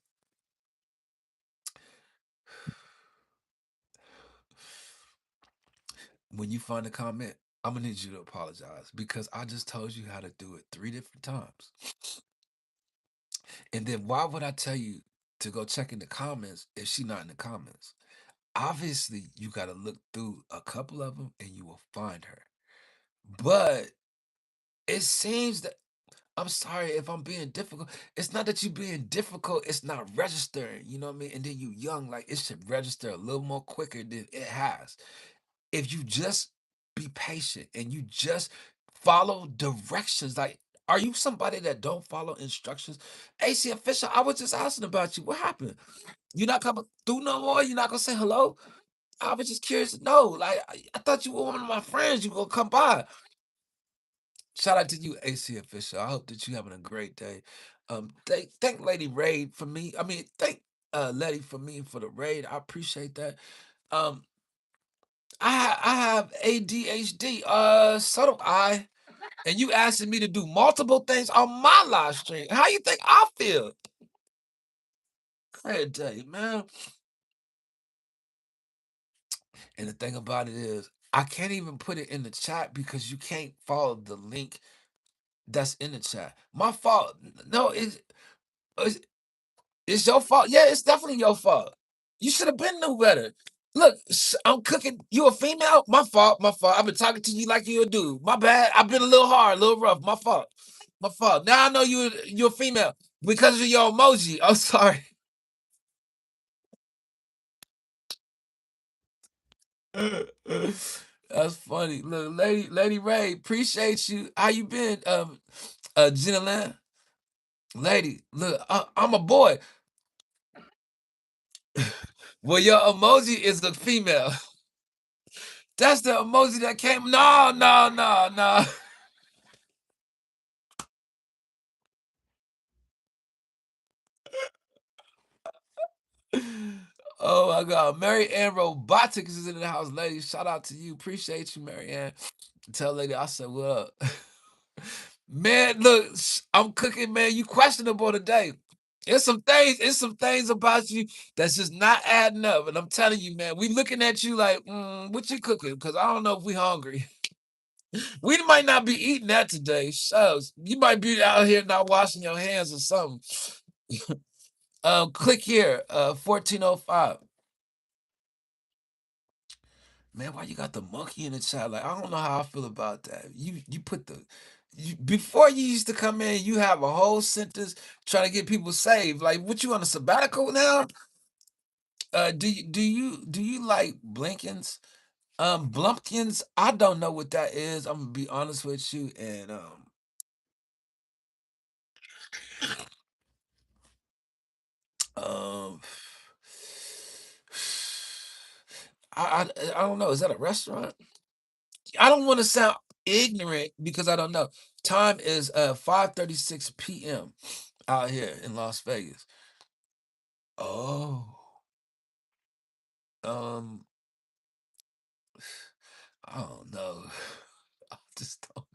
When you find a comment, I'm gonna need you to apologize because I just told you how to do it 3 different times. And then why would I tell you to go check in the comments if she not in the comments? Obviously, you got to look through a couple of them and you will find her. But it seems that I'm sorry if I'm being difficult. It's not that you being difficult, it's not registering, you know what I mean? And then you young, like it should register a little more quicker than it has. If you just be patient and you just follow directions, like are you somebody that don't follow instructions? AC official, I was just asking about you. What happened? You not coming through no more? You not gonna say hello? I was just curious to know. Like I thought you were one of my friends. You gonna come by. Shout out to you, AC official. I hope that you having a great day. Thank Lady Raid for me. I mean, thank Letty for me for the raid. I appreciate that. Um, I have ADHD. So do I. And you asking me to do multiple things on my live stream. How you think I feel? Great day, man. And the thing about it is, I can't even put it in the chat because you can't follow the link that's in the chat. My fault. No, it's it's your fault. Yeah, it's definitely your fault. You should have been knew better. Look, I'm cooking. You a female? My fault. My fault. I've been talking to you like you a dude. My bad. I've been a little hard, a little rough. My fault. My fault. Now I know you're a female. Because of your emoji. I'm sorry. That's funny. Look, Lady Ray, appreciate you. How you been? Gina Lynn? Lady, look, I'm a boy. Well, your emoji is a female. That's the emoji that came. No, no, no, no. Oh my God. Mary Ann Robotics is in the house, lady. Shout out to you. Appreciate you, Mary Ann. Tell lady I said what up. Man, look, I'm cooking, man. You questionable today. It's some things about you that's just not adding up. And I'm telling you, man, we looking at you like, what you cooking? Because I don't know if we hungry. We might not be eating that today. Shucks. You might be out here not washing your hands or something. Click here, 1405. Man, why you got the monkey in the chat? Like, I don't know how I feel about that. You put before you used to come in, you have a whole sentence trying to get people saved. Like, what you on a sabbatical now? Do you like Blinkins? Blumpkins, I don't know what that is. I'm gonna be honest with you. And um I don't know. Is that a restaurant? I don't want to sound ignorant because I don't know. Time is 5:36 p.m. out here in Las Vegas. Oh, um, I don't know. I just don't.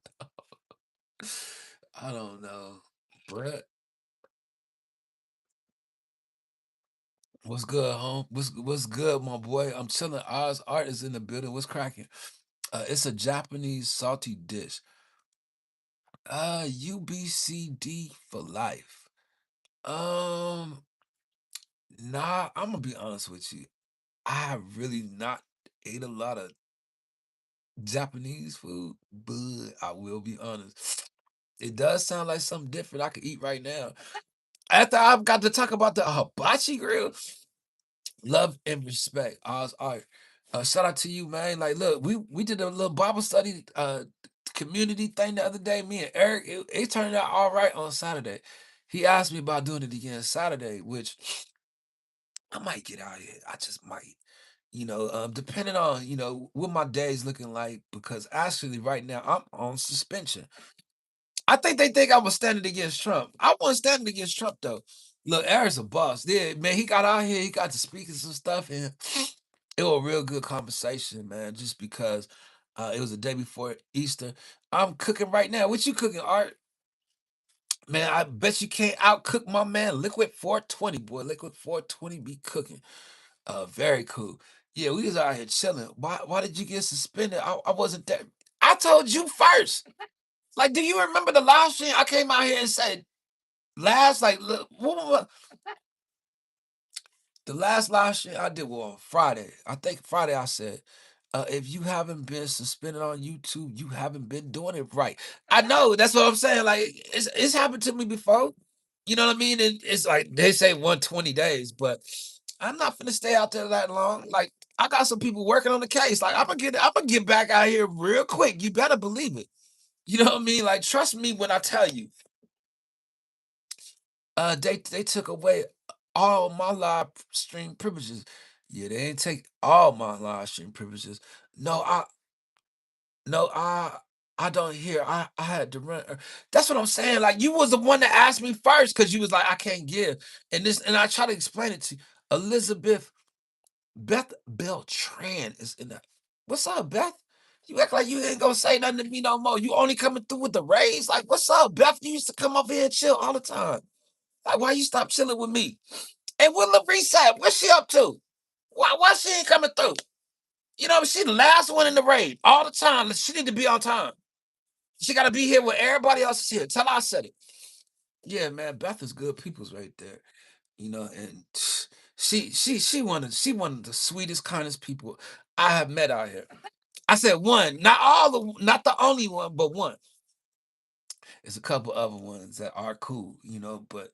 I don't know. Brett, what's good, home? What's good, my boy? I'm chilling. Oz Art is in the building. What's cracking? It's a Japanese salty dish. UBCD for life. Um, nah, I'm gonna be honest with you. I have really not ate a lot of Japanese food, but I will be honest. It does sound like something different I could eat right now. After I've got to talk about the hibachi grill, love and respect. Oz art. Shout out to you, man. Like, look, we did a little Bible study community thing the other day. Me and Eric, it turned out all right on Saturday. He asked me about doing it again Saturday, which I might get out here. I just might. Depending on, what my day's looking like, because actually right now I'm on suspension. I think they think I was standing against Trump. I wasn't standing against Trump though. Look, Eric's a boss. Yeah, man, he got out here, he got to speaking some stuff, and it was a real good conversation, man, just because it was the day before Easter. I'm cooking right now. What you cooking, Art? Man, I bet you can't outcook my man Liquid 420, boy. Liquid 420 be cooking. Very cool. Yeah, we was out here chilling. Why did you get suspended? I wasn't there. I told you first. Like, do you remember the live stream? I came out here and said last, like, look, the last live stream I did was on Friday. I think Friday I said, if you haven't been suspended on YouTube, you haven't been doing it right. I know that's what I'm saying. Like, it's happened to me before. You know what I mean? And it's like they say 120 days, but I'm not gonna stay out there that long. Like, I got some people working on the case. Like, I'm gonna get back out here real quick. You better believe it. You know what I mean? Like, trust me when I tell you. They took away all my live stream privileges. Yeah, they ain't take all my live stream privileges. No, I don't hear. I had to run. That's what I'm saying. Like, you was the one that asked me first because you was like, I can't give. And I try to explain it to you. Elizabeth Beth Beltran is in that. What's up, Beth? You act like you ain't gonna say nothing to me no more. You only coming through with the raise. Like, what's up, Beth? You used to come over here and chill all the time. Like, why you stop chilling with me? And what Larissa at? What's she up to? Why she ain't coming through? She the last one in the raid all the time. She need to be on time. She got to be here when everybody else is here. Tell her I said it. Yeah, man, Beth is good people's right there. And she one of the sweetest, kindest people I have met out here. I said one, not the only one, but one. It's a couple other ones that are cool, but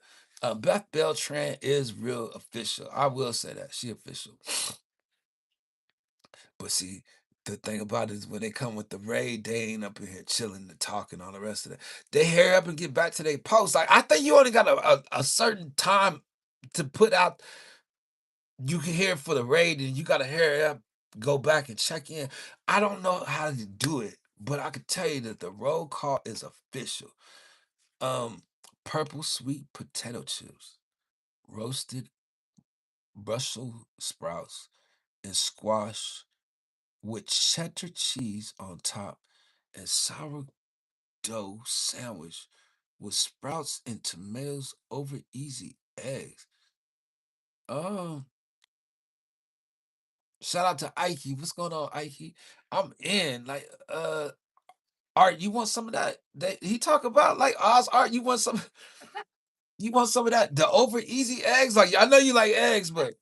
Beth Beltran is real official. I will say that she official. But see, the thing about it is when they come with the raid, they ain't up in here chilling and talking all the rest of that. They hurry up and get back to their post. Like I think you only got a certain time to put out. You can hear for the raid, and you got to hurry up, go back and check in. I don't know how to do it, but I can tell you that the roll call is official. Um, Purple sweet potato chips, roasted Brussels sprouts, and squash with cheddar cheese on top, and sourdough sandwich with sprouts and tomatoes over easy eggs. Um, Shout out to Ike. What's going on, Ike? I'm in. Like, Art, you want some of that? That he talk about like Oz Art. You want some? You want some of that? The over easy eggs? Like, I know you like eggs, but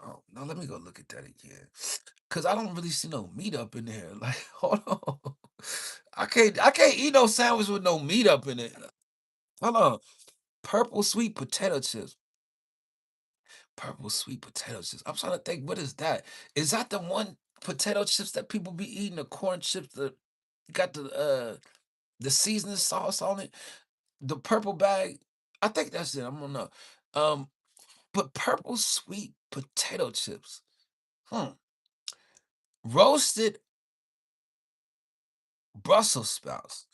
oh no, let me go look at that again. Cause I don't really see no meat up in there. Like, hold on. I can't eat no sandwich with no meat up in it. Hold on. Purple sweet potato chips. Purple sweet potato chips. I'm trying to think, what is that? Is that the one potato chips that people be eating? The corn chips that got the seasoning sauce on it? The purple bag. I think that's it. I don't know. Um, but purple sweet potato chips. Hmm. Roasted Brussels sprouts.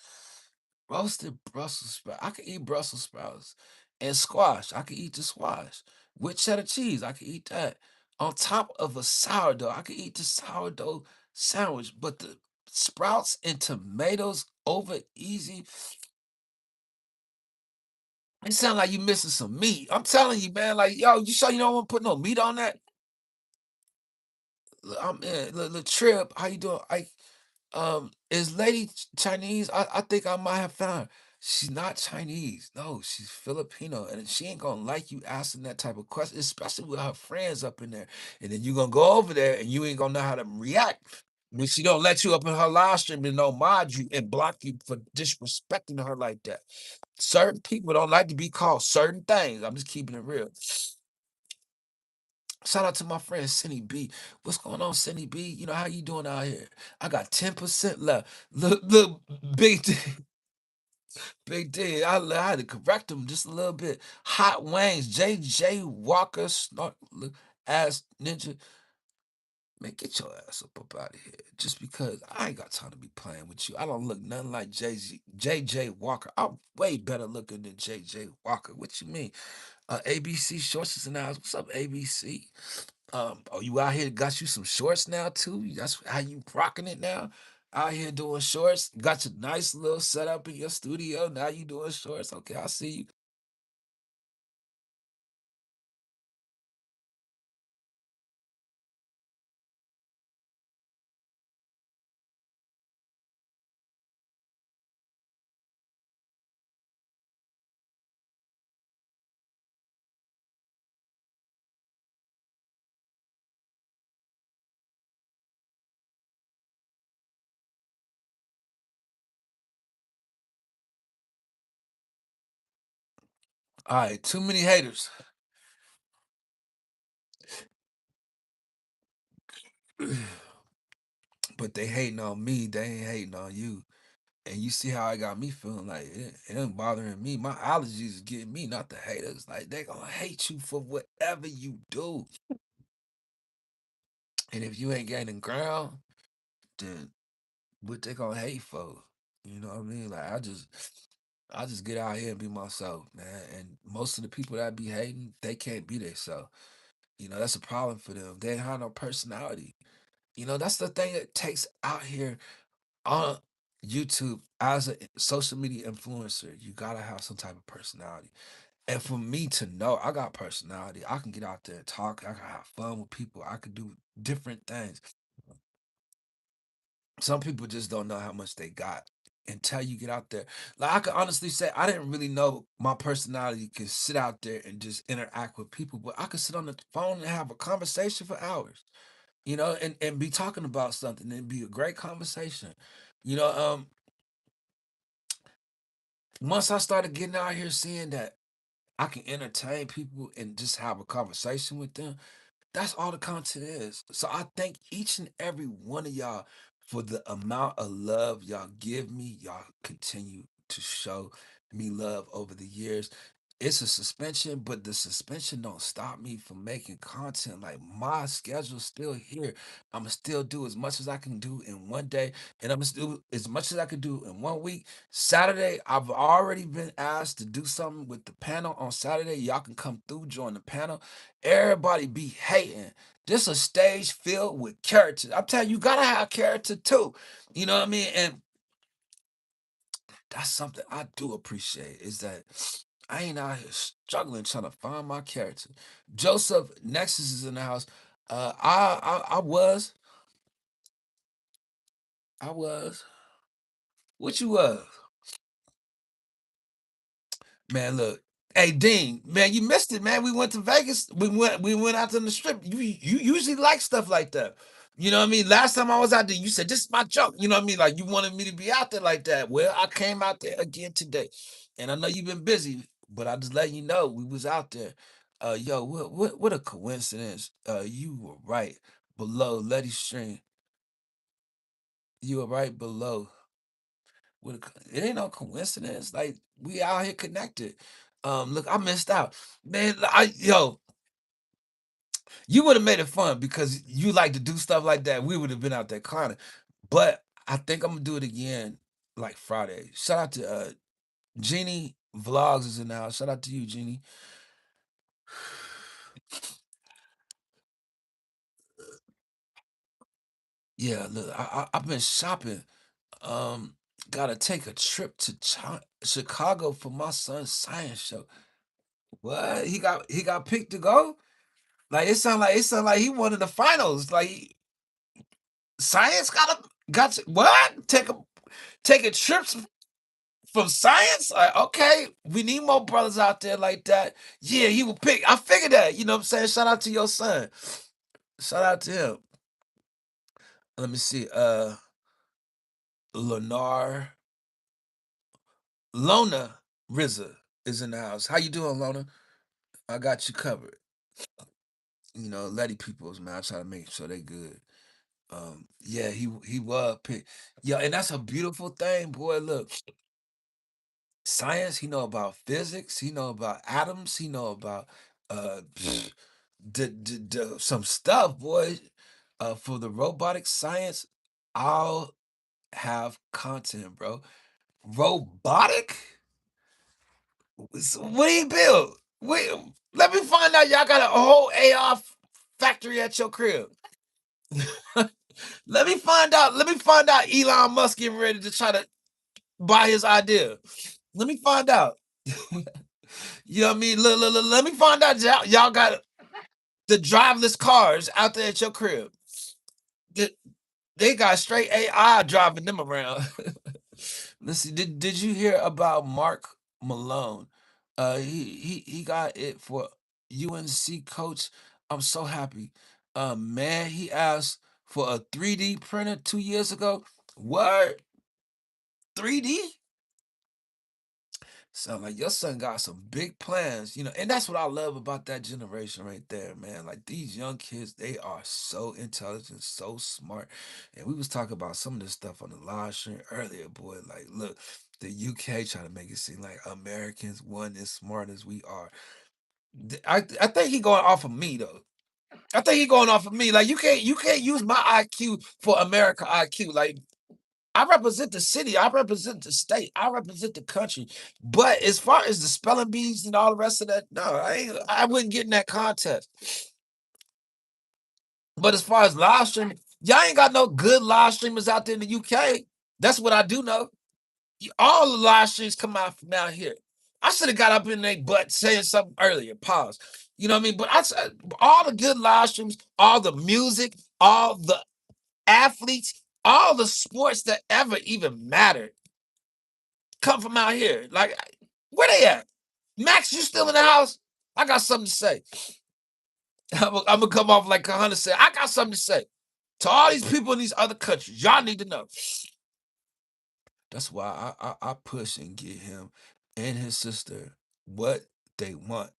Roasted Brussels sprouts. I can eat Brussels sprouts and squash. I can eat the squash with cheddar cheese. I can eat that on top of a sourdough. I can eat the sourdough sandwich, but the sprouts and tomatoes over easy. It sound like you missing some meat. I'm telling you, man. Like, yo, you sure you don't want to put no meat on that? I'm in. Look, Trip, how you doing? Is Lady Chinese? I think I might have found her. She's not Chinese. No, she's Filipino, and she ain't gonna like you asking that type of question, especially with her friends up in there. And then you gonna go over there, and you ain't gonna know how to react when she don't let you up in her live stream and don't mod you and block you for disrespecting her like that. Certain people don't like to be called certain things. I'm just keeping it real. Shout out to my friend Cindy B. What's going on, Cindy B? How you doing out here? I got 10% left. Look, big D, big D. I had to correct him just a little bit. Hot Wings, JJ Walker, snort, look, ass ninja. Man, get your ass up out of here. Just because I ain't got time to be playing with you. I don't look nothing like JJ Walker. I'm way better looking than JJ Walker. What you mean? ABC Shorts is in the house. What's up, ABC? Oh, you out here got you some shorts now too? That's how you rocking it now? Out here doing shorts. Got your nice little setup in your studio. Now you doing shorts. Okay, I see you. All right, too many haters. But they hating on me. They ain't hating on you. And you see how I got me feeling like it ain't bothering me. My allergies is getting me, not the haters. Like they gonna hate you for whatever you do. And if you ain't gaining ground, then what they gonna hate for? You know what I mean? Like I just get out here and be myself, man. And most of the people that be hating, they can't be themselves. That's a problem for them. They ain't have no personality. That's the thing that takes out here on YouTube as a social media influencer. You gotta have some type of personality. And for me to know I got personality, I can get out there and talk. I can have fun with people. I can do different things. Some people just don't know how much they got until you get out there. Like I can honestly say, I didn't really know my personality could sit out there and just interact with people, but I could sit on the phone and have a conversation for hours, and be talking about something and be a great conversation. You know, um, once I started getting out here seeing that I can entertain people and just have a conversation with them, that's all the content is. So I thank each and every one of y'all for the amount of love y'all give me. Y'all continue to show me love over the years. It's a suspension, but the suspension don't stop me from making content. Like my schedule's still here. I'ma still do as much as I can do in one day, and I'ma still as much as I can do in one week. Saturday, I've already been asked to do something with the panel on Saturday. Y'all can come through, join the panel. Everybody be hating. This a stage filled with characters. I'm telling you, you gotta have character too. You know what I mean? And that's something I do appreciate is that I ain't out here struggling trying to find my character. Joseph Nexus is in the house. I was. What you was? Man, look. Hey Dean, man, you missed it, man. We went to Vegas. We went out to the strip. You usually like stuff like that. You know what I mean? Last time I was out there, you said this is my joke. You know what I mean? Like you wanted me to be out there like that. Well, I came out there again today. And I know you've been busy, but I just letting you know we was out there. Yo, what a coincidence. You were right below Letty String. You were right below. It ain't no coincidence. Like we out here connected. Look, I missed out, man. You would have made it fun because you like to do stuff like that. We would have been out there clowning, but I think I'm gonna do it again, like Friday. Shout out to Jeannie Vlogs is in the house. Shout out to you, Jeannie. Yeah, look, I've been shopping. Um, Gotta take a trip to Chicago for my son's science show. What? He got picked to go? Like it sound like he wanted the finals. Like science got to, what? Taking trips from science? Like, okay, we need more brothers out there like that. Yeah, he will pick. I figured that. You know what I'm saying? Shout out to your son. Shout out to him. Let me see. Lenar Lona RZA is in the house. How you doing, Lona? I got you covered. You know, Letty peoples, man. I try to make sure they good. Yeah, he was picked. Yeah, and that's a beautiful thing, boy. Look, science, he know about physics, he know about atoms, he know about uh some stuff, boy. For the robotic science, I'll have content, bro. Robotic? What do you build? Wait, let me find out y'all got a whole AR factory at your crib. Let me find out Elon Musk getting ready to try to buy his idea. Let me find out. You know what I mean? Let me find out y'all got the driverless cars out there at your crib. They, they got straight AI driving them around. Let's see. Did you hear about Mark Malone? He got it for UNC coach. I'm so happy. Man, he asked for a 3D printer 2 years ago. What? 3D? Sound like your son got some big plans, and that's what I love about that generation right there, man. Like these young kids, they are so intelligent, so smart. And we was talking about some of this stuff on the live stream earlier, boy. Like, look, the UK trying to make it seem like Americans wasn't as smart as we are. I think he going off of me though. I think he going off of me. Like you can't use my IQ for America IQ. Like I represent the city. I represent the state. I represent the country. But as far as the spelling bees and all the rest of that, no, I wouldn't get in that contest. But as far as live streaming, y'all ain't got no good live streamers out there in the UK. That's what I do know. All the live streams come out from out here. I should have got up in their butt saying something earlier. Pause. You know what I mean? But all the good live streams, all the music, all the athletes, all the sports that ever even mattered come from out here. Like, where they at? Max, you still in the house? I got something to say. I'm gonna come off like Kahana said. I got something to say to all these people in these other countries. Y'all need to know. That's why I push and get him and his sister what they want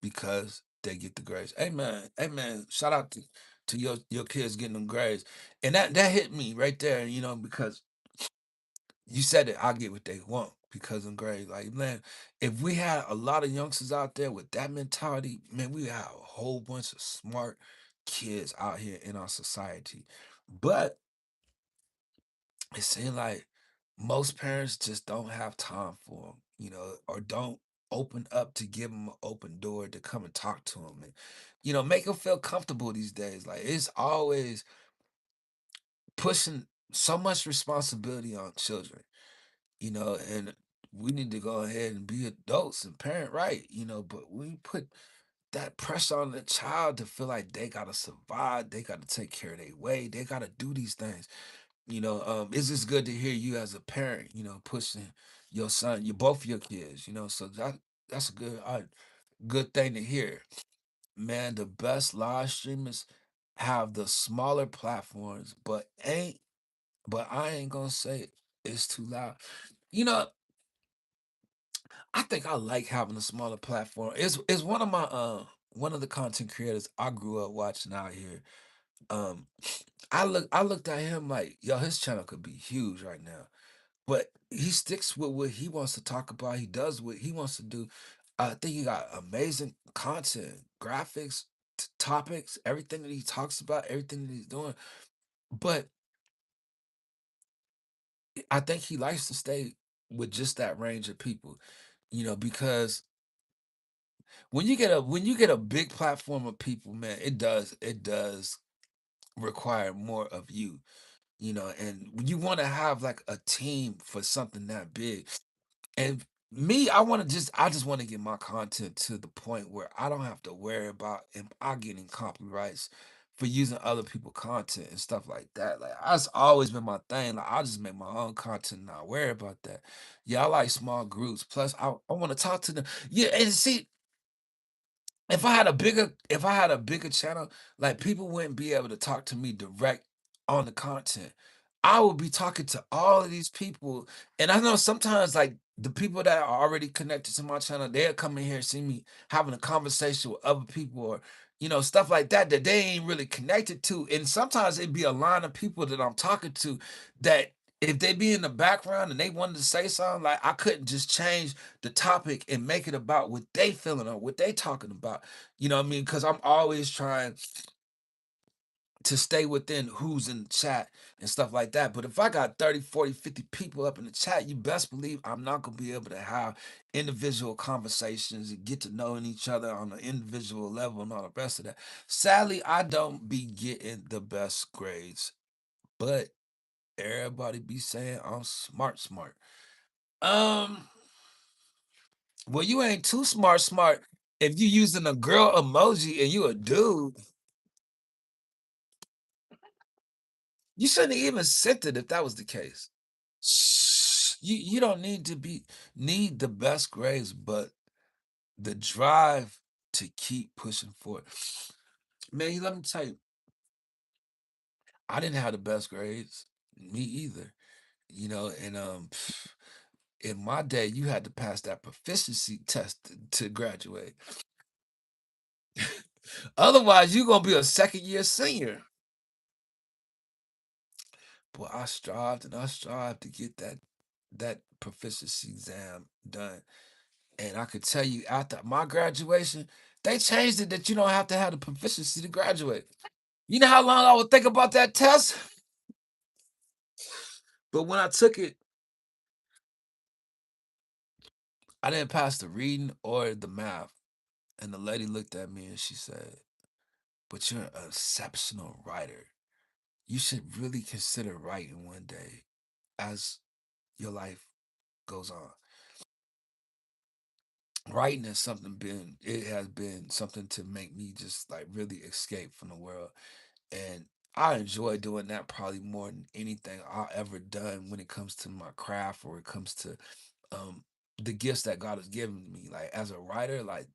because they get the grades. Amen. Amen. Shout out to your kids getting them grades. And that hit me right there, because you said it, I get what they want because of grades. Like, man, if we had a lot of youngsters out there with that mentality, man, we have a whole bunch of smart kids out here in our society. But it seems like most parents just don't have time for them, or don't open up to give them an open door to come and talk to them and, make them feel comfortable these days. Like, it's always pushing so much responsibility on children, and we need to go ahead and be adults and parent right, but we put that pressure on the child to feel like they gotta survive, they gotta take care of their way, they gotta do these things. It's just good to hear you as a parent, pushing your son, both your kids, so that's a good thing to hear. Man, the best live streamers have the smaller platforms, but I ain't gonna say it's too loud. You know, I think I like having a smaller platform. It's one of the content creators I grew up watching out here. Um, I looked at him like, yo, his channel could be huge right now. But he sticks with what he wants to talk about. He does what he wants to do. I think he got amazing content, graphics, topics, everything that he talks about, everything that he's doing. But I think he likes to stay with just that range of people, because when you get a big platform of people, man, it does require more of you, and you want to have like a team for something that big. And me, I just want to get my content to the point where I don't have to worry about am I getting copyrights for using other people's content and stuff like that. Like, that's always been my thing. Like, I just make my own content and not worry about that. Yeah, I like small groups. Plus, I want to talk to them. Yeah, and see, if I had a bigger channel, like, people wouldn't be able to talk to me direct on the content. I would be talking to all of these people, and I know sometimes like the people that are already connected to my channel, they'll come in here and see me having a conversation with other people or stuff like that that they ain't really connected to. And sometimes it'd be a line of people that I'm talking to that if they be in the background and they wanted to say something, like, I couldn't just change the topic and make it about what they feeling or what they talking about. You know what I mean? Because I'm always trying to stay within who's in the chat and stuff like that. But if I got 30, 40, 50 people up in the chat, you best believe I'm not going to be able to have individual conversations and get to knowing each other on an individual level and all the rest of that. Sadly, I don't be getting the best grades, but everybody be saying I'm smart, smart. Um, well, you ain't too smart, smart. If you using a girl emoji and you a dude, you shouldn't have even sent it if that was the case. You don't need the best grades, but the drive to keep pushing forward. Man, let me tell you, I didn't have the best grades. Me either. And in my day, you had to pass that proficiency test to graduate. Otherwise, you're gonna be a second year senior. But I strived and I strived to get that proficiency exam done. And I could tell you after my graduation, they changed it that you don't have to have the proficiency to graduate. You know how long I would think about that test? But when I took it, I didn't pass the reading or the math. And the lady looked at me and she said, but you're an exceptional writer. You should really consider writing one day as your life goes on. Writing is it has been something to make me just like really escape from the world. And I enjoy doing that probably more than anything I ever done when it comes to my craft or it comes to um the gifts that God has given me. Like, as a writer, like,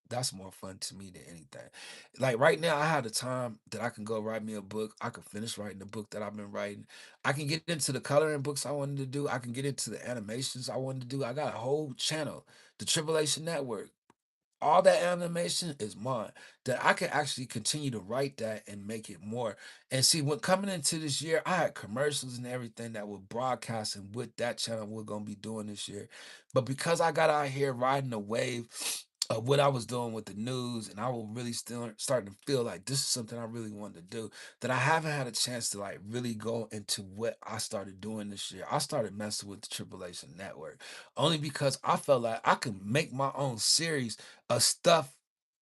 That's more fun to me than anything. Like right now, I have the time that I can go write me a book. I can finish writing the book that I've been writing. I can get into the coloring books I wanted to do. I can get into the animations I wanted to do. I got a whole channel, the Tribulation Network. All that animation is mine, that I can actually continue to write that and make it more. And see, when coming into this year, I had commercials and everything that were broadcasting with that channel we're gonna be doing this year. But because I got out here riding the wave of what I was doing with the news, and I was really still starting to feel like this is something I really wanted to do, that I haven't had a chance to like really go into what I started doing this year. I started messing with the Tribulation Network only because I felt like I could make my own series of stuff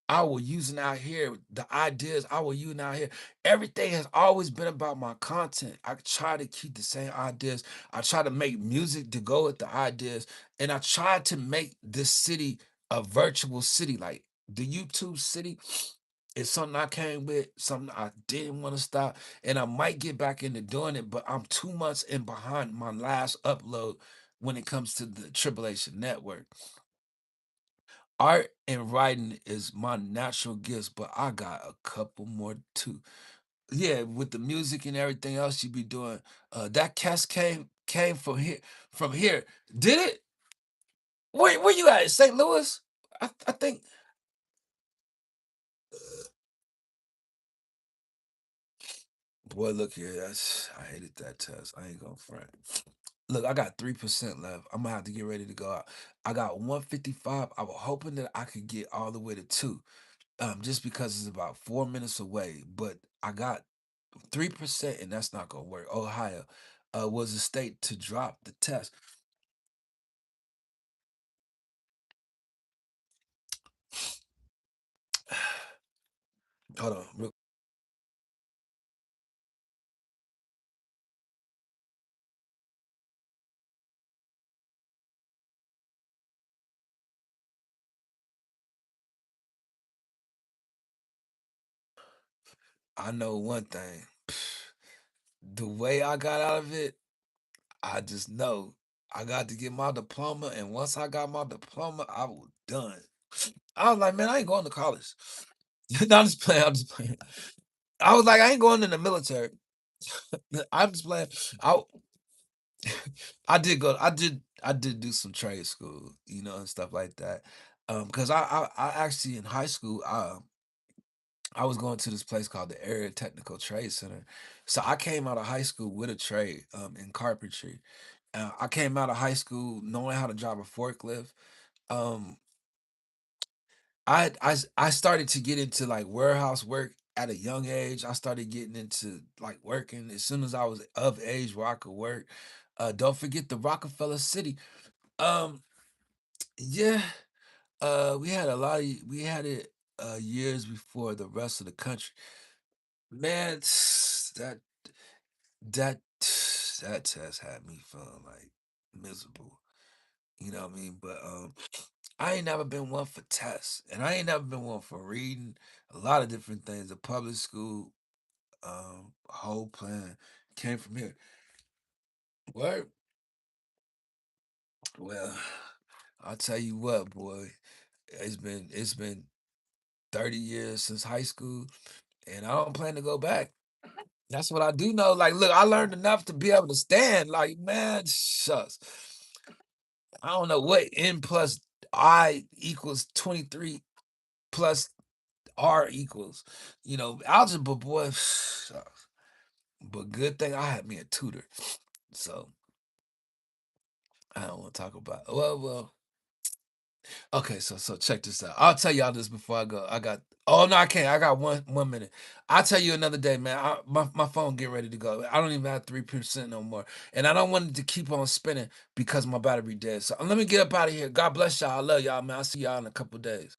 I was using out here, the ideas I was using out here. Everything has always been about my content. I try to keep the same ideas. I try to make music to go with the ideas. And I try to make this city a virtual city. Like the YouTube city is something I came with, something I didn't want to stop. And I might get back into doing it, but I'm 2 months in behind my last upload when it comes to the Tribulation Network. Art and writing is my natural gifts, but I got a couple more too. Yeah, with the music and everything else you be doing. That came from here. Did it? Where you at? St. Louis? I think boy, look here. I hated that test. I ain't gonna front. Look, I got 3% left. I'm gonna have to get ready to go out. I got 155. I was hoping that I could get all the way to two. Just because it's about 4 minutes away. But I got 3%, and that's not gonna work. Ohio was the state to drop the test. Hold on. I know one thing. The way I got out of it, I just know I got to get my diploma, and once I got my diploma, I was done. I was like, man, I ain't going to college. No, I'm just playing. I'm just playing. I was like, I ain't going in the military. I'm just playing. I I did go. I did do some trade school, and stuff like that. Because I actually in high school, I was going to this place called the Area Technical Trade Center. So I came out of high school with a trade in carpentry. I came out of high school knowing how to drive a forklift. Um, I started to get into like warehouse work at a young age. I started getting into like working as soon as I was of age where I could work. Don't forget the Rockefeller City. Um, yeah, we had it years before the rest of the country. Man, that that test had me feeling like miserable. You know what I mean? But I ain't never been one for tests, and I ain't never been one for reading a lot of different things. The public school whole plan came from here. What? Well, I'll tell you what, boy. It's been 30 years since high school, and I don't plan to go back. That's what I do know. Like, look, I learned enough to be able to stand. Like, man, shucks. I don't know what n plus I equals 23 plus R equals. Algebra, boy. Shucks. But good thing I had me a tutor. So I don't want to talk about. Well. Okay, so check this out. I'll tell y'all this before I go. I got. Oh no, I can't. I got one minute. I'll tell you another day, man. My phone get ready to go. I don't even have 3% no more, and I don't want it to keep on spinning because my battery dead. So let me get up out of here. God bless y'all. I love y'all, man. I'll see y'all in a couple days.